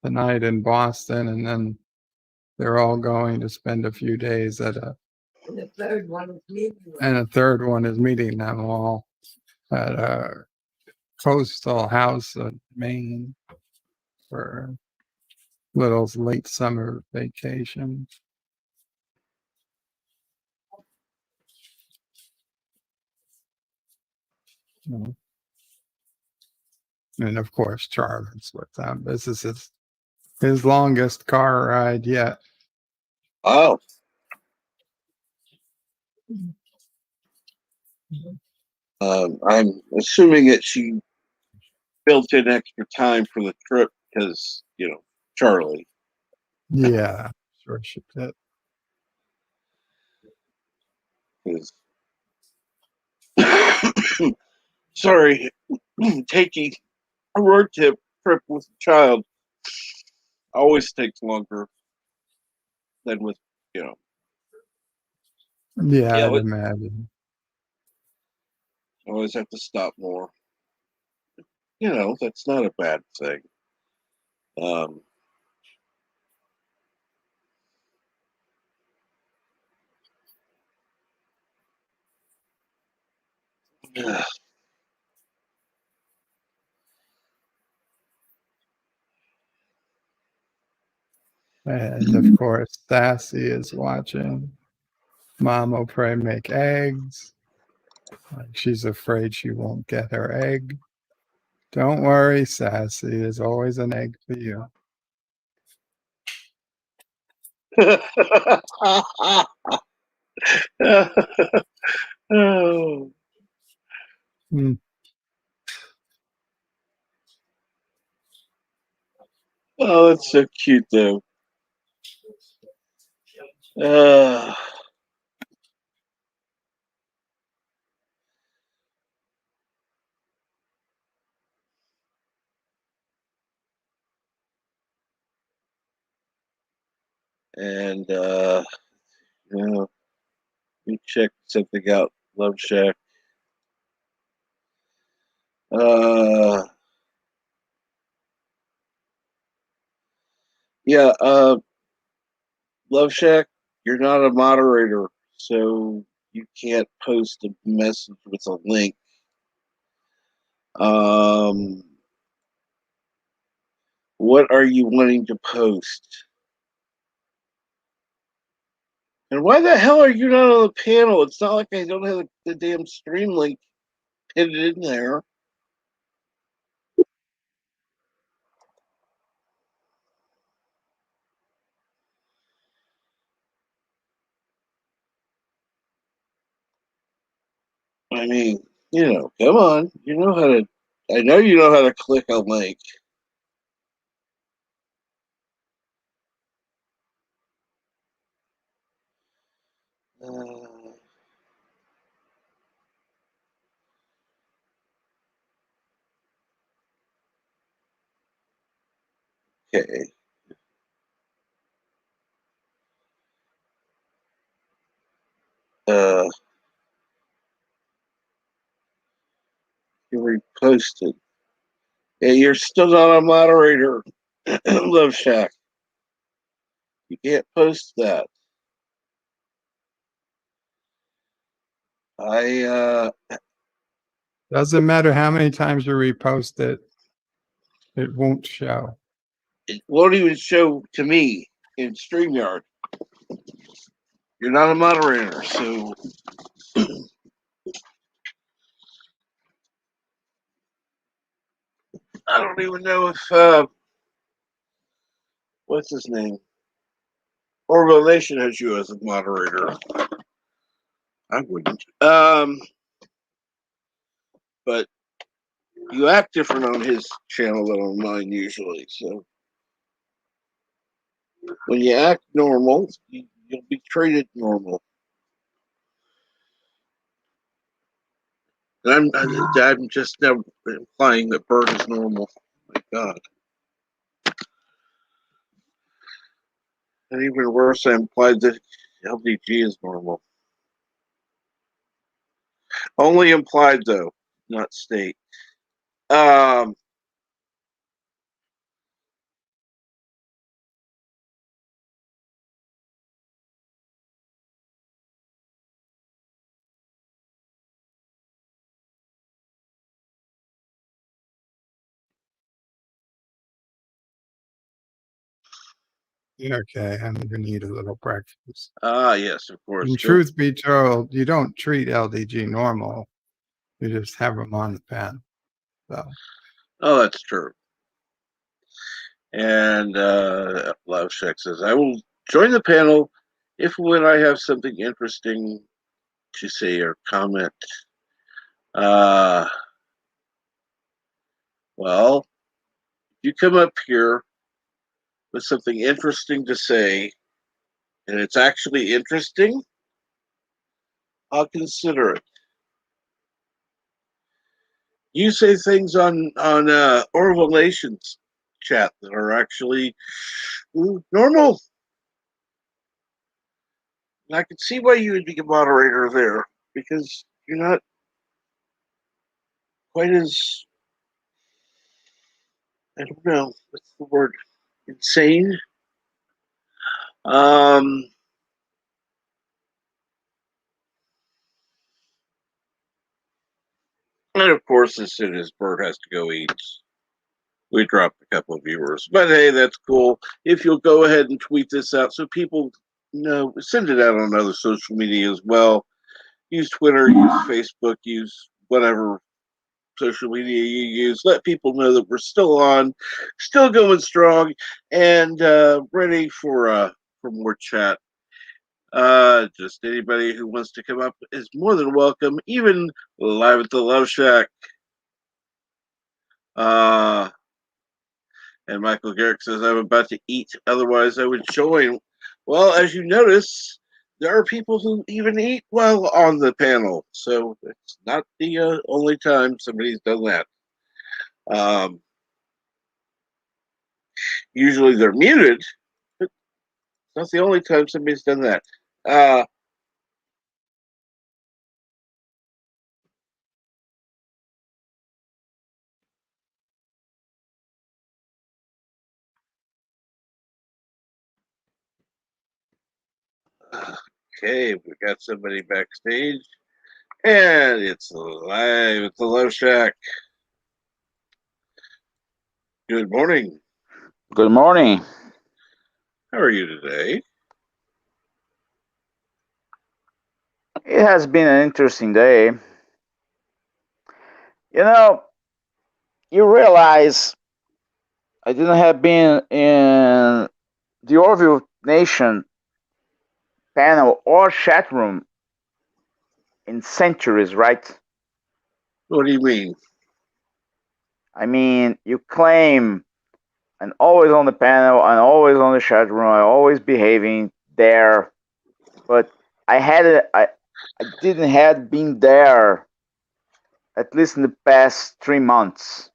tonight in Boston, and then they're all going to spend a few days at And the third one is me. and a third one is meeting them all at a coastal house in Maine for little late summer vacation. And of course, Charlie's with them. This is his longest car ride yet. Oh. I'm assuming that she built in extra time for the trip because, Charlie. Yeah, sure she did. Sorry, taking a road trip with a child always takes longer than with, Yeah, I'd we imagine. always have to stop more. That's not a bad thing. Yeah. And of course, Sassy is watching Mama Pray make eggs. Like she's afraid she won't get her egg. Don't worry, Sassy. There's always an egg for you. Oh. Hmm. Oh, that's so cute, though. And let me check something out. Love Shack. Yeah. Love Shack. You're not a moderator, so you can't post a message with a link. What are you wanting to post? And why the hell are you not on the panel? It's not like I don't have the damn stream link pinned in there. I mean, come on. I know you know how to click a link. Uh, okay. You reposted. Yeah, you're still not a moderator. Love Shack. You can't post that. Doesn't matter how many times you repost it, it won't show. It won't even show to me in StreamYard. You're not a moderator, so I don't even know if what's his name? Orville Nation has you as a moderator. I wouldn't. But you act different on his channel than on mine usually. So when you act normal, you'll be treated normal. And I'm just now implying that Bird is normal. Oh my God. And even worse, I implied that LDG is normal. Only implied though, not state. Um, Okay, I'm gonna need a little breakfast. yes, of course. And truth be told, you don't treat LDG normal. You just have them on the pen. So Oh, that's true. And Love Shack says, I will join the panel if when I have something interesting to say or comment. Well, you come up here with something interesting to say, and it's actually interesting, I'll consider it. You say things on Orville Nations chat that are actually normal. And I can see why you would be a moderator there, because you're not quite as, I don't know, what's the word, insane? And of course, as soon as Bert has to go eat, we dropped a couple of viewers. But hey, that's cool. If you'll go ahead and tweet this out so people know, send it out on other social media as well. Use Twitter, use Facebook, use whatever social media you use. Let people know that we're still on, still going strong, and ready for more chat. Just anybody who wants to come up is more than welcome, even live at the Love Shack. And Michael Garrick says, I'm about to eat, otherwise I would join. Well, as you notice, there are people who even eat while on the panel. So it's not the only time somebody's done that. Usually they're muted, but it's not the only time somebody's done that. Okay, we got somebody backstage, and it's live at the Love Shack. Good morning. Good morning. How are you today? It has been an interesting day. You know, you realize I didn't have been in the Orville Nation panel or chat room in centuries, right? What do you mean? I mean, you claim I'm always on the panel, I'm always on the chat room, I'm always behaving there, but I didn't had been there at least in the past 3 months.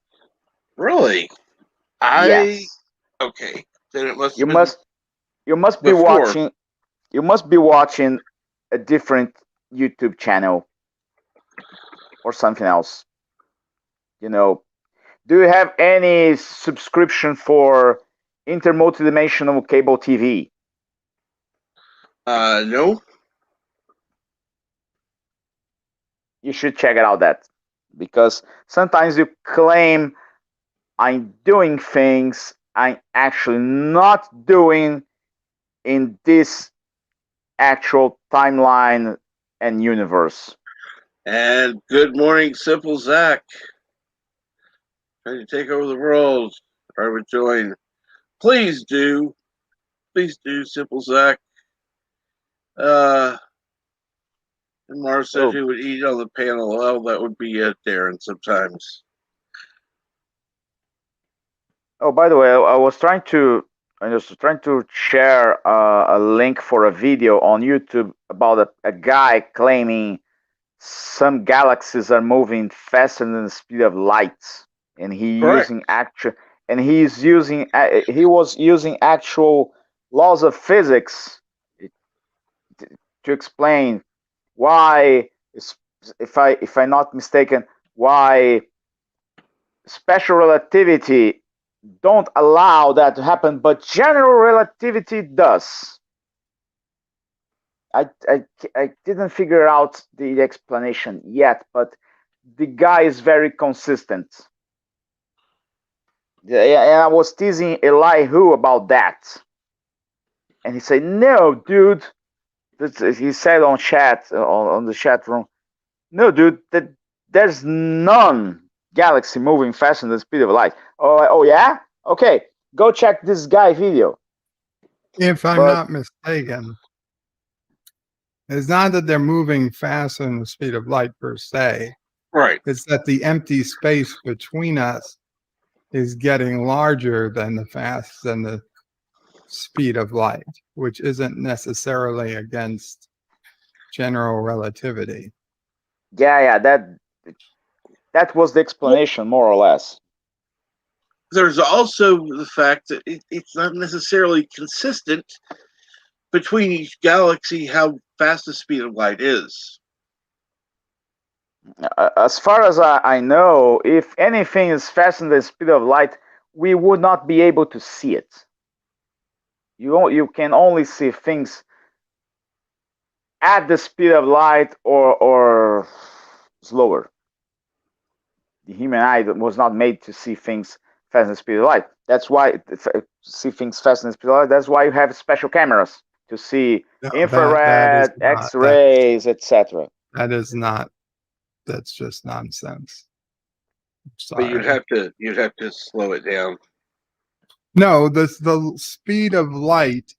Really? Yes. Okay. Then it must You have been must be before. watching a different YouTube channel or something else. Do you have any subscription for intermultidimensional cable TV? No. You should check it out because sometimes you claim I'm doing things I'm actually not doing in this actual timeline and universe. And good morning, Simple Zach. Trying to take over the world. I would join. Please do. Please do, Simple Zach. And Mars said he would eat on the panel. Well, that would be Darren sometimes. Oh, by the way, I was trying to share a link for a video on YouTube about a guy claiming some galaxies are moving faster than the speed of light, and he was using actual laws of physics to explain why, if I'm not mistaken, why special relativity don't allow that to happen, but general relativity does. I didn't figure out the explanation yet, but the guy is very consistent. And I was teasing Elihu about that, and he said, "No, dude." He said on chat on the chat room, "No, dude, there's none galaxy moving faster than the speed of light." Oh yeah? Okay, go check this guy video. If I'm not mistaken, it's not that they're moving faster than the speed of light per se. Right. It's that the empty space between us is getting larger than the speed of light, which isn't necessarily against general relativity. Yeah, that was the explanation, more or less. There's also the fact that it's not necessarily consistent between each galaxy how fast the speed of light is. As far as I know, if anything is faster than the speed of light, we would not be able to see it. You can only see things at the speed of light or slower. The human eye was not made to see things faster than the speed of light. That's why see things faster than the speed of light. That's why you have special cameras to see infrared, X-rays, etc. That is not. That's just nonsense. But you'd have to slow it down. No, the speed of light,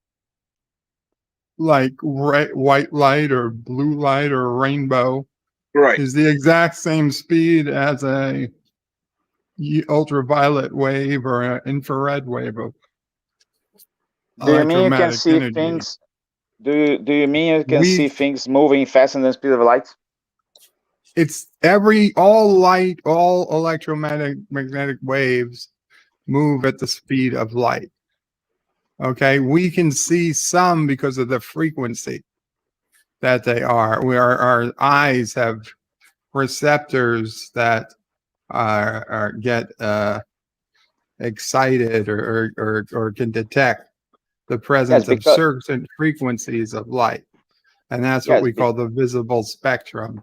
like white light or blue light or rainbow, right, is the exact same speed as a ultraviolet wave or an infrared wave of Do you mean you can electromagnetic see energy. things? Do you mean you can see things moving faster than the speed of light? It's all electromagnetic waves move at the speed of light. Okay, we can see some because of the frequency that they are. Our eyes have receptors that get excited or can detect the presence of certain frequencies of light, and that's what we call the visible spectrum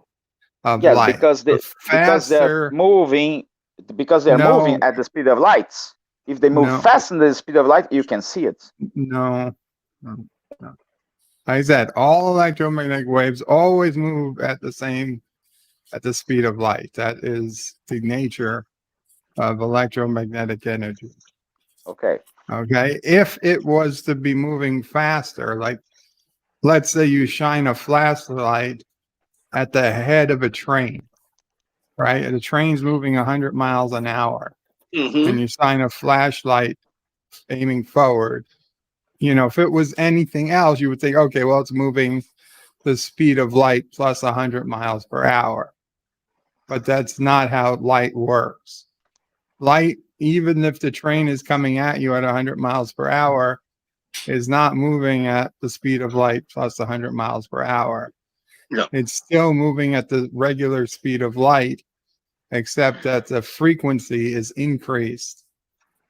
of light. Because they're moving at the speed of light. If they move faster than the speed of light, you can see it. No. Like I said, all electromagnetic waves always move at the speed of light. That is the nature of electromagnetic energy. Okay. If it was to be moving faster, like let's say you shine a flashlight at the head of a train, right? And the train's moving 100 miles an hour. Mm-hmm. And you shine a flashlight aiming forward. If it was anything else, you would think, okay, well, it's moving the speed of light plus 100 miles per hour. But that's not how light works. Light, even if the train is coming at you at 100 miles per hour, is not moving at the speed of light plus 100 miles per hour. No. It's still moving at the regular speed of light, except that the frequency is increased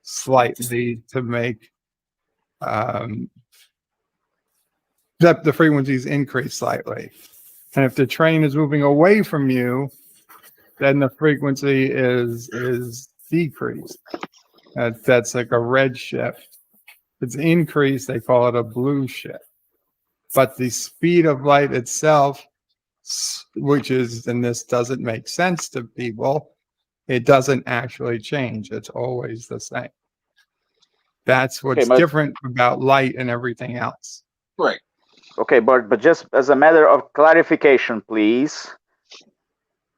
slightly to make that the frequency is increased slightly. And if the train is moving away from you, then the frequency is decreased. That's like a red shift. If it's increased, they call it a blue shift. But the speed of light itself, which is, and this doesn't make sense to people, it doesn't actually change. It's always the same. That's what's different about light and everything else. Right. Okay, but just as a matter of clarification, please.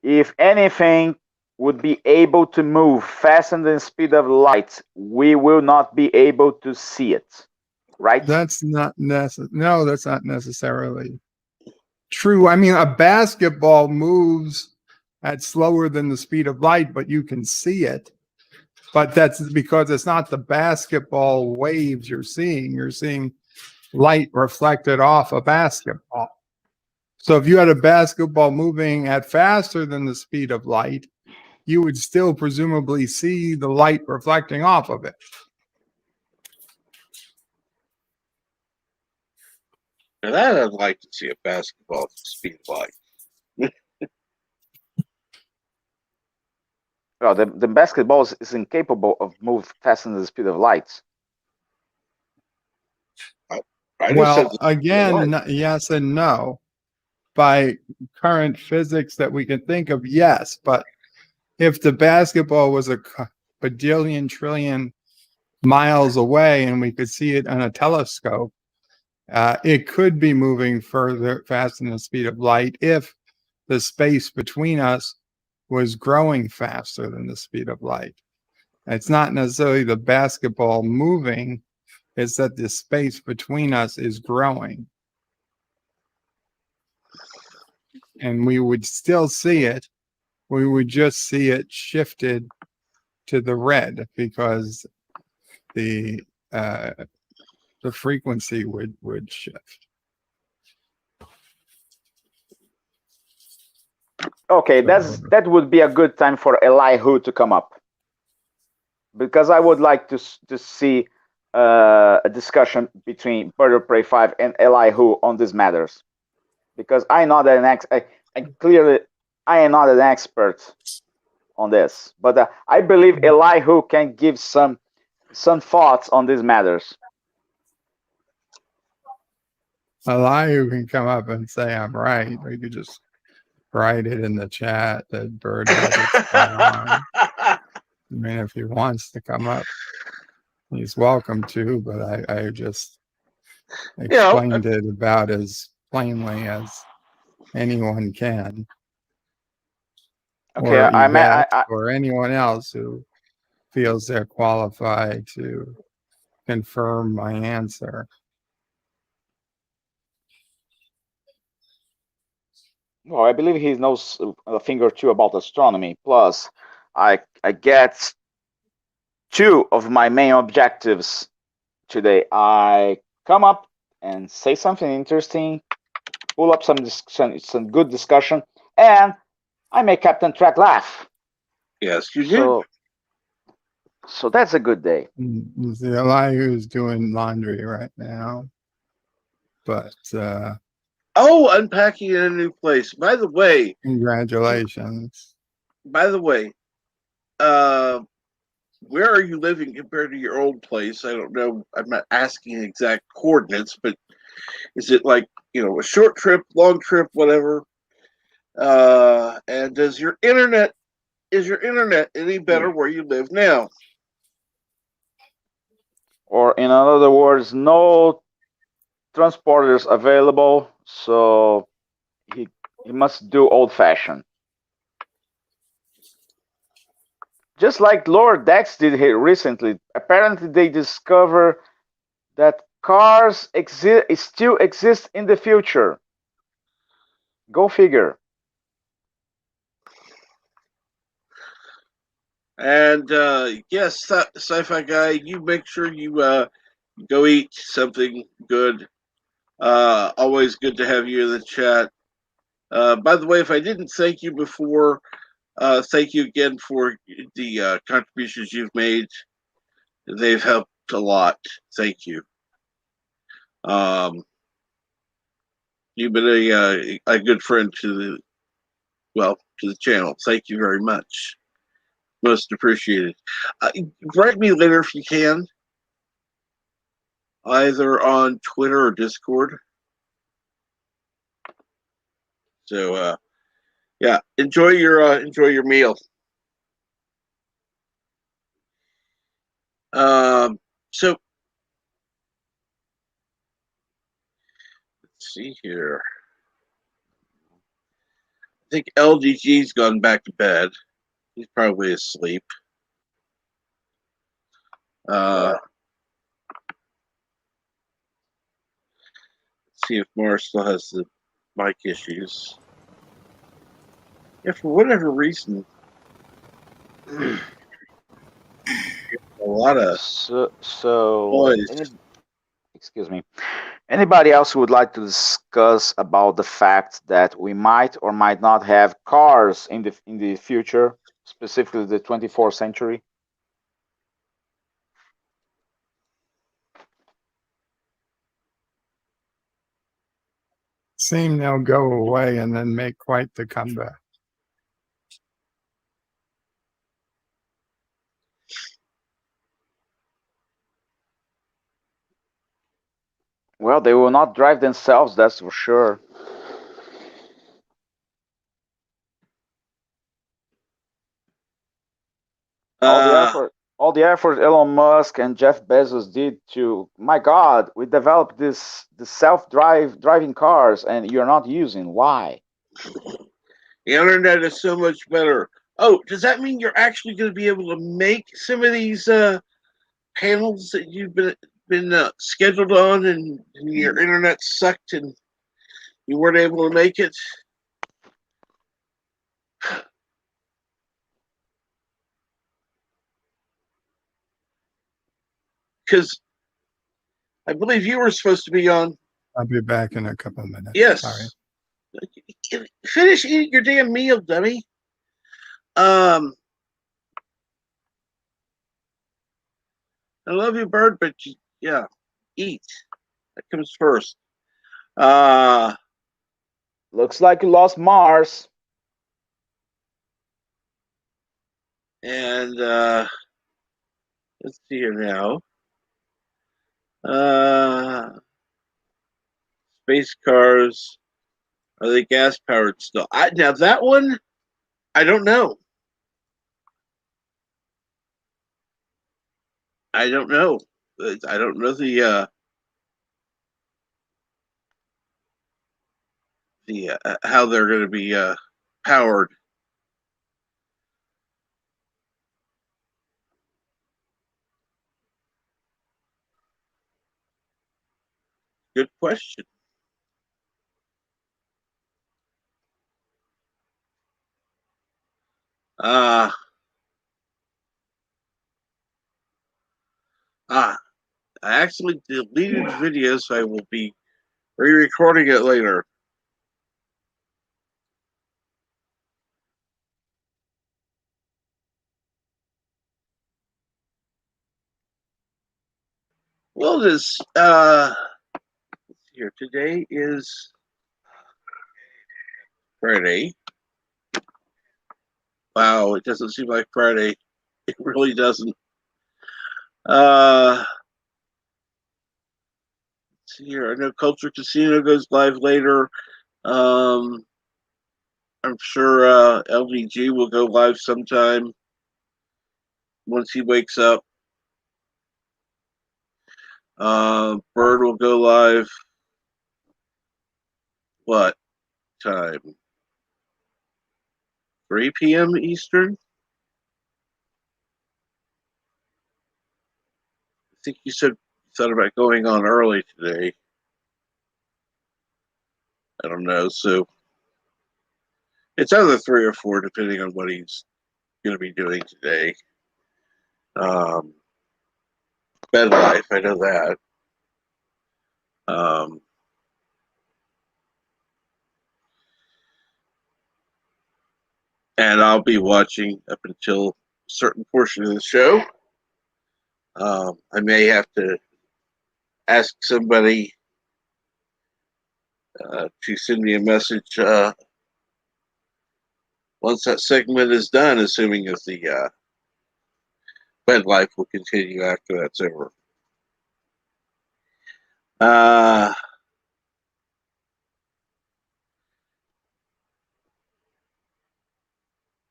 If anything would be able to move faster than the speed of light, we will not be able to see it, right? That's not no, that's not necessarily true. I mean, a basketball moves at slower than the speed of light, but you can see it. But that's because it's not the basketball waves you're seeing. You're seeing light reflected off a basketball. So if you had a basketball moving at faster than the speed of light, you would still presumably see the light reflecting off of it. Now that I'd like to see a basketball at the speed of light. Well, the basketball is incapable of moving faster than the speed of light. Well, again, yes and no. By current physics that we can think of, yes. But if the basketball was a bajillion trillion miles away and we could see it on a telescope, it could be moving faster than the speed of light if the space between us was growing faster than the speed of light. It's not necessarily the basketball moving, it's that the space between us is growing. And we would still see it. We would just see it shifted to the red because the frequency would shift. Okay, that would be a good time for Elihu to come up, because I would like to see a discussion between Bird of Prey 5 and Elihu on these matters, because I am not an expert on this, but I believe Elihu can give some thoughts on these matters. Elihu can come up and say I'm right. We could just write it in the chat that Bird has it spot on. I mean, if he wants to come up, he's welcome to, but I just explained it about as plainly as anyone can. Okay, or Yvette, or anyone else who feels they're qualified to confirm my answer. Well, I believe he knows a thing or two about astronomy. Plus, I get two of my main objectives today. I come up and say something interesting, pull up some good discussion, and I make Captain Track laugh. Yes, you do. So that's a good day. The Elihu's doing laundry right now, but unpacking in a new place. By the way, congratulations. By the way, where are you living compared to your old place? I don't know. I'm not asking exact coordinates, but is it like, a short trip, long trip, whatever? And is your internet any better where you live now? Or in other words, no transporters available, so he must do old-fashioned. Just like Lower Decks did here recently. Apparently they discover that cars still exist in the future. Go figure. And yes, sci-fi guy, you make sure you go eat something good. Always good to have you in the chat. By the way, if I didn't thank you before, thank you again for the contributions you've made. They've helped a lot. Thank you. You've been a good friend to the channel. Thank you very much. Most appreciated. Write me later if you can, either on Twitter or Discord. So yeah, enjoy your meal. So let's see here. I think LDG's gone back to bed. He's probably asleep. Let's see if Mars still has the mic issues. Yeah, for whatever reason, a lot of noise. Excuse me. Anybody else who would like to discuss about the fact that we might or might not have cars in the future, specifically the 24th century? Seem they'll go away and then make quite the comeback. Well, they will not drive themselves, that's for sure. All the effort Elon Musk and Jeff Bezos did to, my God, we developed the self-driving cars and you're not using. Why? The internet is so much better. Oh, does that mean you're actually going to be able to make some of these panels that you've been scheduled on, and your internet sucked and you weren't able to make it? Because I believe you were supposed to be on. I'll be back in a couple of minutes. Yes. Sorry. Finish eating your damn meal, dummy. I love you, bird, but yeah, eat. That comes first. Looks like you lost Mars. And let's see here now. Space cars, are they gas powered still? Now that one, I don't know. I don't know. I don't know the how they're going to be powered. Good question. I actually deleted the video, so I will be re-recording it later. Well, this here today is Friday. Wow, it doesn't seem like Friday. It really doesn't. Let's see here. I know Culture Casino goes live later. I'm sure LVG will go live sometime once he wakes up. Bird will go live. What time? 3 p.m. Eastern? I think you thought about going on early today. I don't know. So It's either 3 or 4, depending on what he's going to be doing today. Bed life, I know that. And I'll be watching up until a certain portion of the show. I may have to ask somebody to send me a message once that segment is done, assuming if the bed life will continue after that's over.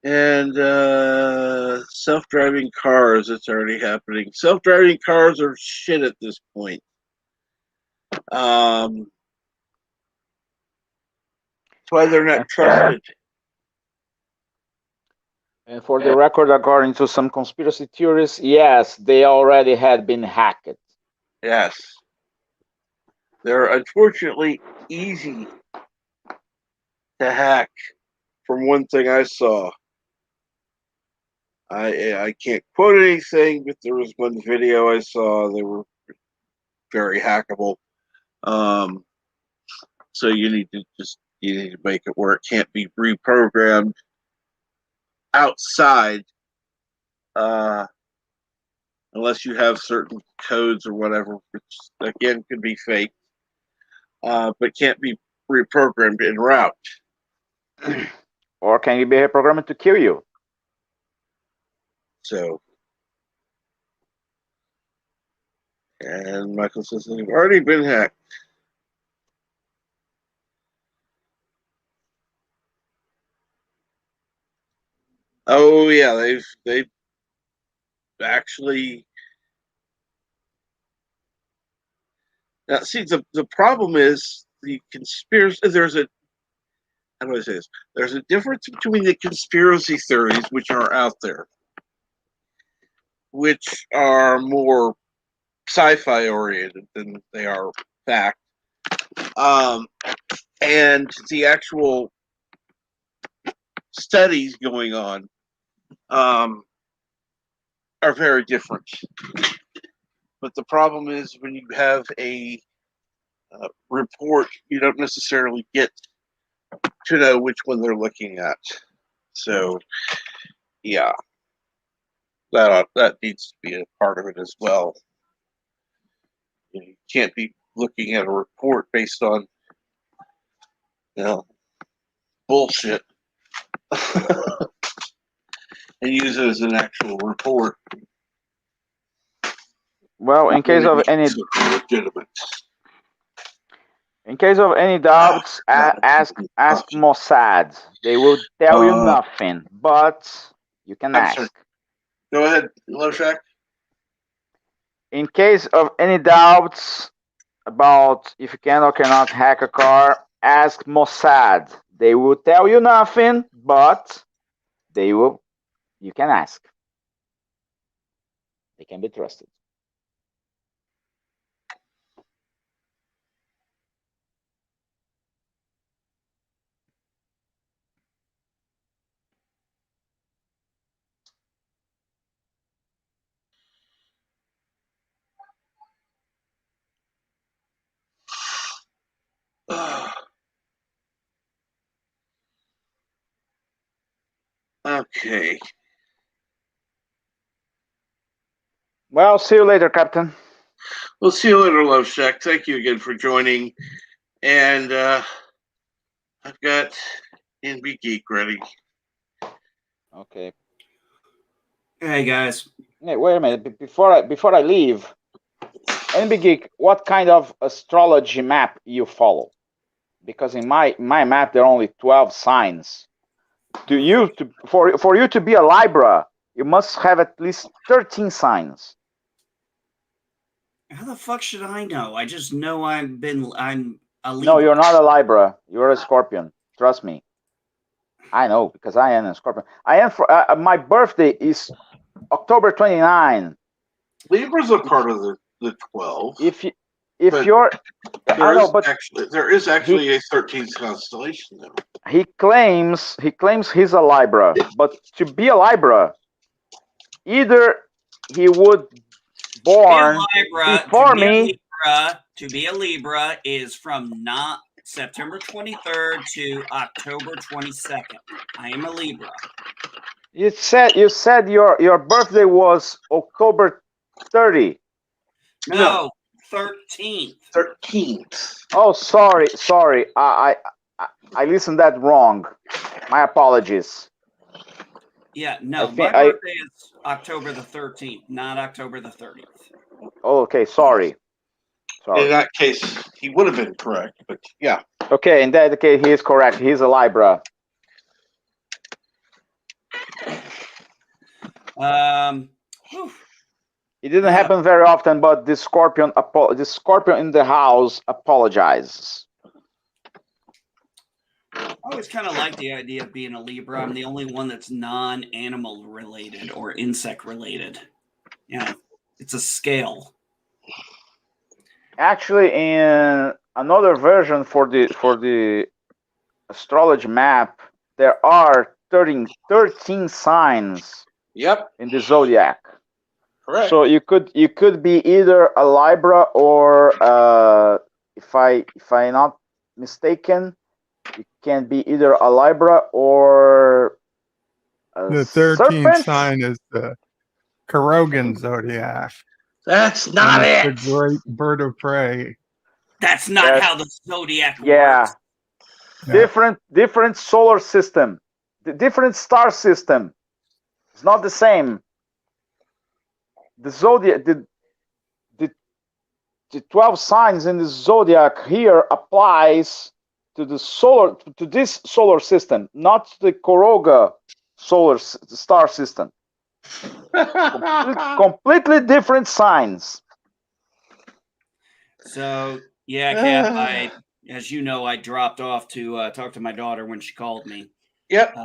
And self-driving cars, it's already happening. Self-driving cars are shit at this point. That's why they're not trusted. And for the record, according to some conspiracy theorists, yes, they already had been hacked. Yes. They're unfortunately easy to hack, from one thing I saw. I can't quote anything, but there was one video I saw. They were very hackable. So you need to make it where it can't be reprogrammed outside, unless you have certain codes or whatever, which again could be fake, but can't be reprogrammed en route. Or can you be reprogrammed to kill you? So, and Michael says they've already been hacked. Oh yeah, they've actually. Now, see, the problem is the conspiracy. How do I say this? There's a difference between the conspiracy theories, which are out there, which are more sci-fi oriented than they are fact, and the actual studies going on are very different. But the problem is when you have a report, you don't necessarily get to know which one they're looking at. So, yeah, that needs to be a part of it as well. You can't be looking at a report based on, bullshit and use it as an actual report. Well, in case of any legitimate. In case of any doubts, ask Mossad. They will tell you nothing, but you can ask. Sorry. Go ahead, Love Shack. In case of any doubts about if you can or cannot hack a car, ask Mossad. They will tell you nothing, but you can ask. They can be trusted. Okay. Well, see you later, Captain. We'll see you later, Love Shack. Thank you again for joining. And I've got NB Geek ready. Okay. Hey guys. Hey, wait a minute. Before I leave, NB Geek, what kind of astrology map you follow? Because in my map there are only 12 signs. For you to be a Libra, you must have at least 13 signs. How the fuck should I know? I just know I'm a Libra. No, you're not a Libra. You're a Scorpion. Trust me. I know because I am a Scorpion. I am my birthday is October 29. Libra's a part of the 12. if But you're, I There know, is but actually a 13th constellation, though. he claims he's a Libra, but to be a Libra, either he would born Be a Libra. before me. To be a Libra is from not September 23rd to October 22nd. I am a Libra. You said your birthday was October 30. No, 13th. 13th. Oh, sorry. I listened that wrong. My apologies. Yeah, no, I my think I. birthday is October the 13th, not October the 30th. Oh, okay, sorry. In that case, he would have been correct, but yeah. Okay, in that case, he is correct. He's a Libra. Whew. It didn't happen very often, but the Scorpion in the house apologizes. I always kind of like the idea of being a Libra. I'm the only one that's non-animal related or insect related. You know, it's a scale. Actually, in another version for the astrology map, there are 13 signs. Yep. In the zodiac. Correct. So you could be either a Libra or if I'm not mistaken, you can be either a Libra or a The 13th serpent. sign is the Kurogan zodiac. That's not it. The great bird of prey. That's not how the zodiac works. Yeah. Different solar system. The different star system. It's not the same. The zodiac, the 12 signs in the zodiac here applies to this solar system, not to the Kuroga star system. Completely different signs. So yeah, Cap, as you know, I dropped off to talk to my daughter when she called me. Yep.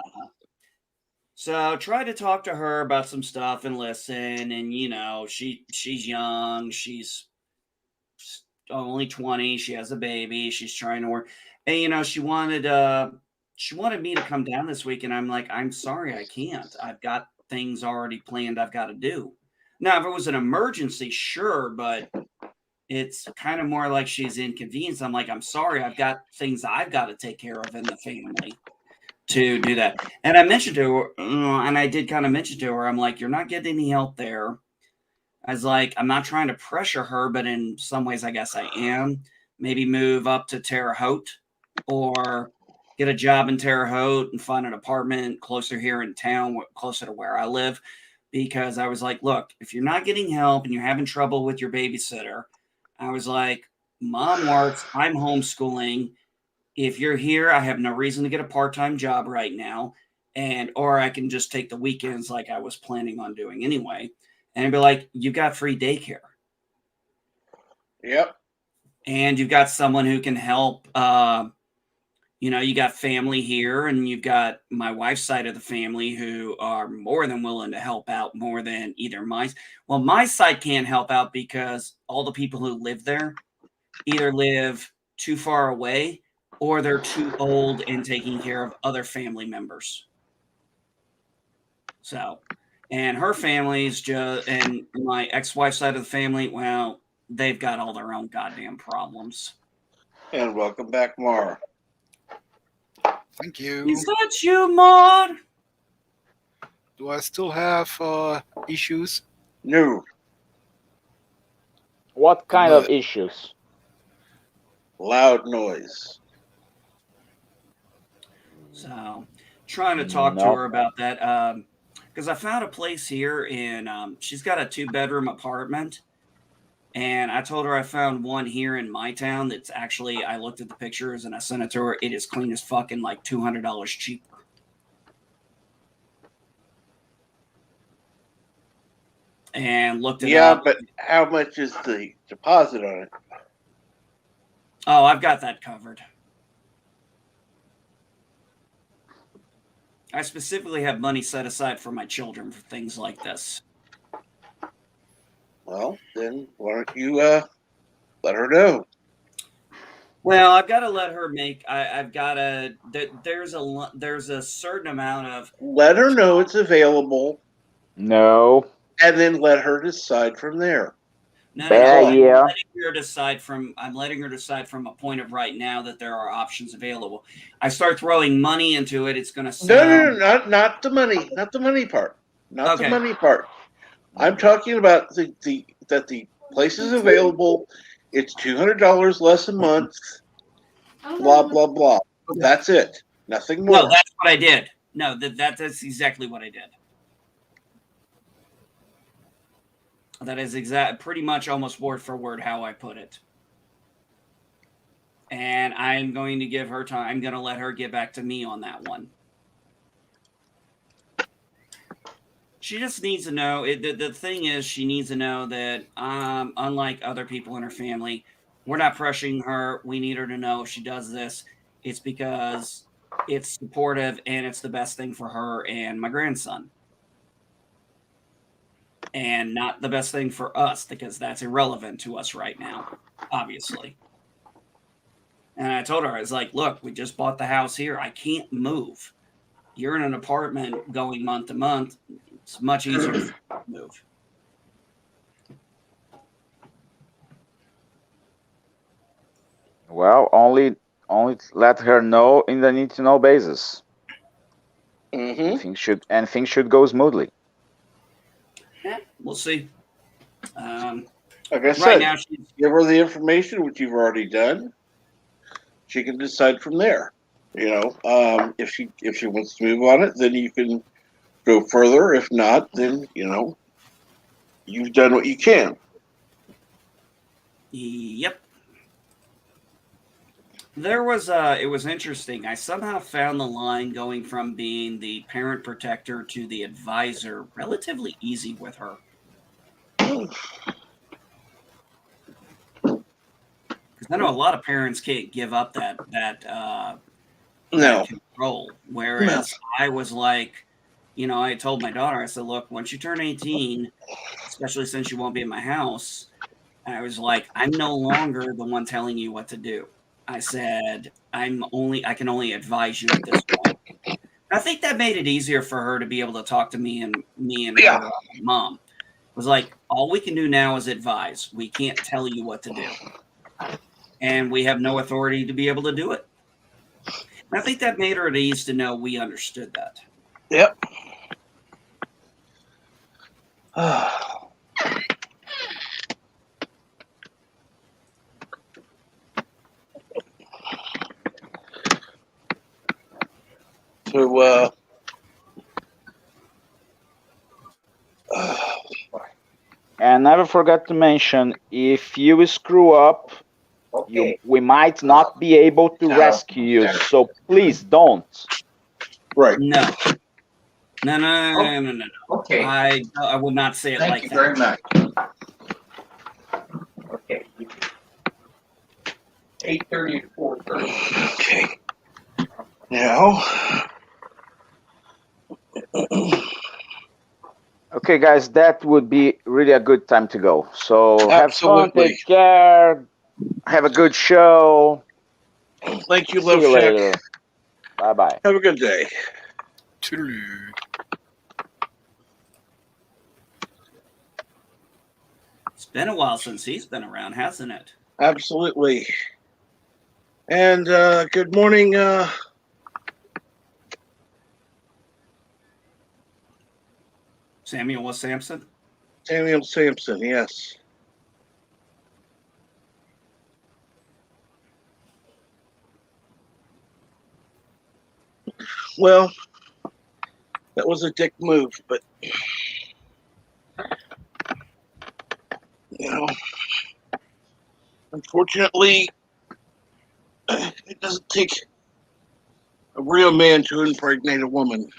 So try to talk to her about some stuff and listen. And you know, she's young. She's only 20. She has a baby. She's trying to work. And you know, she wanted me to come down this week, and I'm like, I'm sorry, I can't. I've got things already planned I've got to do. Now, if it was an emergency, sure, but it's kind of more like she's inconvenienced. I'm like, I'm sorry, I've got things I've got to take care of in the family to do that. And I mentioned to her, and I did kind of mention to her, I'm like, you're not getting any help there. I was like, I'm not trying to pressure her, but in some ways, I guess I am. Maybe move up to Terre Haute or get a job in Terre Haute and find an apartment closer here in town, closer to where I live. Because I was like, look, if you're not getting help and you're having trouble with your babysitter, I was like, mom works, I'm homeschooling. If you're here, I have no reason to get a part-time job right now. Or I can just take the weekends like I was planning on doing anyway. And I'd be like, you got free daycare. Yep. And you've got someone who can help. You know, you got family here, and you've got my wife's side of the family who are more than willing to help out more than either mine. Well, my side can't help out because all the people who live there either live too far away or they're too old and taking care of other family members. So, and her family's just, and my ex-wife's side of the family, well, they've got all their own goddamn problems. And welcome back, Mara. Thank you. Is that you, Maud? Do I still have issues? No. What kind of issues? Loud noise. So, trying to talk to her about that. Because I found a place here in, she's got a 2-bedroom apartment. And I told her I found one here in my town that's actually, I looked at the pictures and I sent it to her. It is clean as fucking like $200 cheaper. And looked it up. Yeah, but how much is the deposit on it? Oh, I've got that covered. I specifically have money set aside for my children for things like this. Well, then why don't you let her know. Well, I've got to let her make. I've got to. There's a certain amount of. Let her know it's available, No. and then let her decide from there. No. Yeah. I'm letting her decide from a point of right now that there are options available. I start throwing money into it. It's going to sound. No, not the money, not the money part, not Okay. the money part. I'm talking about the place is available. It's $200 less a month. Blah blah blah. That's it. Nothing more. No, that's what I did. No, that's exactly what I did. That is pretty much almost word for word how I put it. And I'm going to give her time. I'm going to let her get back to me on that one. She just needs to know. The thing is, she needs to know that unlike other people in her family, we're not pressuring her. We need her to know if she does this, it's because it's supportive and it's the best thing for her and my grandson. And not the best thing for us, because that's irrelevant to us right now, obviously. And I told her, I was like, look, we just bought the house here. I can't move. You're in an apartment going month to month. It's much easier to move. Well, only let her know in the need to know basis. Mm-hmm. Things should go smoothly. Yeah, we'll see. Like I said, now give her the information, which you've already done. She can decide from there. If she wants to move on it, then you can go further. If not, then you've done what you can. Yep. It was interesting. I somehow found the line going from being the parent protector to the advisor relatively easy with her. Because I know a lot of parents can't give up that control. Whereas I was like, I told my daughter, I said, look, once you turn 18, especially since you won't be in my house, I was like, I'm no longer the one telling you what to do. I said, I can only advise you at this point. I think that made it easier for her to be able to talk to me and her mom. It was like, all we can do now is advise. We can't tell you what to do. And we have no authority to be able to do it. And I think that made her at ease to know we understood that. Yep. So, and never forget to mention, if you screw up, we might not be able to rescue you. So please don't. Right. No. No. Okay. I would not say it like that. Thank you very much. Okay. 8:30 to 4:30. Okay. Now. Okay, guys, that would be really a good time to go. So have fun, Absolutely. take care, have a good show. Thank you, See Love you Shack. later. Bye-bye. Have a good day. Toodaloo. It's been a while since he's been around, hasn't it? Absolutely. And good morning, Samuel Sampson? Samuel Sampson, yes. Well, that was a dick move, but unfortunately, it doesn't take a real man to impregnate a woman.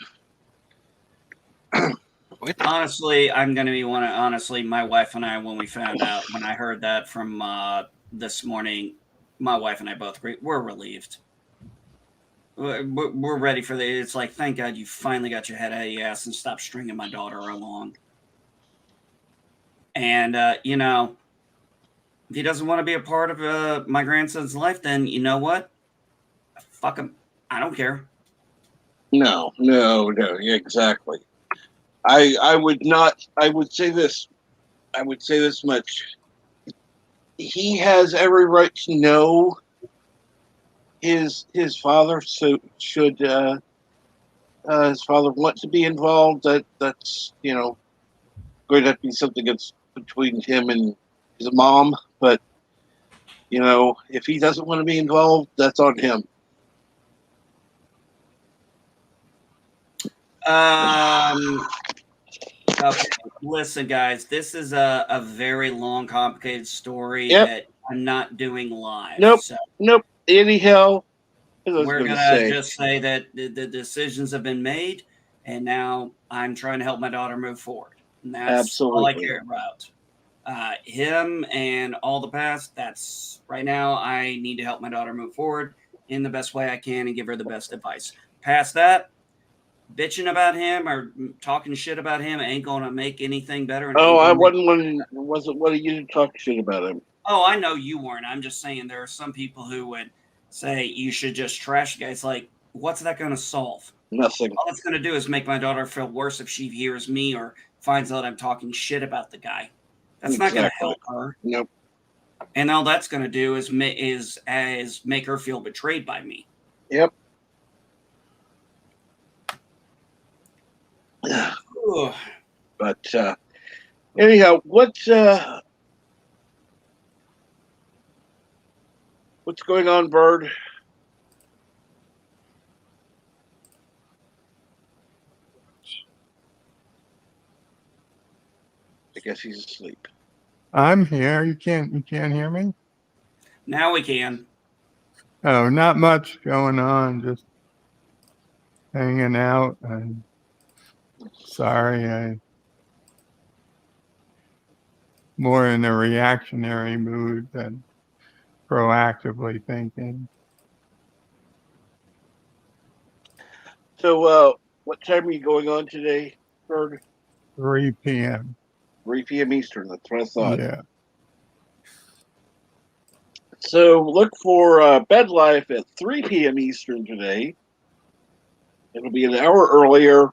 Honestly, I'm going to be honestly, my wife and I, when I heard that from this morning, my wife and I both agreed, we're relieved. We're ready for it's like, thank God you finally got your head out of your ass and stopped stringing my daughter along. And, If he doesn't want to be a part of my grandson's life, then you know what? Fuck him. I don't care. No, exactly. I would not. I would say this. I would say this much. He has every right to know his father. So should his father want to be involved, that's going to be something that's between him and his mom. But if he doesn't want to be involved, that's on him. Okay, listen, guys. This is a very long, complicated story Yep. that I'm not doing live. Nope. So Nope. Anyhow, as I was we're going to gonna say, just say that the decisions have been made, and now I'm trying to help my daughter move forward. And that's all I absolutely. care about. Him and all the past. That's right now. I need to help my daughter move forward in the best way I can and give her the best advice. Past that, bitching about him or talking shit about him ain't gonna make anything better. And Oh, ain't I gonna make wasn't wanting you to talk shit about him. Oh, I know you weren't. I'm just saying there are some people who would say you should just trash the guy. It's like, what's that going to solve? Nothing. All it's going to do is make my daughter feel worse if she hears me or finds out I'm talking shit about the guy. That's not going to help her. Nope. And all that's going to do is make her feel betrayed by me. Yep. But anyhow, what's going on, Bird? I guess he's asleep. I'm here. You can't hear me? Now we can. Oh, not much going on. Just hanging out. And sorry, I more in a reactionary mood than proactively thinking. So, what time are you going on today, Bird? 3 p.m. 3 p.m. Eastern. That's what I thought. Yeah. So look for Bed Life at 3 p.m. Eastern today. It'll be an hour earlier.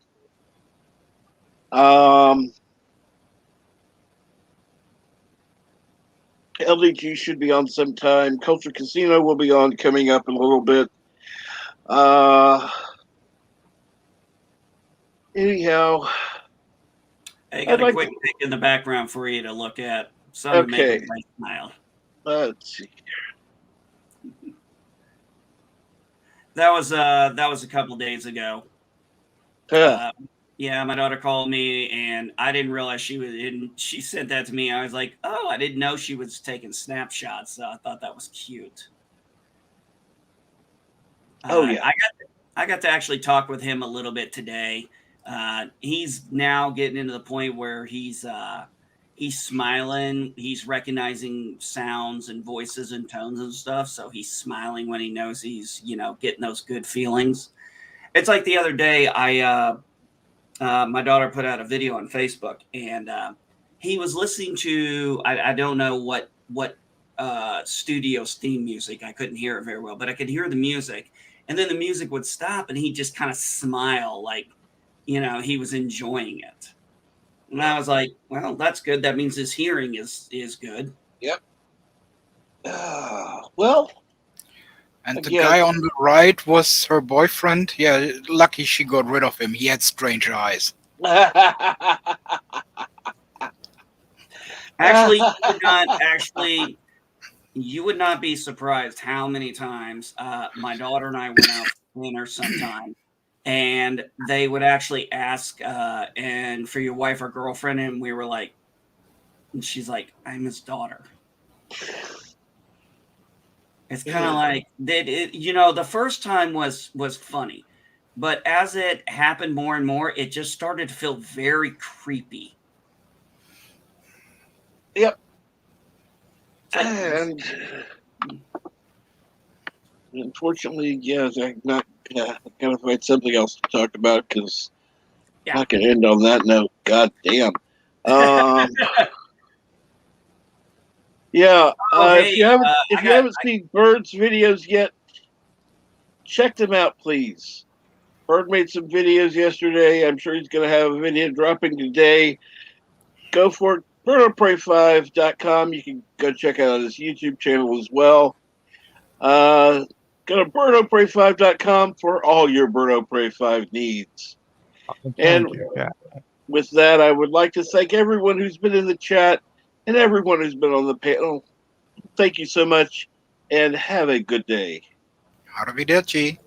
LDG should be on sometime. Culture Casino will be on coming up in a little bit. Anyhow, I got a quick pic in the background for you to look at. Something to make everybody smile. Let's see. That was a couple days ago. Yeah, my daughter called me, and I didn't realize she was in. She sent that to me. I was like, "Oh, I didn't know she was taking snapshots." So I thought that was cute. Yeah, I got to actually talk with him a little bit today. He's now getting into the point where he's smiling. He's recognizing sounds and voices and tones and stuff. So he's smiling when he knows he's getting those good feelings. It's like the other day, my daughter put out a video on Facebook, and he was listening to I don't know what studio's theme music. I couldn't hear it very well, but I could hear the music, and then the music would stop, and he'd just kind of smile like he was enjoying it. And I was like, well, that's good. That means his hearing is good. Yep. Well. And the guy on the right was her boyfriend. Yeah, lucky she got rid of him. He had strange eyes. Actually, you would not be surprised how many times my daughter and I went out for dinner sometime, and they would actually ask, and for your wife or girlfriend, and we were like, and she's like, I'm his daughter. It's kind of like the first time was funny, but as it happened more and more, it just started to feel very creepy. Yep. And unfortunately, I'm not gonna find something else to talk about because I'm not gonna end on that note. God damn. Yeah. hey, if you haven't I got- seen Bird's videos yet, check them out, please. Bird made some videos yesterday. I'm sure he's going to have a video dropping today. Go for it. BirdOfPrey5.com. You can go check out his YouTube channel as well. Go to BirdOfPrey5.com for all your Bird of Prey 5 needs. Thank you, Cat. With that, I would like to thank everyone who's been in the chat and everyone who's been on the panel. Thank you so much, and have a good day. Arrivederci.